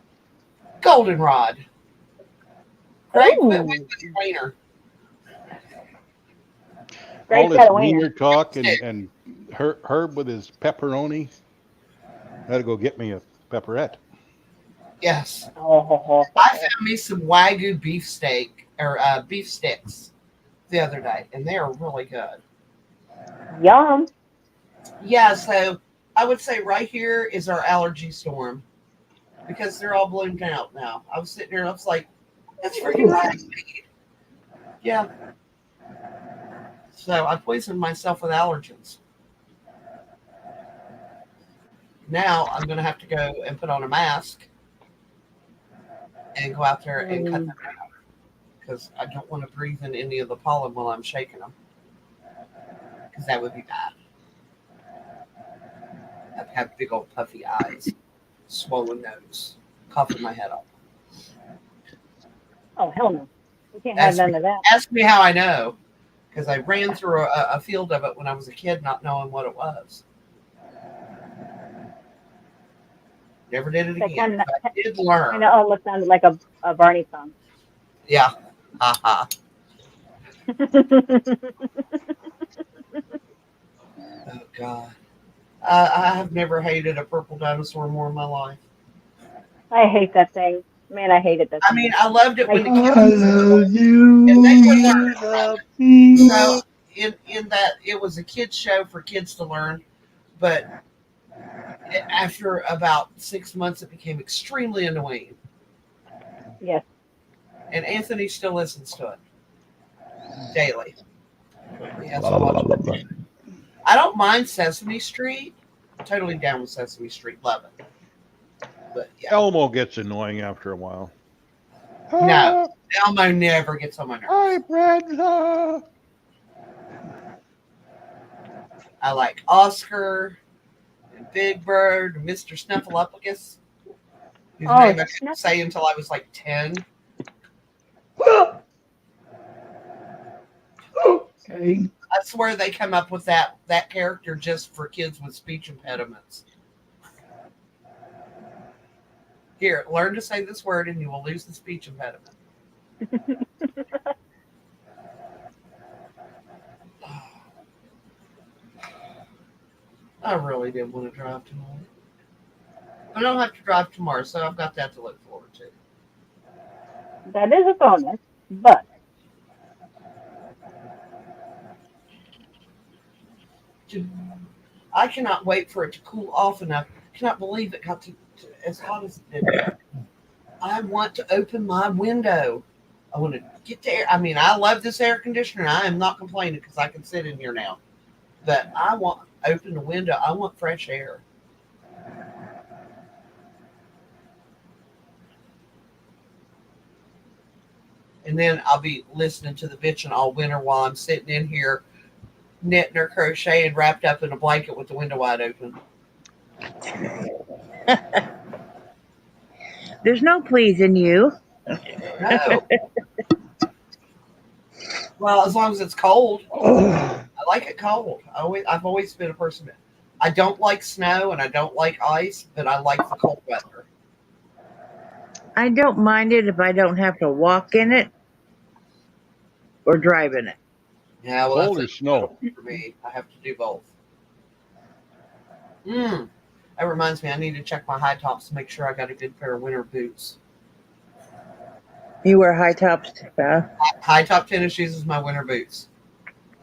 Goldenrod. Great Ooh. with wiener. Greg's All this got a wiener. wiener talk and Herb with his pepperoni. I had to go get me a pepperette. Yes. Oh, I found me some Wagyu beefsteak or beef sticks the other day, and they are really good. yum. Yeah, so I would say right here is our allergy storm because they're all bloomed out now. I was sitting there and I was like, that's freaking right. Yeah. So I poisoned myself with allergens. Now I'm going to have to go and put on a mask and go out there and cut them out because I don't want to breathe in any of the pollen while I'm shaking them because that would be bad. I'd have big old puffy eyes, swollen nose, coughing my head off. Oh, hell no. We can't have none of that. Ask me how I know because I ran through a field of it when I was a kid not knowing what it was. Never did it That again. kind But I did learn. of almost sounded like a Barney song. Yeah. Ha Oh, God. I have never hated a purple dinosaur more in my life. I hate that thing. Man, I hated that I thing. mean, I loved it when the I kids were little, love you. and they would learn from it. You So, in that, it was a kids' show for kids to learn, but after about 6 months, it became extremely annoying. Yes. And Anthony still listens to it daily. He has to watch it. I don't mind Sesame Street. Totally down with Sesame Street. Love it. But yeah. Elmo gets annoying after a while. No. Elmo never gets on my nerves. Hi, Brenda. I like Oscar and Big Bird and Mr. Snuffleupagus, whose name I couldn't say until I was like 10. Okay. I swear they come up with that character just for kids with speech impediments. Here, learn to say this word and you will lose the speech impediment. I really did want to drive tomorrow. I don't have to drive tomorrow, so I've got that to look forward to. That is a bonus, but I cannot wait for it to cool off enough. I cannot believe it got to as hot as it did. I want to open my window. I want to get the air. I mean, I love this air conditioner. I am not complaining because I can sit in here now. But I want to open the window. I want fresh air. And then I'll be listening to the bitching all winter while I'm sitting in here knitting or crocheting wrapped up in a blanket with the window wide open. There's no pleasing you. No. Well, as long as it's cold. I like it cold. I've always been a person. I don't like snow and I don't like ice, but I like the cold weather. I don't mind it if I don't have to walk in it or drive in it. Yeah, well, Cold or snow? For me, I have to do both. That reminds me, I need to check my high tops to make sure I got a good pair of winter boots. You wear high tops, High top tennis shoes is my winter boots.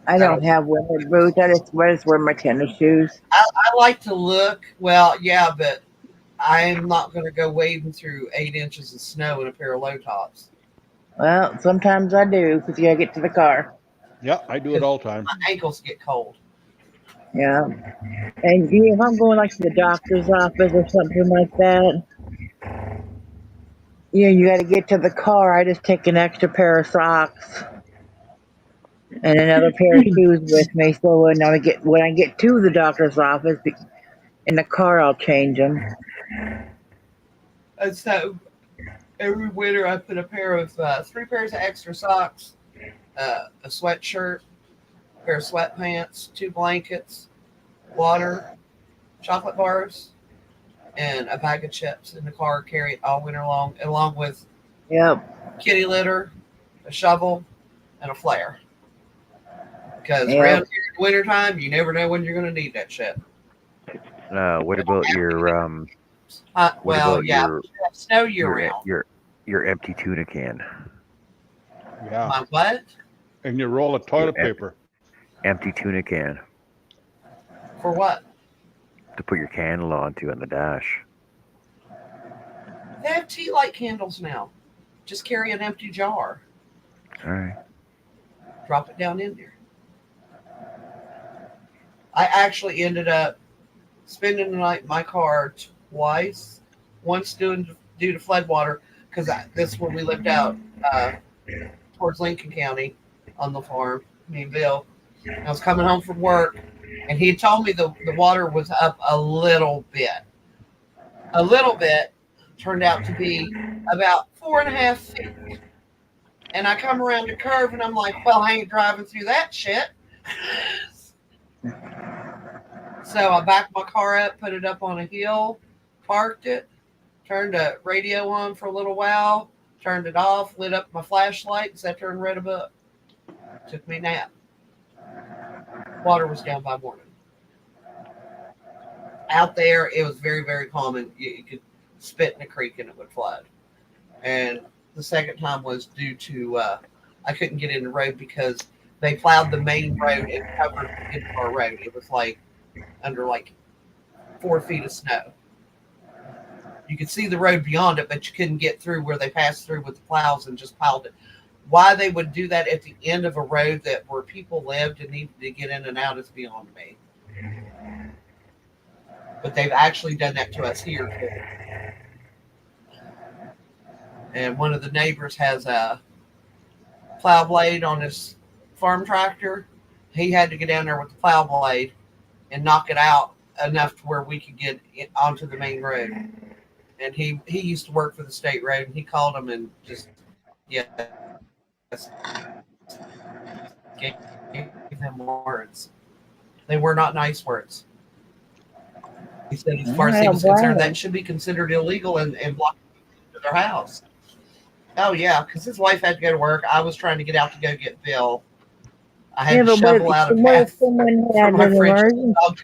I don't have winter boots. I just wear my tennis shoes. I like to look, well, yeah, but I'm not going to go wading through 8 inches of snow in a pair of low tops. Well, sometimes I do because you gotta get to the car. Yeah, I do it all the time. My ankles get cold. Yeah. And if I'm going like to the doctor's office or something like that, you got to get to the car. I just take an extra pair of socks and another pair of shoes with me. So when I get to the doctor's office in the car, I'll change them. And so every winter I put a pair of 3 pairs of extra socks, a sweatshirt, a pair of sweatpants, 2 blankets, water, chocolate bars, and a bag of chips in the car, carry it all winter long, along with Yep. kitty litter, a shovel, and a flare. Because Yep. around here in wintertime, you never know when you're going to need that shit. What about your what Well, about yeah, snow year your round. your empty tuna can? Yeah. My what? And you roll of toilet paper. Empty tuna can For what? to put your candle onto on the dash. They have tea light candles now. Just carry an empty jar. All right. Drop it down in there. I actually ended up spending the night in my car twice. Once due to floodwater, because this is when we lived out towards Lincoln County on the farm, me and Bill. I was coming home from work, and he told me the water was up a little bit. A little bit turned out to be about 4.5 feet. And I come around the curve, and I'm like, well, I ain't driving through that shit. So I backed my car up, put it up on a hill, parked it, turned the radio on for a little while, turned it off, lit up my flashlight, sat there and read a book. Took me a nap. Water was down by morning. Out there, it was very, very common. You could spit in a creek and it would flood. And the second time was due to I couldn't get in the road because they plowed the main road and covered the end of our road. It was like under like 4 feet of snow. You could see the road beyond it, but you couldn't get through where they passed through with the plows and just piled it. Why they would do that at the end of a road that where people lived and needed to get in and out is beyond me. But they've actually done that to us here too. And one of the neighbors has a plow blade on his farm tractor. He had to get down there with the plow blade and knock it out enough to where we could get it onto the main road. And he used to work for the state road, and he called them and just gave them words. They were not nice words. He said, as far as he was concerned, that should be considered illegal and blocked their house. Oh yeah, because his wife had to go to work. I was trying to get out to go get Bill. I had to shovel out a path for my French dog.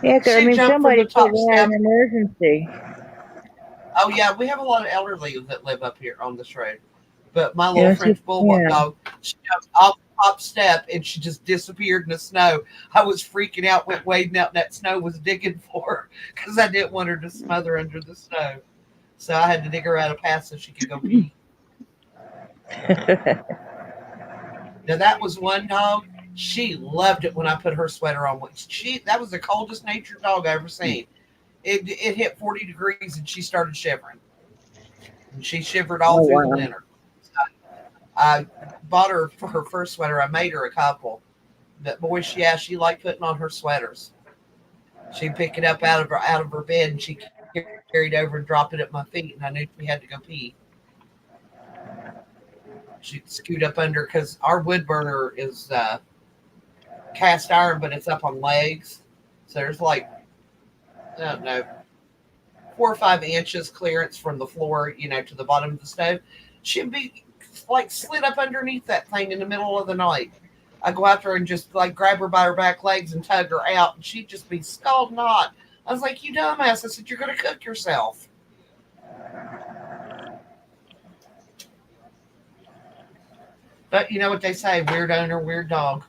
Yeah, because I mean, somebody could have an emergency. Oh yeah, we have a lot of elderly that live up here on this road. But my little French bulldog dog, she jumped off the top step and she just disappeared in the snow. I was freaking out, went wading out, and that snow was digging for her because I didn't want her to smother under the snow. So I had to dig her out a path so she could go pee. Now that was one dog. She loved it when I put her sweater on. That was the coldest natured dog I ever seen. It hit 40 degrees and she started shivering. And she shivered all through the winter. I bought her for her first sweater. I made her a couple. But boy, she liked putting on her sweaters. She'd pick it up out of her bed and she carried over and dropped it at my feet, and I knew we had to go pee. She'd scoot up under because our wood burner is cast iron, but it's up on legs. So there's like, I don't know, 4 or 5 inches clearance from the floor, to the bottom of the stove. She'd be like slid up underneath that thing in the middle of the night. I go out there and just like grab her by her back legs and tug her out, and she'd just be scalding hot. I was like, you dumbass. I said, you're going to cook yourself. But you know what they say, weird owner, weird dog.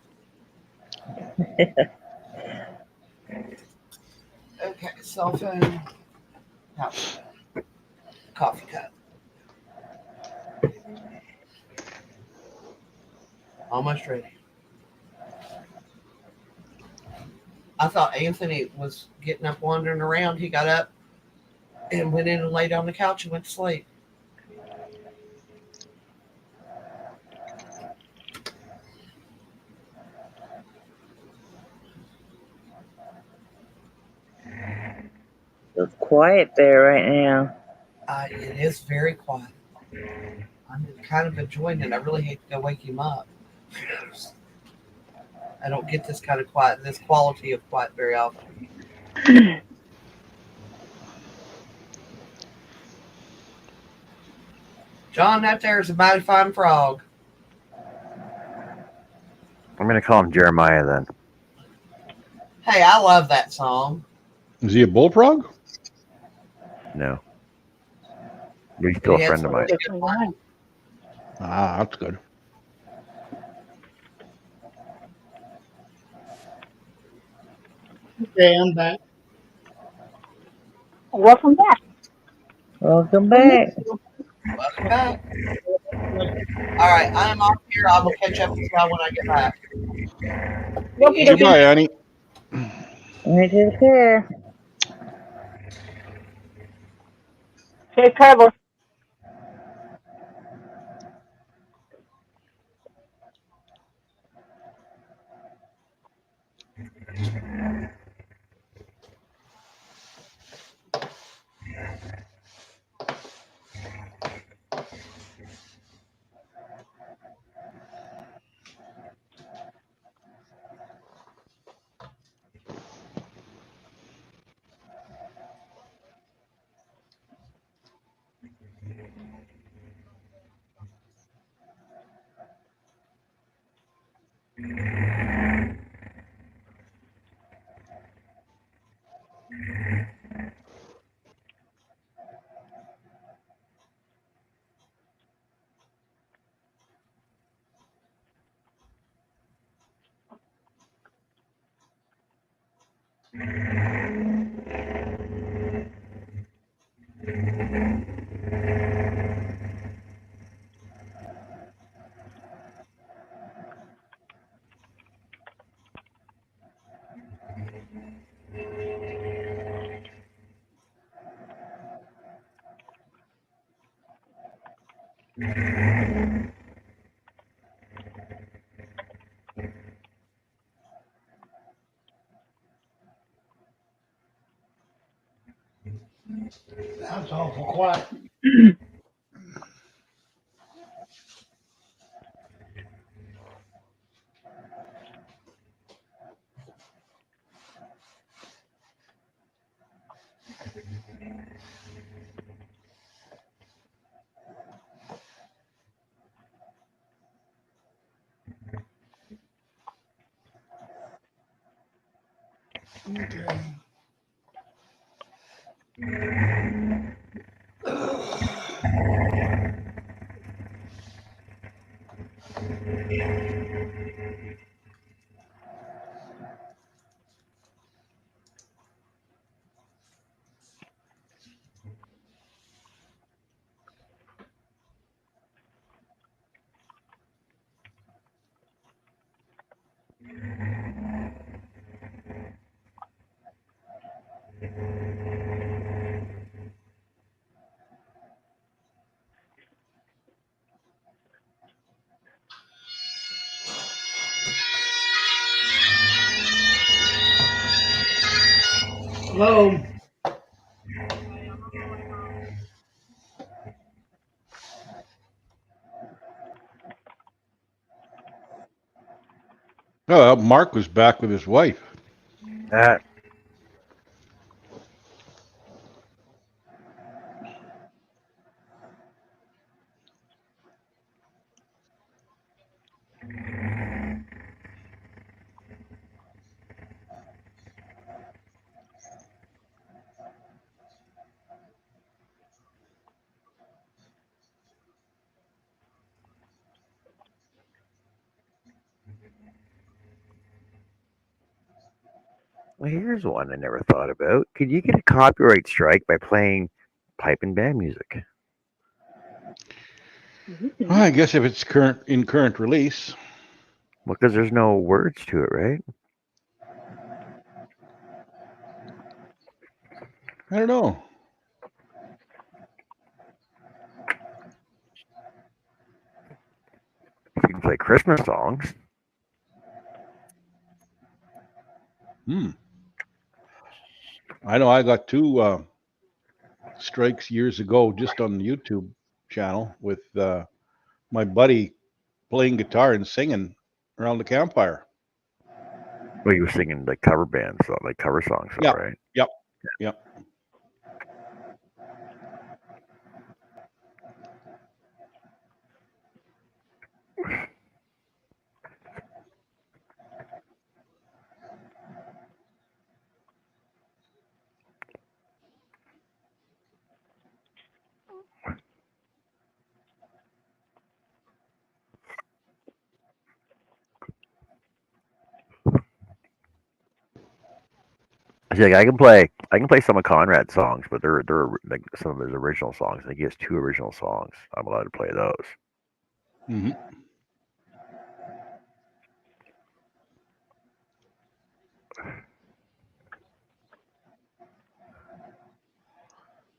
Okay, cell phone. Coffee cup. Almost ready. I thought Anthony was getting up wandering around. He got up and went in and laid on the couch and went to sleep. It's quiet there right now. It is very quiet. I'm kind of enjoying it. I really hate to go wake him up. I don't get this kind of quiet, this quality of quiet very often. John, that there is a mighty fine frog. I'm going to call him Jeremiah then. Hey, I love that song. Is he a bullfrog? No. But he's still a He had friend of some mine. really good ones. Ah, that's good. Okay, I'm back. Welcome back. Welcome We missed back. you. Welcome back. All right, I am off here. I will catch up with y'all when I get back. Okie dokie. Goodbye, Annie. You take care. Safe travels. That's awful quiet. Okay. Hello. Oh, Mark was back with his wife. That Well, here's one I never thought about. Could you get a copyright strike by playing pipe and band music? Well, I guess if it's current release. Well, because there's no words to it, right? I don't know. You can play Christmas songs. I know I got two strikes years ago just on the YouTube channel with my buddy playing guitar and singing around the campfire. Well, you were singing like cover bands, like cover songs, Yeah. right? Yep. Yep. See, like, I can play some of Conrad's songs, but they're like some of his original songs. I think he has two original songs. I'm allowed to play those. Mm-hmm.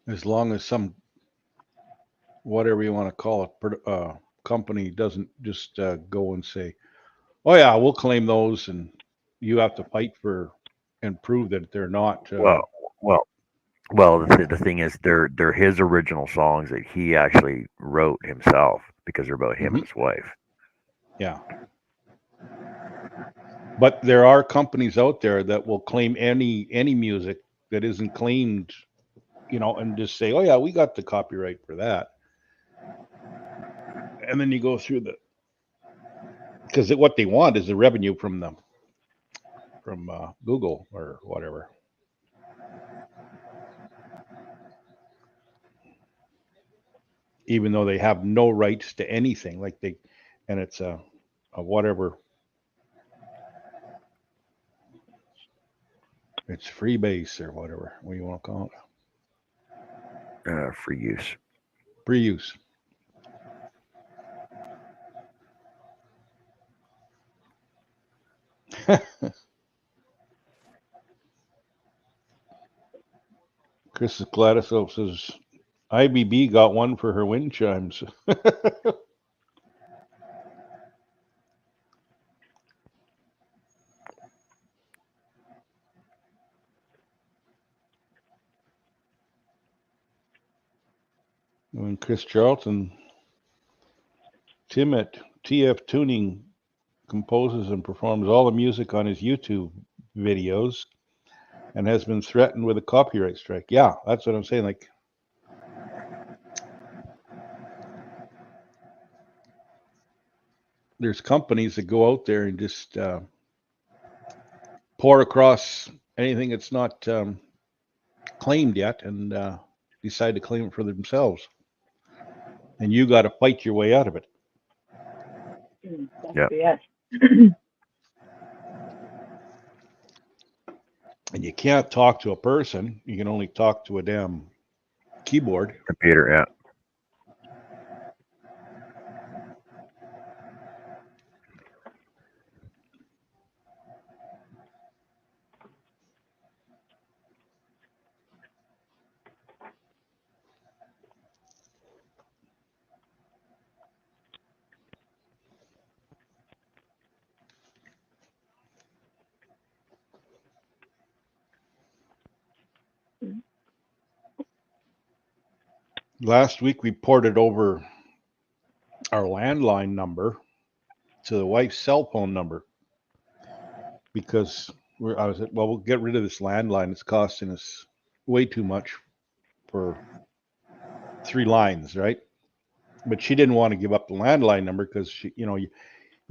As long as some, whatever you want to call it, company doesn't just go and say, "Oh yeah, we'll claim those," and you have to fight for and prove that they're not. Well, well, well. The thing is, they're his original songs that he actually wrote himself because they're about him Mhm. and his wife. Yeah, but there are companies out there that will claim any music that isn't claimed, and just say, "Oh yeah, we got the copyright for that," and then you go through because what they want is the revenue from Google or whatever. Even though they have no rights to anything, and it's a whatever, it's freebase or whatever, what you want to call For use. it, free use. Chris Gladys says IBB got one for her wind chimes. And Chris Charlton, Tim at TF Tuning composes and performs all the music on his YouTube videos and has been threatened with a copyright strike. Yeah, that's what I'm saying. Like, there's companies that go out there and just pour across anything that's not claimed yet and decide to claim it for themselves. And you got to fight your way out of it. That's Yep. BS. And you can't talk to a person. You can only talk to a damn keyboard. Computer. Yeah. Last week we ported over our landline number to the wife's cell phone number because I was well, we'll get rid of this landline. It's costing us way too much for 3 lines, right? But she didn't want to give up the landline number because you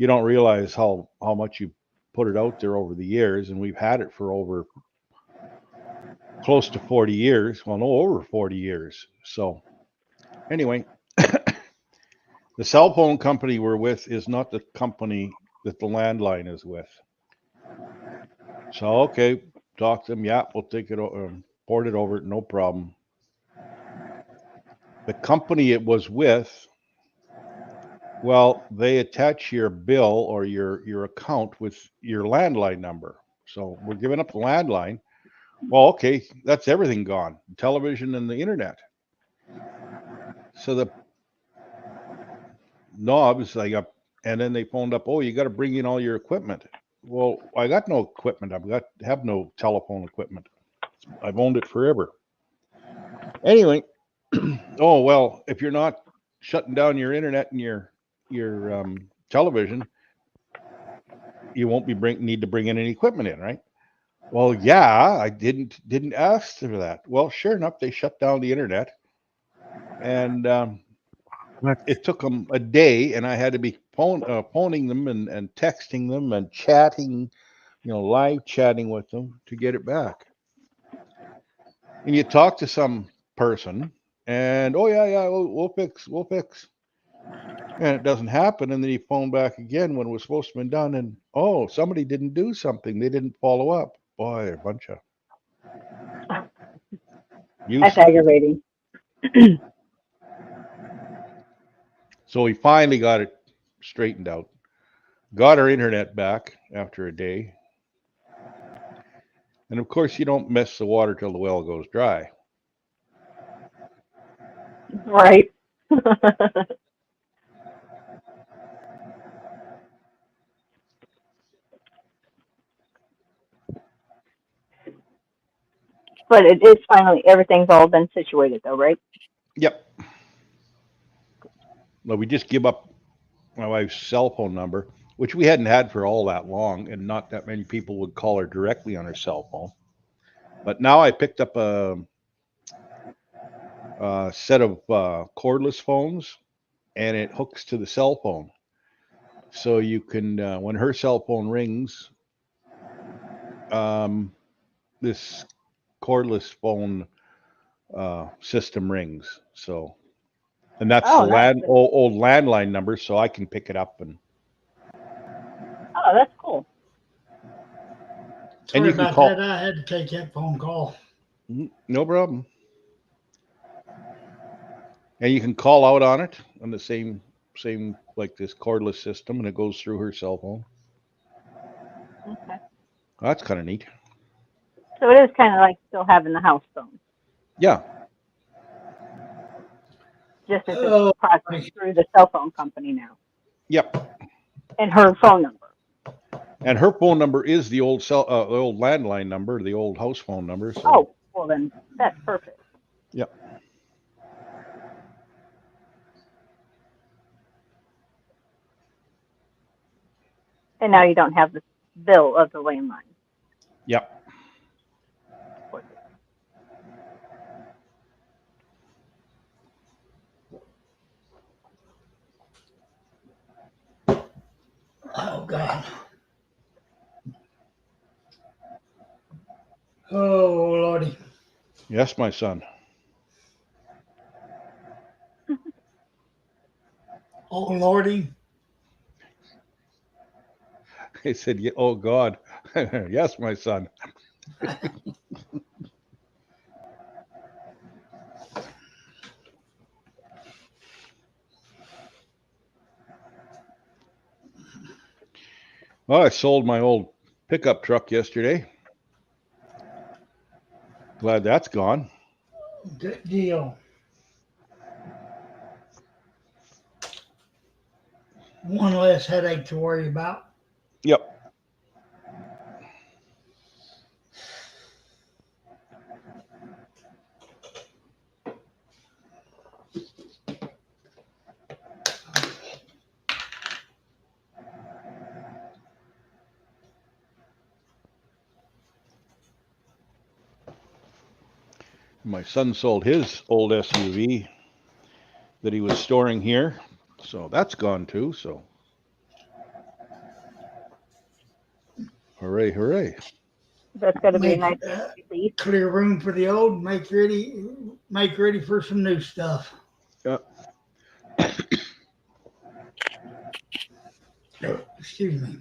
don't realize how much you put it out there over the years, and we've had it for over close to 40 years. Well, no, over 40 years. So anyway, the cell phone company we're with is not the company that the landline is with. So okay, talk to them. Yeah, we'll take it, port it over, no problem. The company it was with, well, they attach your bill or your account with your landline number. So we're giving up the landline. Well, okay, that's everything gone. Television and the internet. So the knobs I got, and then they phoned up. Oh, you got to bring in all your equipment. Well, I got no equipment. Have no telephone equipment. I've owned it forever. Anyway, oh well, if you're not shutting down your internet and your television, you won't need to bring in any equipment in, right? Well, yeah, I didn't ask for that. Well, sure enough, they shut down the internet, and it took them a day, and I had to be phoning them and texting them and chatting, live chatting with them to get it back. And you talk to some person, and oh yeah, we'll fix, and it doesn't happen, and then you phone back again when it was supposed to be done, and oh, somebody didn't do something, they didn't follow up. Boy, a bunch of That's aggravating. So we finally got it straightened out. Got our internet back after a day. And of course, you don't mess the water till the well goes dry. Right. But it is finally, everything's all been situated though, right? Yep. Well, we just give up my wife's cell phone number, which we hadn't had for all that long, and not that many people would call her directly on her cell phone. But now I picked up a set of cordless phones, and it hooks to the cell phone. So you can, when her cell phone rings, this cordless phone system rings. So, and that's the Oh, that's good. old landline number, so I can pick it up and Oh, that's cool. and Sorry you can about call. that. I had to take that phone call. No problem. And you can call out on it on the same like this cordless system, and it goes through her cell phone. Okay. That's kind of neat. So it is kind of like still having the house phone, Yeah. just as it's Oh, processed through the cell phone company now, Yep. and her phone number. And her phone number is the the old landline number, the old house phone number. So. Oh, well then that's perfect. Yep. And now you don't have the bill of the landline. Yep. oh God. Oh Lordy. Yes, my son. Oh Lordy. He said, "Yeah, oh God, yes, my son." Well, I sold my old pickup truck yesterday. Glad that's gone. Good deal. One less headache to worry about. Yep. My son sold his old SUV that he was storing here, so that's gone too. So, hooray, hooray! That's got to be a Make nice relief. clear room for the old. Make ready for some new stuff. Yeah. Oh, excuse me.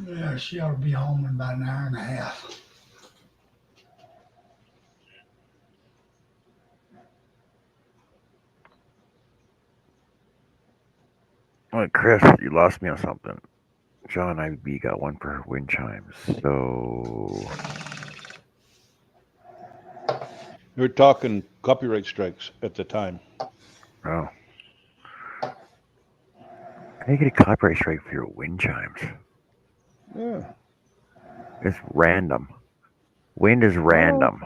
Yeah, she ought to be home in about an hour and a half. Well, Chris, you lost me on something. John IB got one for wind chimes. So We were talking copyright strikes at the time. oh. How do you get a copyright strike for your wind chimes? Yeah. It's random. Wind is random.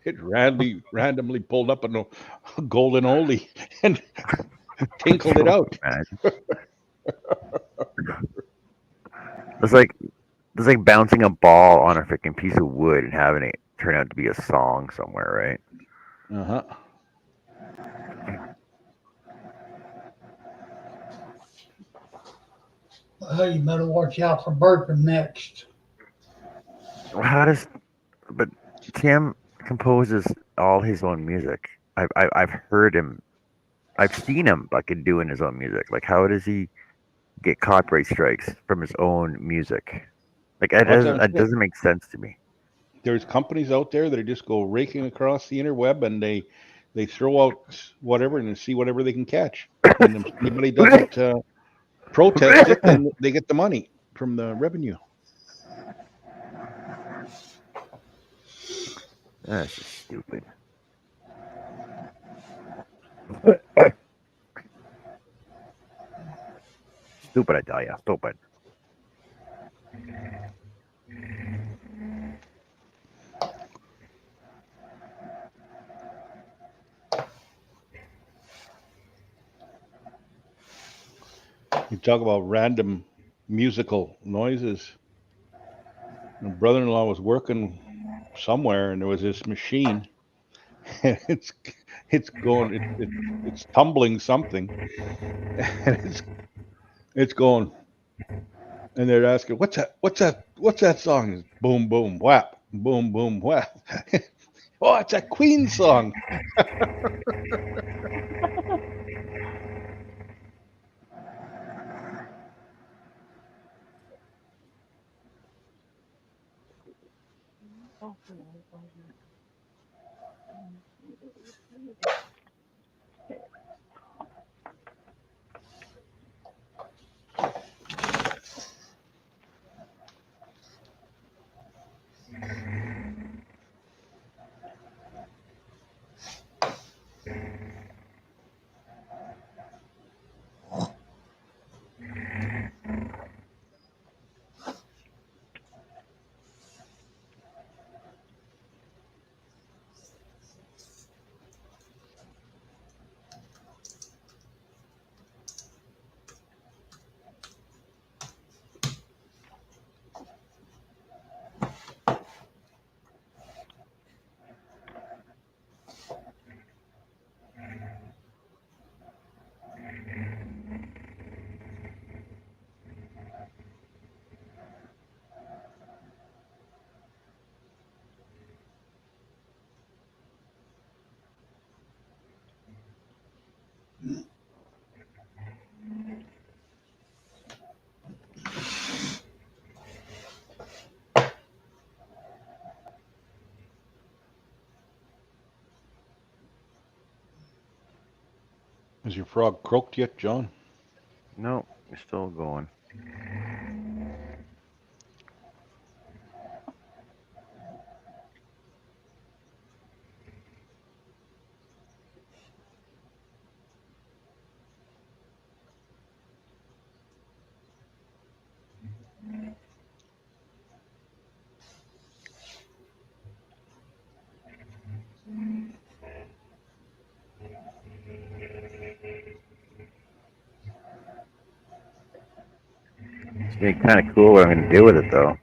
It randomly pulled up a golden oldie and tinkled it out. It's like bouncing a ball on a freaking piece of wood and having it turn out to be a song somewhere, right? Uh huh. Well, you better watch out for burping next. How does? But Tim composes all his own music. I've heard him. I've seen him fucking doing his own music. Like, how does he get copyright strikes from his own music? Like, Well, that's what I'm it saying. doesn't make sense to me. There's companies out there that just go raking across the interweb and they throw out whatever and see whatever they can catch. And if anybody doesn't protest it, then they get the money from the revenue. That's just stupid. Stupid, I tell ya. Stupid. You talk about random musical noises. My brother-in-law was working somewhere, and there was this machine, and it's going, it's tumbling something, and it's going, and they're asking, "What's that? What's that? What's that song?" Boom, boom, whap, boom, boom, whap. Oh, it's a Queen song. Has your frog croaked yet, John? No, you're still going. It's gonna be kind of cool what I'm gonna do with it, though.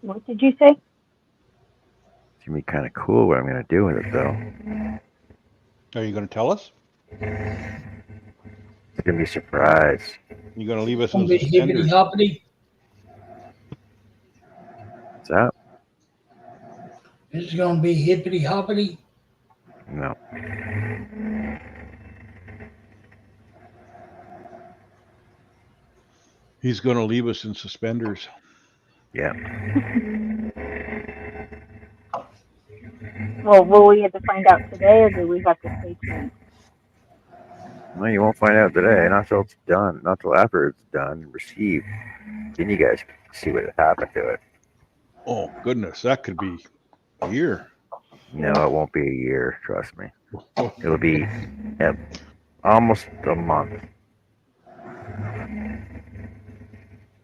What did you say? It's gonna be kind of cool what I'm gonna do with it, though. Are you going to tell us? It's gonna be a surprise. You going to leave us Gonna in be hippity suspenders? hoppity. What's that? It's gonna be hippity hoppity. No. He's going to leave us in suspenders. Yeah. Well, will we get to find out today, or do we have to stay tuned? No, you won't find out today. Not till it's done. Not till after it's done and received. Then you guys can see what happened to it. Oh, goodness, that could be a year. No, it won't be a year. Trust me. It'll be almost a month.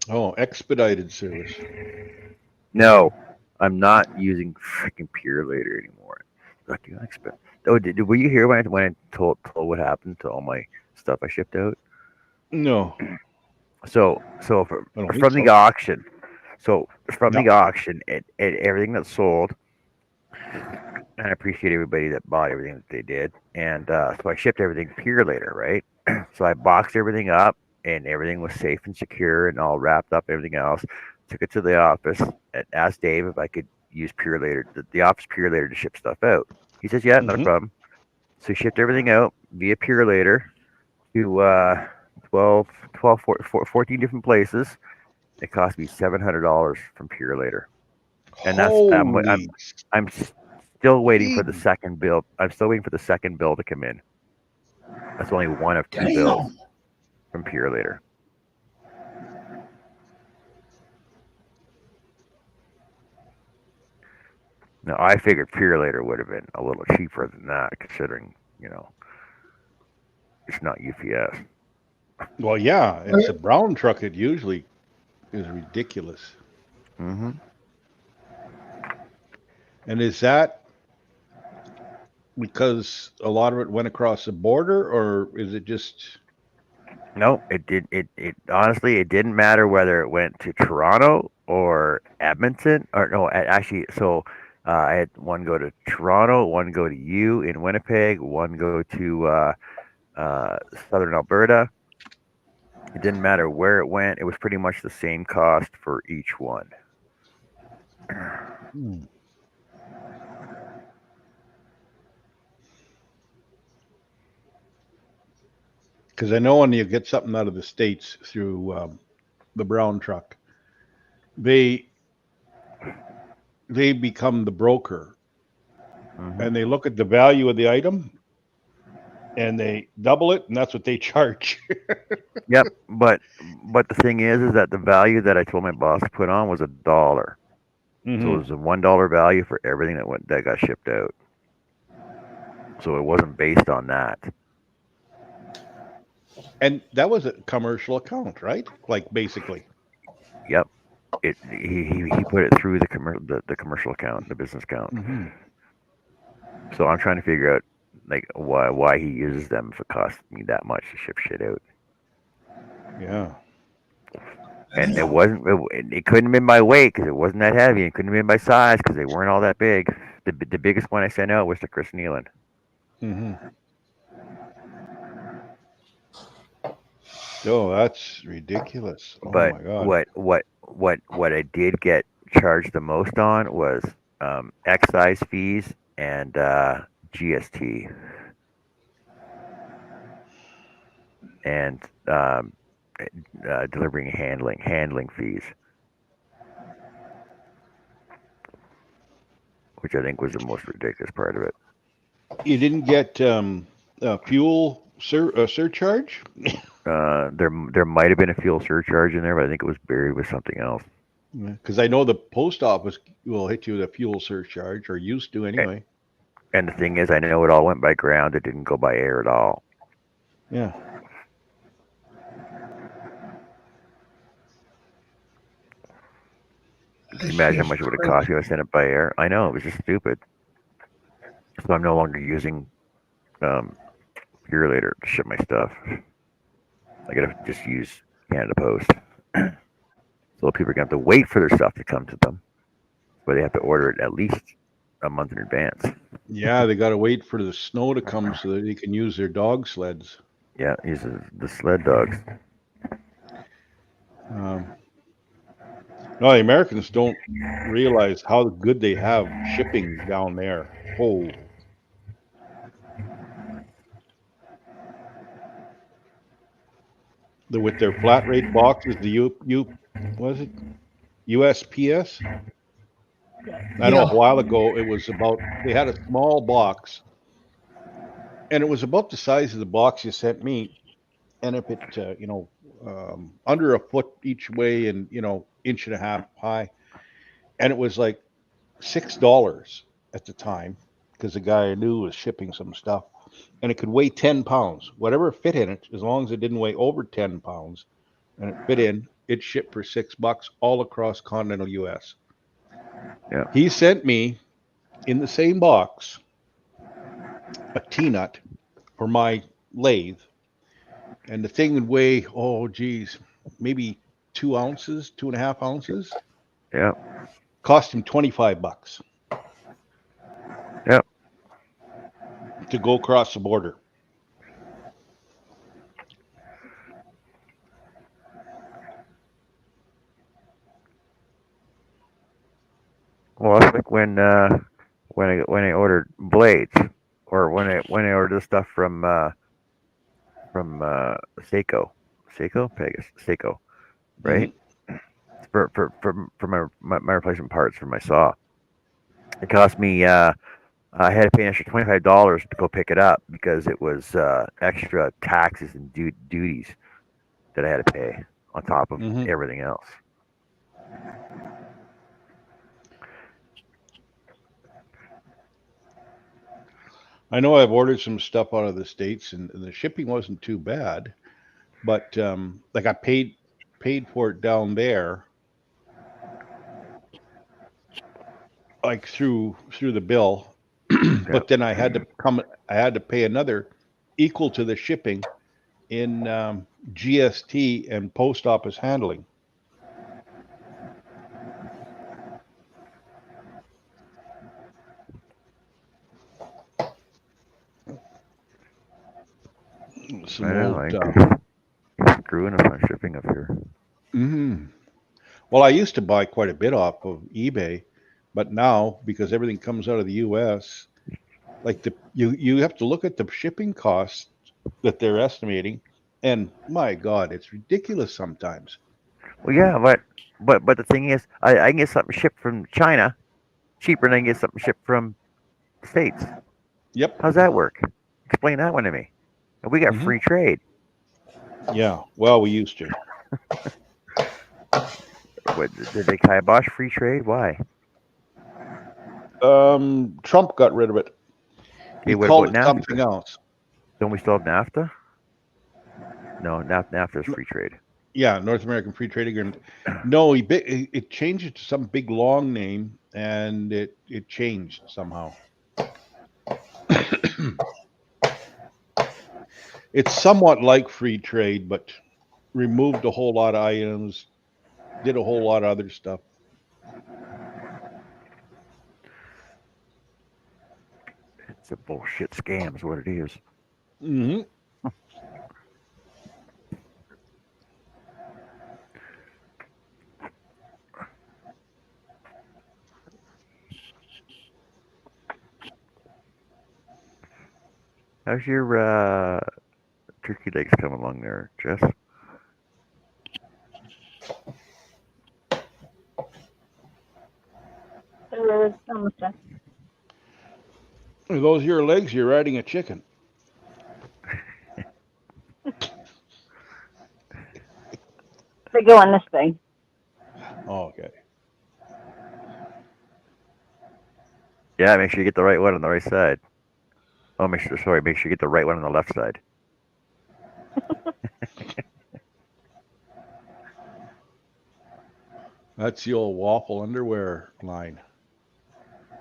Oh, expedited service. No, I'm not using freaking Purelator anymore. Like you expect. Oh, were you here when I told what happened to all my stuff I shipped out? No, So I don't think from the so. auction, so from Yeah. the auction, and everything that's sold, And I appreciate everybody that bought everything that they did. And so I shipped everything Pure later, right? So I boxed everything up, and everything was safe and secure and all wrapped up, everything else. Took it to the office and asked Dave if I could use Pure later, the office Pure later to ship stuff out. He says, yeah, not a problem. So he shipped everything out via Pure later to 12, 12 14 different places. It cost me $700 from Pure later. And that's Holy I'm still waiting for the gee. second bill. I'm still waiting for the second bill to come in. That's only one of two bills Damn. from Pure later. Now I figured Pure later would have been a little cheaper than that, considering it's not UPS. Well, yeah, it's a brown truck. It usually is ridiculous. Mm-hmm. And is that because a lot of it went across the border, or is it just? No, it did. It honestly, it didn't matter whether it went to Toronto or Edmonton, or no, actually. So I had one go to Toronto, one go to you in Winnipeg, one go to uh, Southern Alberta. It didn't matter where it went. It was pretty much the same cost for each one. Because I know when you get something out of the States through the brown truck, they they become the broker, Mm-hmm. and they look at the value of the item and they double it, and that's what they charge. Yep, but the thing is that the value that I told my boss to put on was $1. So it Hmm. was a $1 value for everything that got shipped out. So it wasn't based on that. And that was a commercial account, right? Like basically. Yep. He put it through the commercial account, the business account. Hmm. So I'm trying to figure out like why he uses them if it costs me that much to ship shit out. Yeah. And it couldn't have been by weight because it wasn't that heavy. It couldn't have been by size because they weren't all that big. The biggest one I sent out was to Chris Nealon. Hmm. Oh, that's ridiculous. Oh But my God. what I did get charged the most on was excise fees and GST and delivering and handling fees, which I think was the most ridiculous part of it. You didn't get fuel surcharge? There might have been a fuel surcharge in there, but I think it was buried with something else. Because I know the post office will hit you with a fuel surcharge, or used to A- anyway. And the thing is, I know it all went by ground. It didn't go by air at all. Yeah. Can you imagine how much it would have cost you to send it by air? I know, it was just stupid. So I'm no longer using um, Purelator to ship my stuff. I gotta just use Canada Post. So people are gonna have to wait for their stuff to come to them, but they have to order it at least a month in advance. Yeah, they got to wait for the snow to come so that they can use their dog sleds. Yeah, use the sled dogs. Um, no, the Americans don't realize how good they have shipping down there. Oh, with their flat rate boxes, the was it USPS? I know Yeah. a while ago it was about they had a small box, and it was about the size of the box you sent me. And if it under a foot each way and inch and a half high, and it was like $6 at the time because the guy I knew was shipping some stuff, and it could weigh 10 pounds, whatever fit in it, as long as it didn't weigh over 10 pounds, and it fit in. It shipped for $6 all across continental U.S. Yeah, He sent me in the same box a T-nut for my lathe, and the thing would weigh, oh geez, maybe 2 ounces, 2.5 ounces. yeah. Cost him $25. to go across the border. Well, it's like when I ordered blades, or when I ordered the stuff from Seiko, Pegasus, Seiko, right? For my replacement parts for my saw. It cost me. I had to pay an extra $25 to go pick it up because it was extra taxes and duties that I had to pay on top of everything else. I know I've ordered some stuff out of the States, and the shipping wasn't too bad, but like I paid for it down there, like through the bill, Yeah. but then I had to pay another equal to the shipping in GST and post office handling. Some I know. old. You're screwing us on shipping up here. Well, I used to buy quite a bit off of eBay, but now because everything comes out of the U.S., like you have to look at the shipping costs that they're estimating, and my God, it's ridiculous sometimes. Well, yeah, but the thing is, I can get something shipped from China cheaper than I can get something shipped from the States. Yep. How's that work? Explain that one to me. And we got free trade. Yeah. Well, we used to. What, did they kibosh free trade? Why? Trump got rid of it. Okay, He what called about it something NAFTA? else. Don't we still have NAFTA? No, NAFTA is free trade. Yeah, North American Free Trade Agreement. No, it changed it to some big long name, and it changed somehow. It's somewhat like free trade, but removed a whole lot of items, did a whole lot of other stuff. It's a bullshit scam, is what it is. Mm-hmm. How's your turkey legs coming along there, Jess? Almost done. Are those your legs? You're riding a chicken. They go on this thing. Oh, okay. Yeah, make sure you get the right one on the right side. Oh, make sure you get the right one on the left side. That's the old waffle underwear line.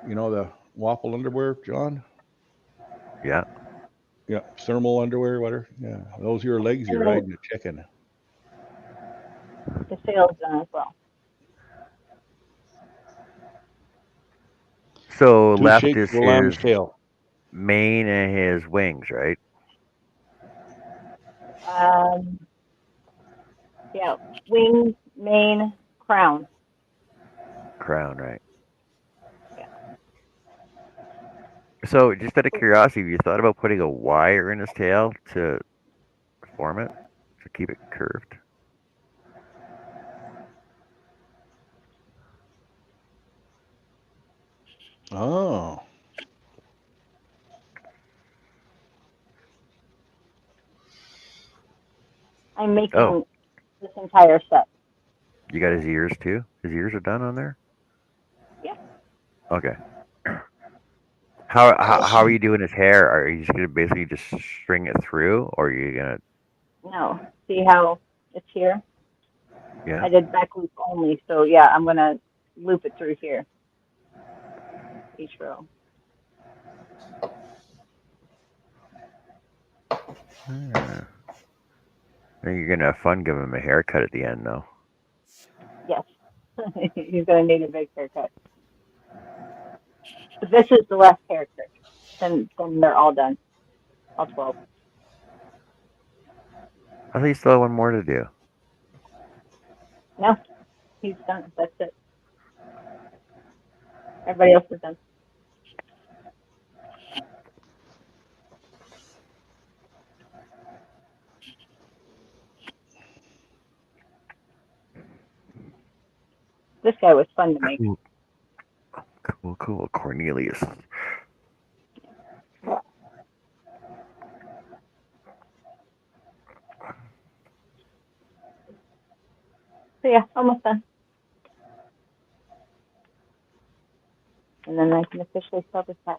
You know the waffle underwear, John? Yeah. Yeah, thermal underwear, whatever. Yeah, those are your legs. You're And then riding a chicken. the sale's done as well. So Two left shakes is of the his lamb's tail. mane and his wings, right? Um, yeah, wings, mane, crown. Crown, right? Yeah. So just out of curiosity, have you thought about putting a wire in his tail to form it, to keep it curved? Oh. I'm making Oh, this entire set. you got his ears too? His ears are done on there? Yeah. Okay. How are you doing his hair? Are you just gonna basically just string it through, or are you gonna? No. See how it's here? Yeah. I did back loop only, so yeah, I'm gonna loop it through here. Each row. I think you're gonna have fun giving him a haircut at the end, though. Yes. He's gonna need a big haircut. But this is the last haircut. then they're all done. All 12. I think you still have one more to do. No, he's done. That's it. Everybody else is done. This guy was fun to make. Cool. Cornelius. So yeah, almost done. And then I can officially sell this back.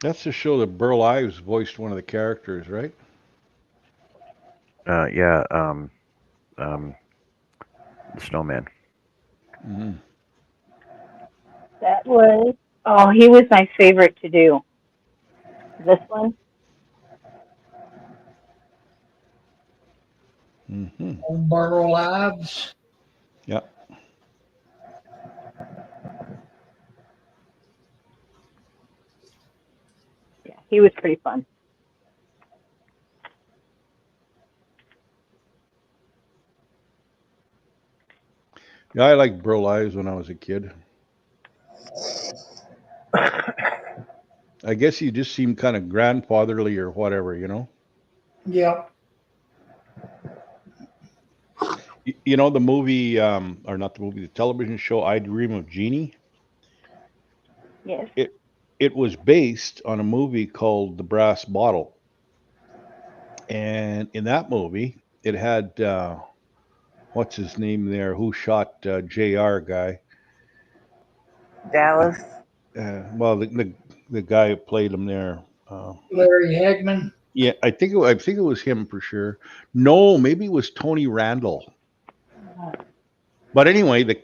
That's the show that Burl Ives voiced one of the characters, right? Yeah. The snowman. Mm-hmm. That was, oh, he was my favorite to do. This one, Mm-hmm. Old Burl Ives. Yeah. yeah, he was pretty fun. Yeah, I liked Burl Ives when I was a kid. I guess he just seemed kind of grandfatherly or whatever, you know? Yep. You know the movie, or not the movie, the television show I Dream of Jeannie? Yes. It was based on a movie called The Brass Bottle. And in that movie, it had, what's his name there? Who shot JR guy? Dallas. Well, the guy who played him there. Larry Hagman. Yeah, I think it was him for sure. No, maybe it was Tony Randall. But anyway, the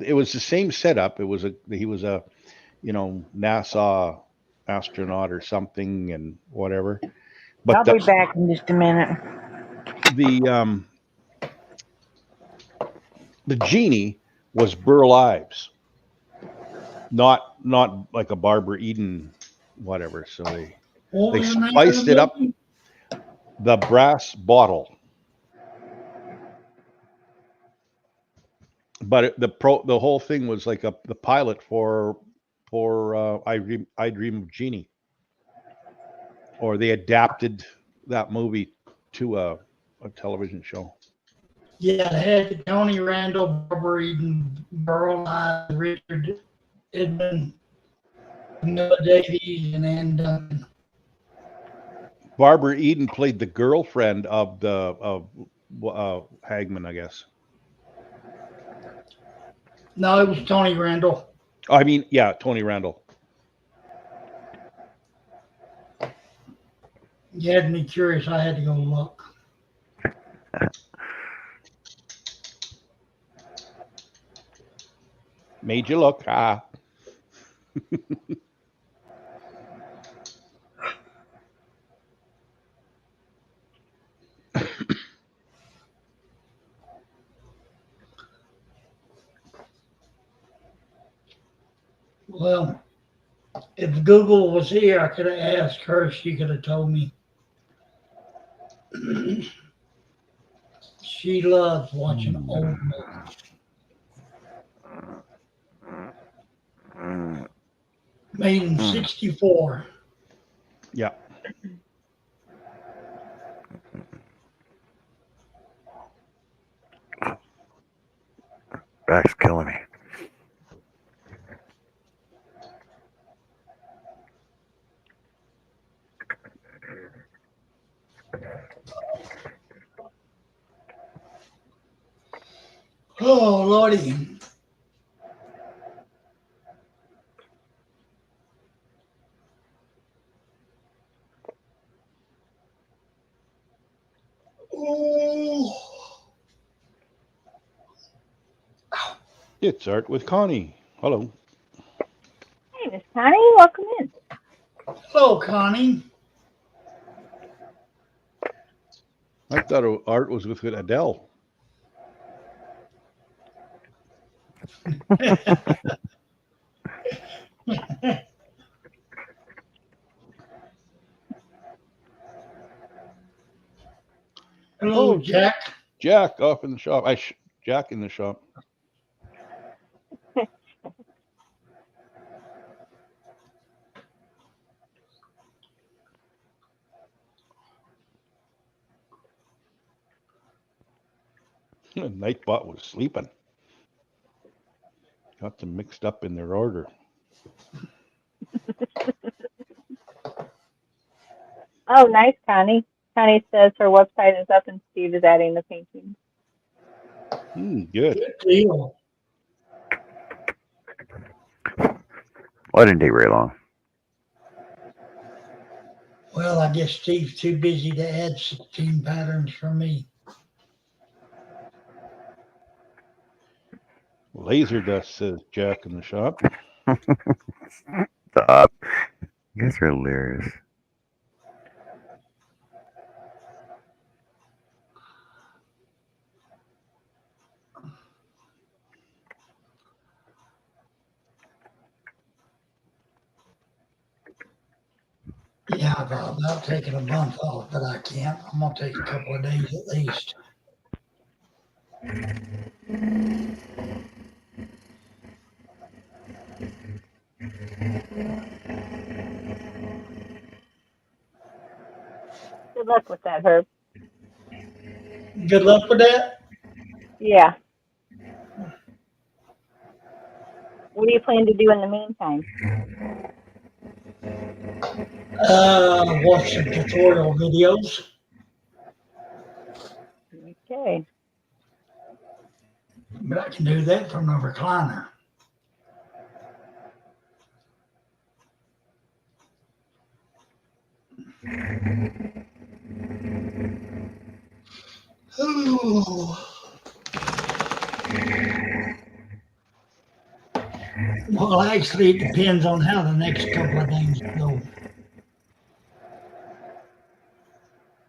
it was the same setup. He was a NASA astronaut or something and whatever. I'll But be back in just a minute. the the genie was Burl Ives, not like a Barbara Eden whatever. So What they was the name of spiced it the up. movie? The Brass Bottle. But the whole thing was like the pilot for I Dream of Jeannie, or they adapted that movie to a television show. Yeah, it had Tony Randall, Barbara Eden, Burl Ives, Richard Edmund, Camilla Davies, and Ann Duncan. Barbara Eden played the girlfriend of Hagman, I guess. No, it was Tony Randall. I mean, yeah, Tony Randall. You had me curious. I had to go look. Made you look. Ah. Well, if Google was here, I could have asked her. She could have told me. She loves watching old movies. Made in '64. Yeah. Back's killing me. Oh, Lordy. Oh. It's Art with Connie. Hello. Hey, Miss Connie, welcome in. Hello, Connie. I thought Art was with Adele. Hello, Oh, Jack. Jack off in the shop. Jack in the shop. Nightbot was sleeping. Got them mixed up in their order. Oh, nice, Connie. Connie says her website is up and Steve is adding the paintings. Good. Good deal. Well, it didn't take very long. Well, I guess Steve's too busy to add 16 patterns for me. Laser dust, says Jack in the shop. Stop. You guys are hilarious. Yeah, I thought about taking a month off, but I can't. I'm going to take a couple of days at least. Good luck with that, Herb. Good luck with that. Yeah. What do you plan to do in the meantime? Watch some tutorial videos. Okay. But I can do that from the recliner. Ooh. Well, actually, it depends on how the next couple of days go.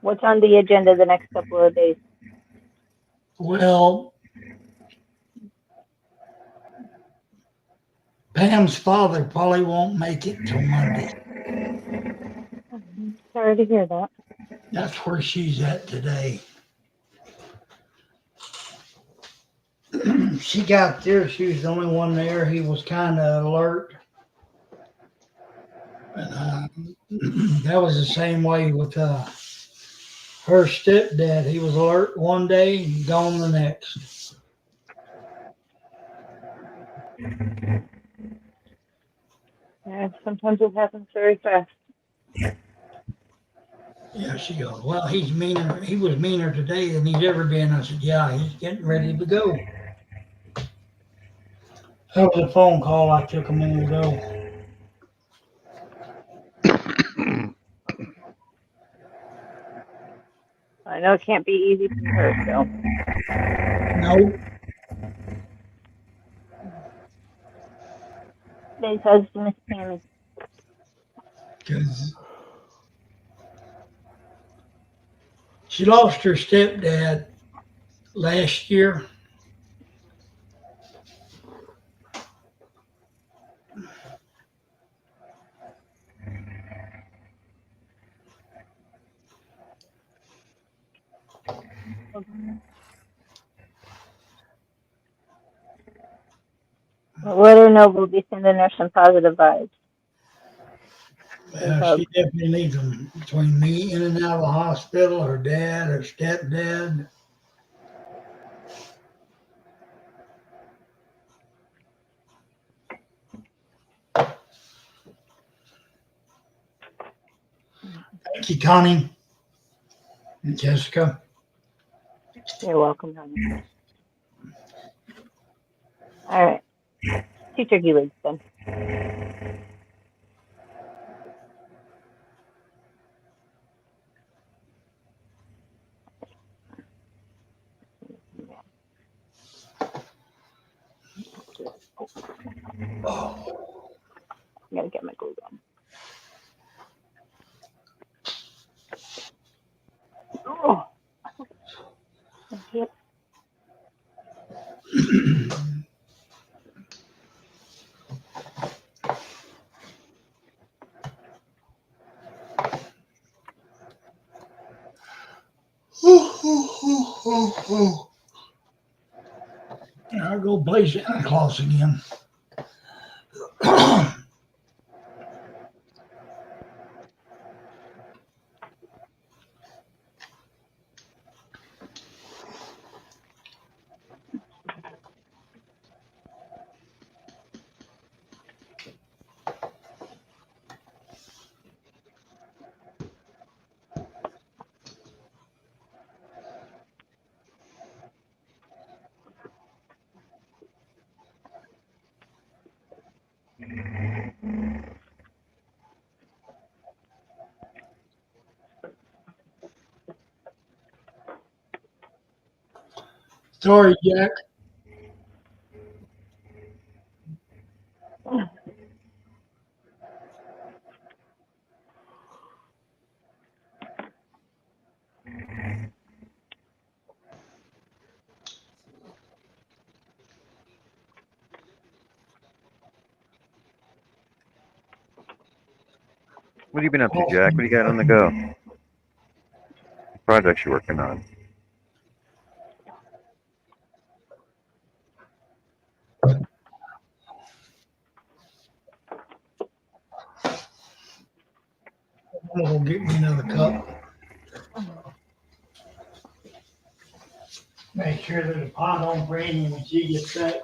What's on the agenda the next couple of days? Well, Pam's father probably won't make it till Monday. Sorry to hear that. That's where she's at today. She got there. She was the only one there. He was kind of alert. And that was the same way with her stepdad. He was alert one day and gone the next. Yeah, sometimes it happens very fast. Yeah, she goes, well, he's meaner. He was meaner today than he's ever been. I said, yeah, he's getting ready to go. That was a phone call I took a minute ago. I know it can't be easy from her, so. No. Today's hugs to Miss Tammy. Because she lost her stepdad last year. Let her know we'll be sending her some positive vibes. She definitely needs them. Between me in and out of the hospital, her dad, her stepdad. Thank you, Connie and Jessica. You're welcome, honey. All right. 2 turkey legs then. Oh. I gotta get my glue gun. Oh. Oh, yeah, I'll go play Santa Claus again. Sorry, Jack. What have you been up to, Jack? What do you got on the go? Projects you're working on? I'll get me another cup. Make sure that the pot don't break when she gets back.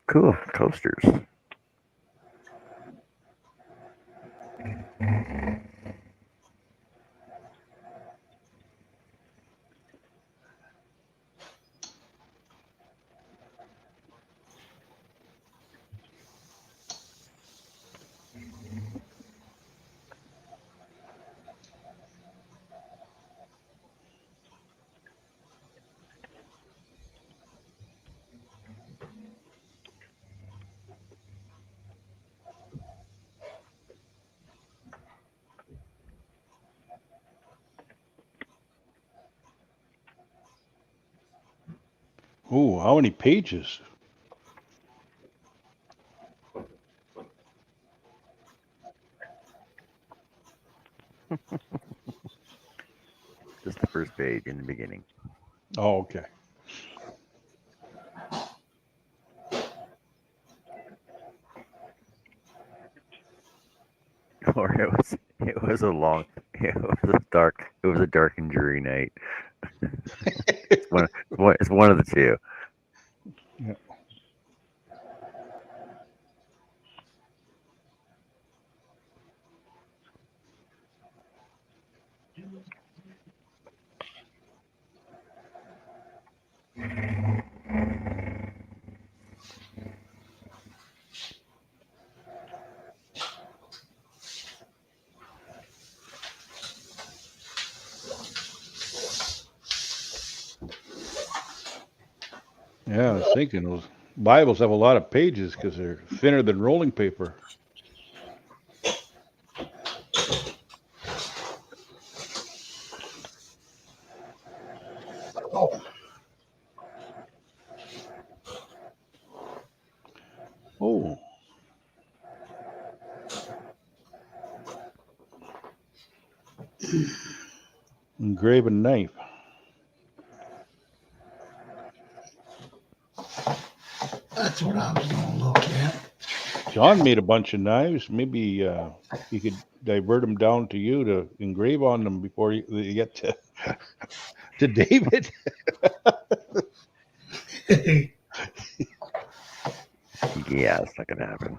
Cool. Toasters. Ooh, how many pages? Just the first page in the beginning. Oh, okay. Or it was a long, it was a dark and dreary night. It's one of the two. Yeah. Yeah, I was thinking those Bibles have a lot of pages because they're thinner than rolling paper. Oh, Oh, engraving knife. that's what I was gonna look at. John made a bunch of knives. Maybe you could divert them down to you to engrave on them before you get to David. Yeah, it's not gonna happen.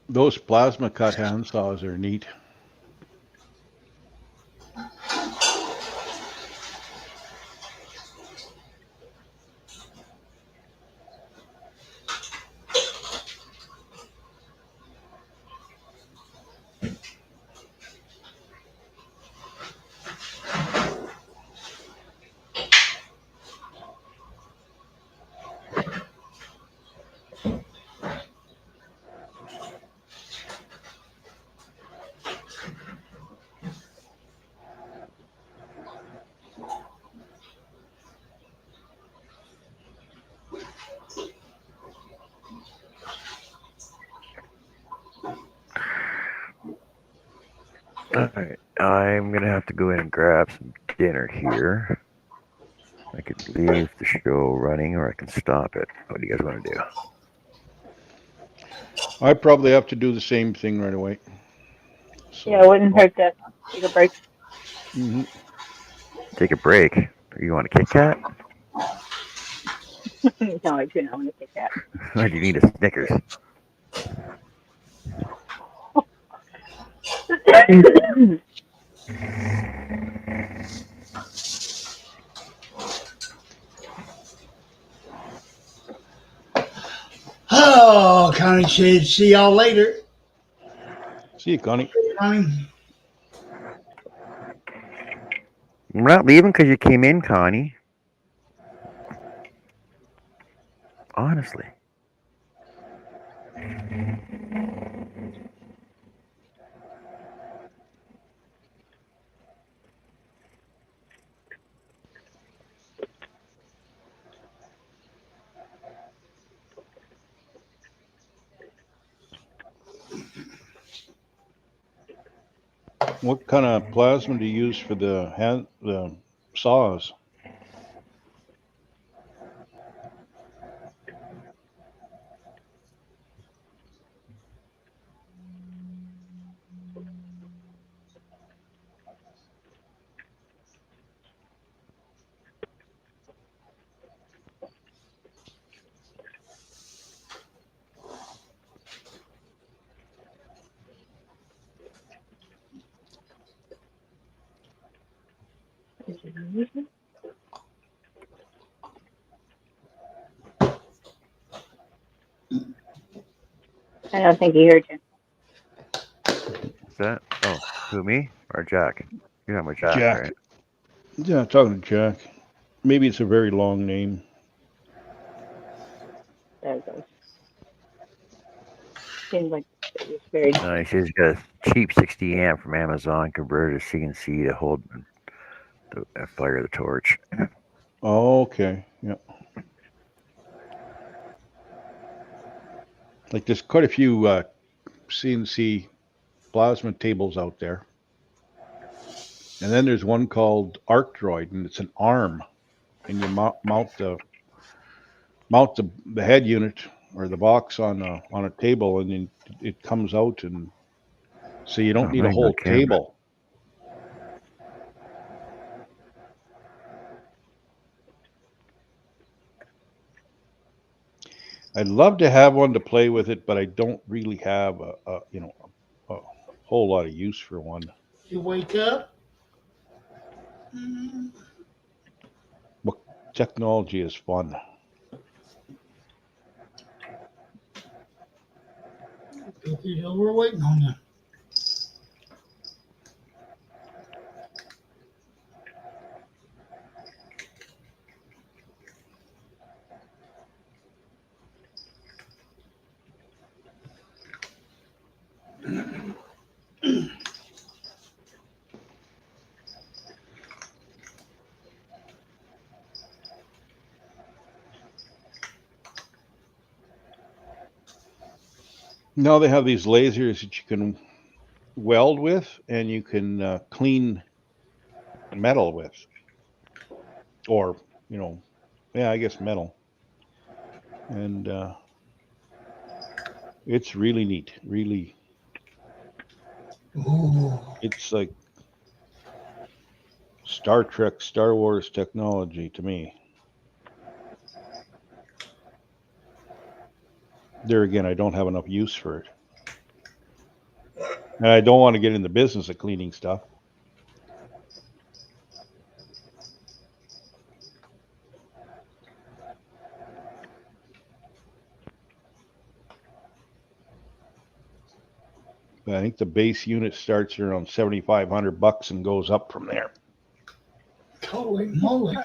Those plasma cut hand saws are neat. All right, I'm gonna have to go in and grab some dinner here. I could leave the show running, or I can stop it. What do you guys want to do? I probably have to do the same thing right away. So, Yeah, it wouldn't hurt to take a break. mhm. Take a break. You want a Kit Kat? No, I do not want to take that. Or do you need a Snickers? Oh, Connie said, see y'all later. See you, Connie. Connie. We're not leaving because you came in, Connie. Honestly. What kind of plasma do you use for the saws? I don't think he heard you. Is that? Oh, who, me? Or Jack? You're talking about Jack, Jack. right? Yeah, talking to Jack. Maybe it's a very long name. There it goes. Seems like it was very. No, he says he's got a cheap 60 amp from Amazon converted to CNC to hold the fire the torch. Oh, okay. Yeah. Like there's quite a few CNC plasma tables out there. And then there's one called Arcdroid, and it's an arm, and you mount the head unit or the box on a table, and then it comes out, and so you don't Oh, need a mine's on whole camera. table. I'd love to have one to play with it, but I don't really have a whole lot of use for one. You wake up. But technology is fun. We're waiting on you. Now they have these lasers that you can weld with, and you can clean metal with, or yeah, I guess metal, and it's really neat. Really, Ooh. it's like Star Trek, Star Wars technology to me. There again, I don't have enough use for it. And I don't want to get in the business of cleaning stuff. But I think the base unit starts around $7,500 and goes up from there. Holy moly.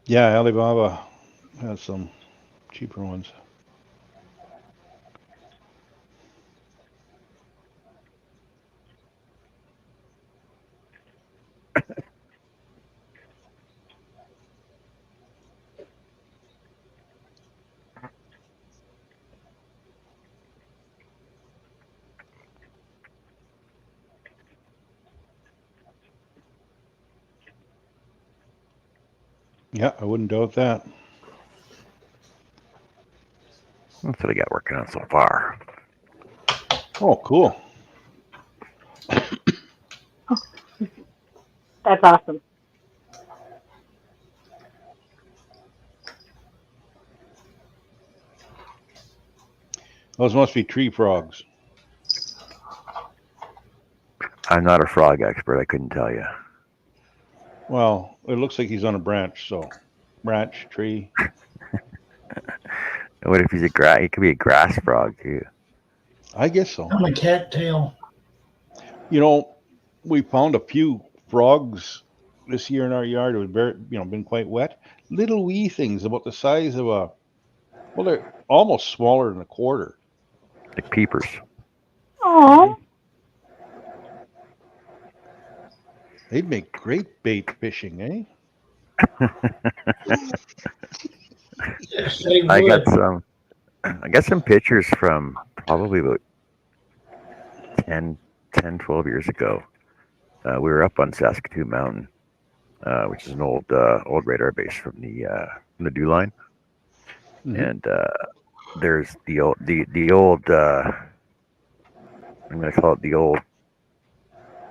Yeah, Alibaba has some cheaper ones. Yeah, I wouldn't doubt that. That's what I got working on so far. Oh, cool. That's awesome. Those must be tree frogs. I'm not a frog expert. I couldn't tell you. Well, it looks like he's on a branch, so branch, tree. What if he's a grass? He could be a grass frog too. I guess so. I'm a cattail. You know, we found a few frogs this year in our yard. It was very, been quite wet. Little wee things about the size of well, they're almost smaller than a quarter. Like peepers. Aww. They'd make great bait fishing, eh? Yes, they I got would. some. I got some pictures from probably about 10, 12 years ago. We were up on Saskatoon Mountain, which is an old radar base from the dew line, Mhm. and there's the old I'm going to call it the old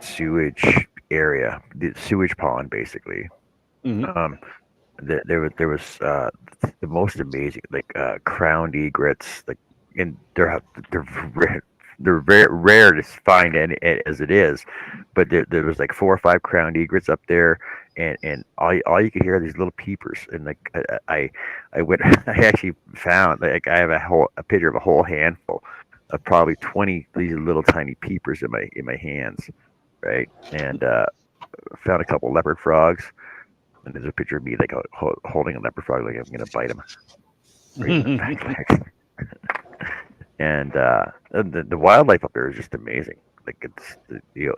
sewage area, the sewage pond, basically. Mhm. There was the most amazing, like crowned egrets, like, and they're very rare to find as it is, but there was like 4 or 5 crowned egrets up there, and all you could hear are these little peepers, and like I went I actually found, like, I have a picture of a whole handful of probably 20 these little tiny peepers in my hands, right, and found a couple leopard frogs, and there's a picture of me like holding a leopard frog, like I'm gonna bite him right in the back legs. And the wildlife up there is just amazing. Like, it's the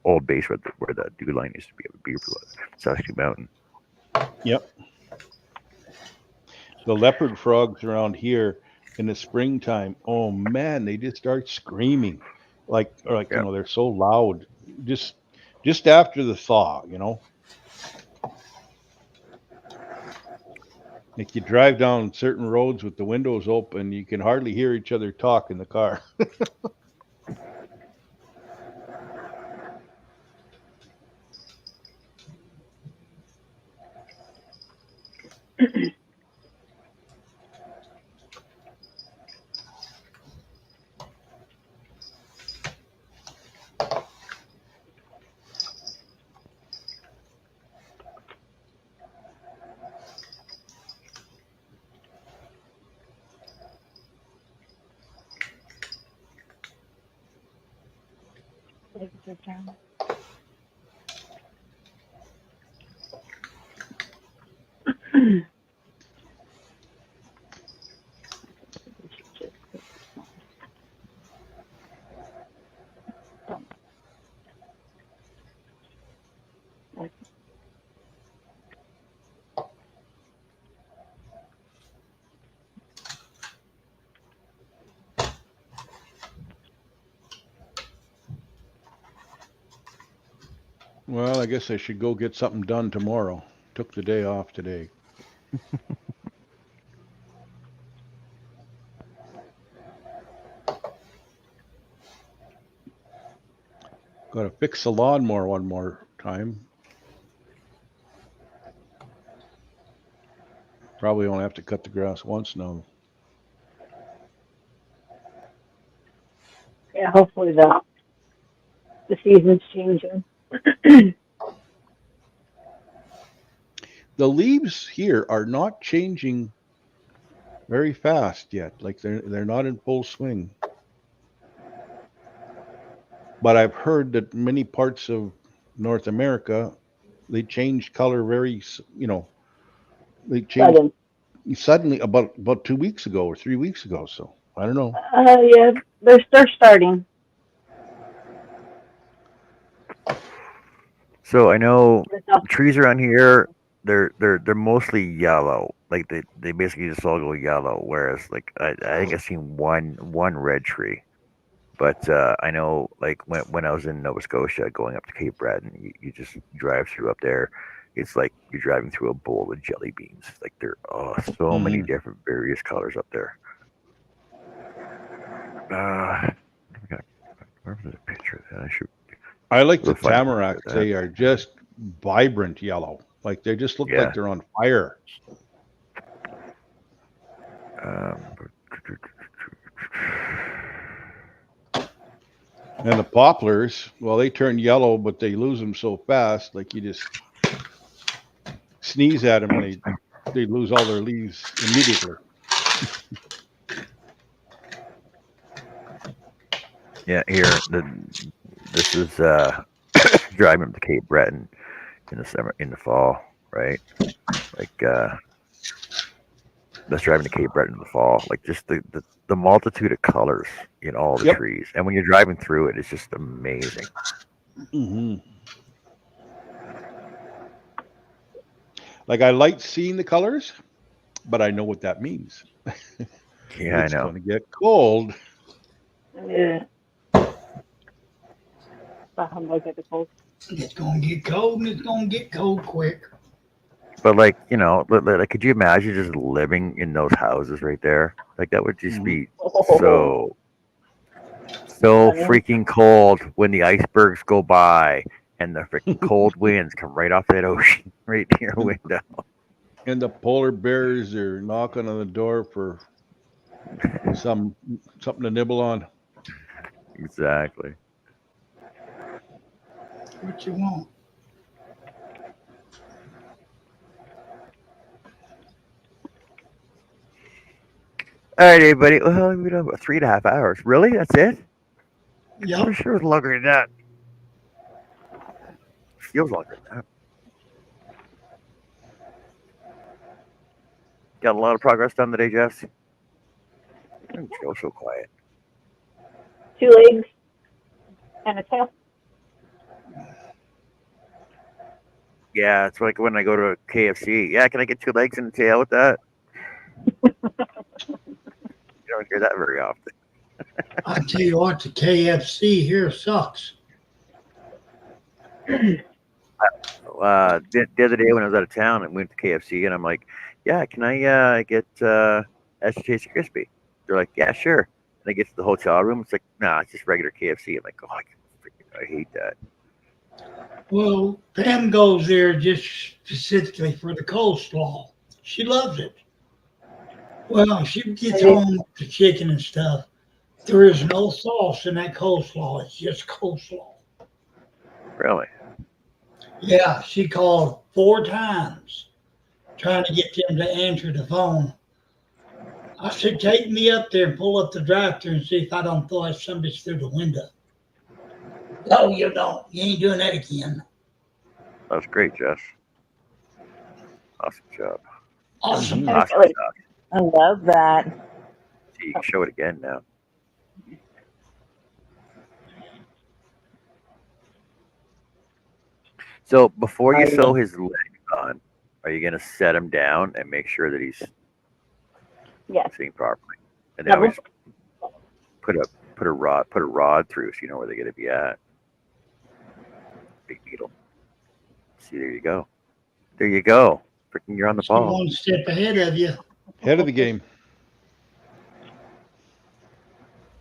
old base where the dew line used to be, a Beaver Saskatoon Mountain. Yep. The leopard frogs around here in the springtime, oh man, they just start screaming. Like, Yeah. they're so loud. Just just after the thaw. Like, you drive down certain roads with the windows open, you can hardly hear each other talk in the car. Well, I guess I should go get something done tomorrow. Took the day off today. Got to fix the lawnmower one more time. Probably only have to cut the grass once now. Yeah, hopefully the season's changing. The leaves here are not changing very fast yet. Like they're not in full swing. But I've heard that many parts of North America they change color they changed Sudden. suddenly about 2 weeks ago or 3 weeks ago. So I don't know. Yeah, they're starting. So I know It's not- trees around here. They're mostly yellow. Like they basically just all go yellow. Whereas like I think I've seen one red tree. But I know, like when I was in Nova Scotia, going up to Cape Breton, you just drive through up there. It's like you're driving through a bowl of jelly beans. Like there are so many Mhm. different various colors up there. Uh, where was the picture of that? I should I like the we'll find a picture tamaracks. of that. They are just vibrant yellow. Like they just look like Yeah. they're on fire. Um, And the poplars, well, they turn yellow, but they lose them so fast. Like you just sneeze at them and they lose all their leaves immediately. yeah. This is driving up to Cape Breton in the summer, in the fall, right? Like that's driving to Cape Breton in the fall. Like just the multitude of colors in all the Yep. trees, and when you're driving through it, it's just amazing. Hmm. Like I like seeing the colors, but I know what that means. Yeah, I It's know. going to get cold. Yeah. Humbug at the cold. It's gonna get cold and it's gonna get cold quick. But like like, could you imagine just living in those houses right there? Like that would just Hmm. be Oh, so so funny. freaking cold when the icebergs go by and the freaking cold winds come right off that ocean right near your window. And the polar bears are knocking on the door for something to nibble on. Exactly. What you want? All right, everybody. Well, we done about 3.5 hours. Really? That's it? Yep. I'm sure it was longer than that. Feels longer than that. Got a lot of progress done today, Jess. Joe's so quiet. 2 legs and a tail. Yeah, it's like when I go to KFC. Yeah, can I get 2 legs and a tail with that? You don't hear that very often. I tell you what, the KFC here sucks. The other day when I was out of town, I went to KFC and I'm like, "Yeah, can I get extra tasty crispy?" They're like, "Yeah, sure." And I get to the hotel room. It's like, "Nah, it's just regular KFC." I'm like, "Oh, I hate that." Well, Pam goes there just specifically for the coleslaw. She loves it. Well, she gets home with the chicken and stuff. There is no sauce in that coleslaw. It's just coleslaw. Really? Yeah, she called 4 times trying to get them to answer the phone. I said, take me up there and pull up the drive-thru and see if I don't throw somebody through the window. No, you don't. You ain't doing that again. That was great, Jess. Awesome job. Awesome. Hmm. Awesome Really. job. I love that. See, you can show it again now. So before you sew his legs on, are you gonna set him down and make sure that he's Yes. sitting properly? And then Double. always put a rod through so you know where they're gonna be at. Big needle. See, there you go. There you go. Freaking, you're on the She's ball. one step ahead of you. Head of the game.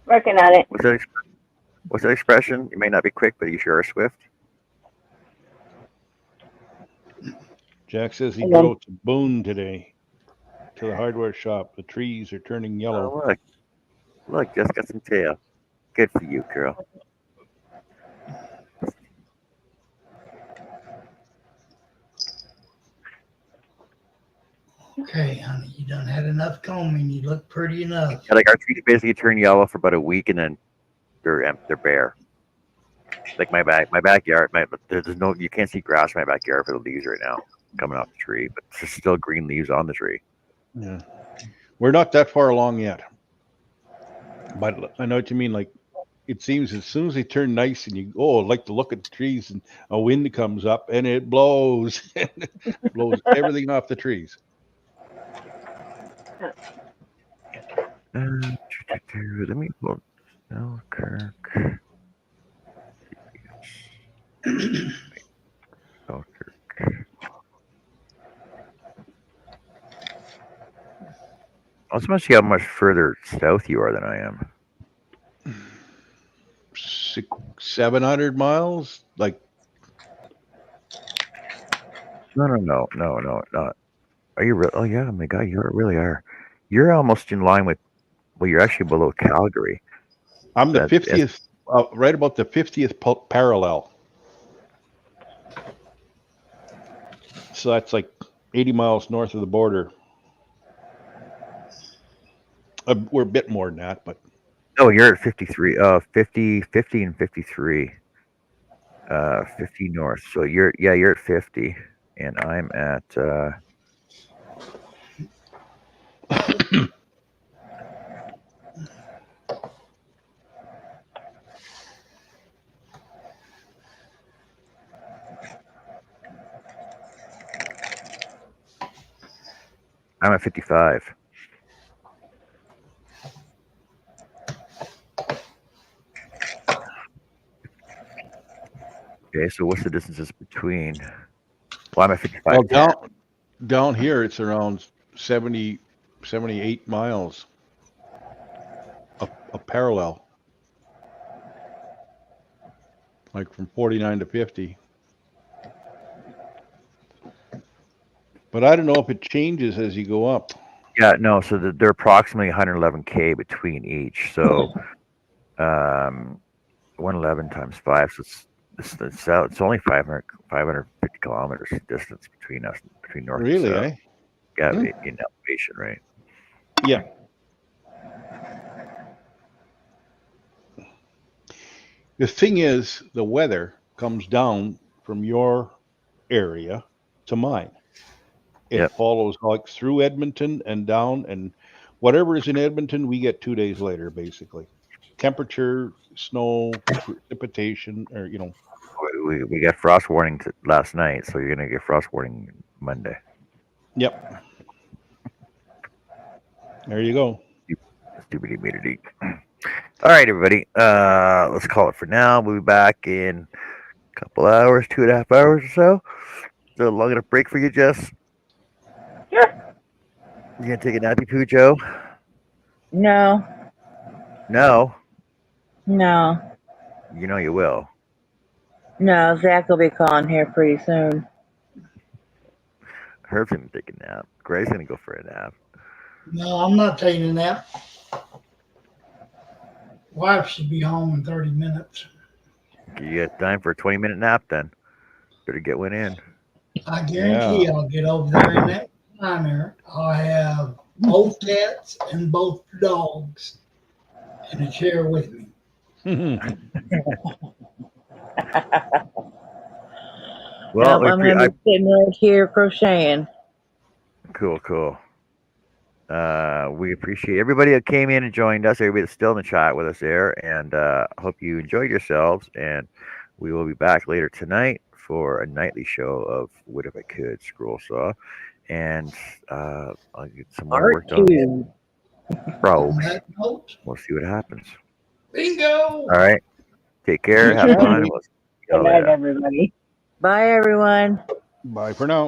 Working on it. What's that expression? You may not be quick, but you sure are swift. Jack says he And then- drove to Boone today to the hardware shop. The trees are turning yellow. Oh, look, just got some tail. Good for you, girl. Okay, honey, you done had enough combing. You look pretty enough. Yeah, like our trees basically turn yellow for about a week, and then they're bare. Like my backyard. There's no, you can't see grass in my backyard for the leaves right now coming off the tree, but there's still green leaves on the tree. Yeah. We're not that far along yet. But I know what you mean. Like, it seems as soon as they turn nice and you like to look at the trees and a wind comes up and it blows blows everything off the trees. Let me look. Selkirk. Selkirk. I was going to see how much further south you are than I am. 700 miles? Like, No, not. Are you real? Oh yeah, my God, you really are. You're almost in line with. Well, you're actually below Calgary. I'm the 50th, right about the 50th parallel. So that's like 80 miles north of the border. We're a bit more than that, but. Oh, you're at 53. 50 and 53. 50 north. So you're at 50, and I'm at. I'm at 55. Okay, so what's the distances between? Well, I'm at 55. Well, down here, it's around 70, 78 miles a parallel. Like from 49 to 50. But I don't know if it changes as you go up. Yeah, no. So they're approximately 111K between each. So, 111 times 5. So it's only 550 kilometers distance between us, between north and south. Really, eh? Yeah, in elevation, right? Yeah. The thing is, the weather comes down from your area to mine. It follows like through Edmonton and down, and whatever is in Edmonton, we get 2 days later, basically. Temperature, snow, precipitation, or We got frost warning last night, so you're gonna get frost warning Monday. Yep. There you go. Stupid humidity. All right, everybody. Let's call it for now. We'll be back in a couple hours, 2.5 hours or so. Is that a long enough break for you, Jess? Sure. You gonna take a nappy poo, Joe? No. No. No. You know you will. No, Zach will be calling here pretty soon. Herb's gonna take a nap. Gray's gonna go for a nap. No, I'm not taking a nap. Wife should be home in 30 minutes. You got time for a 20-minute nap then. Better get one in. I guarantee I'll get over there in that diner. I'll have both cats and both dogs in a chair with me. Well, I'm going to be sitting right here crocheting. Cool. We appreciate everybody that came in and joined us, everybody that's still in the chat with us there, and hope you enjoyed yourselves. And we will be back later tonight for a nightly show of What If I Could Scroll Saw, and I'll get some more work done. Probably. We'll see what happens. Bingo! All right. Take care. Have fun. Good night, everybody. Bye, everyone. Bye for now.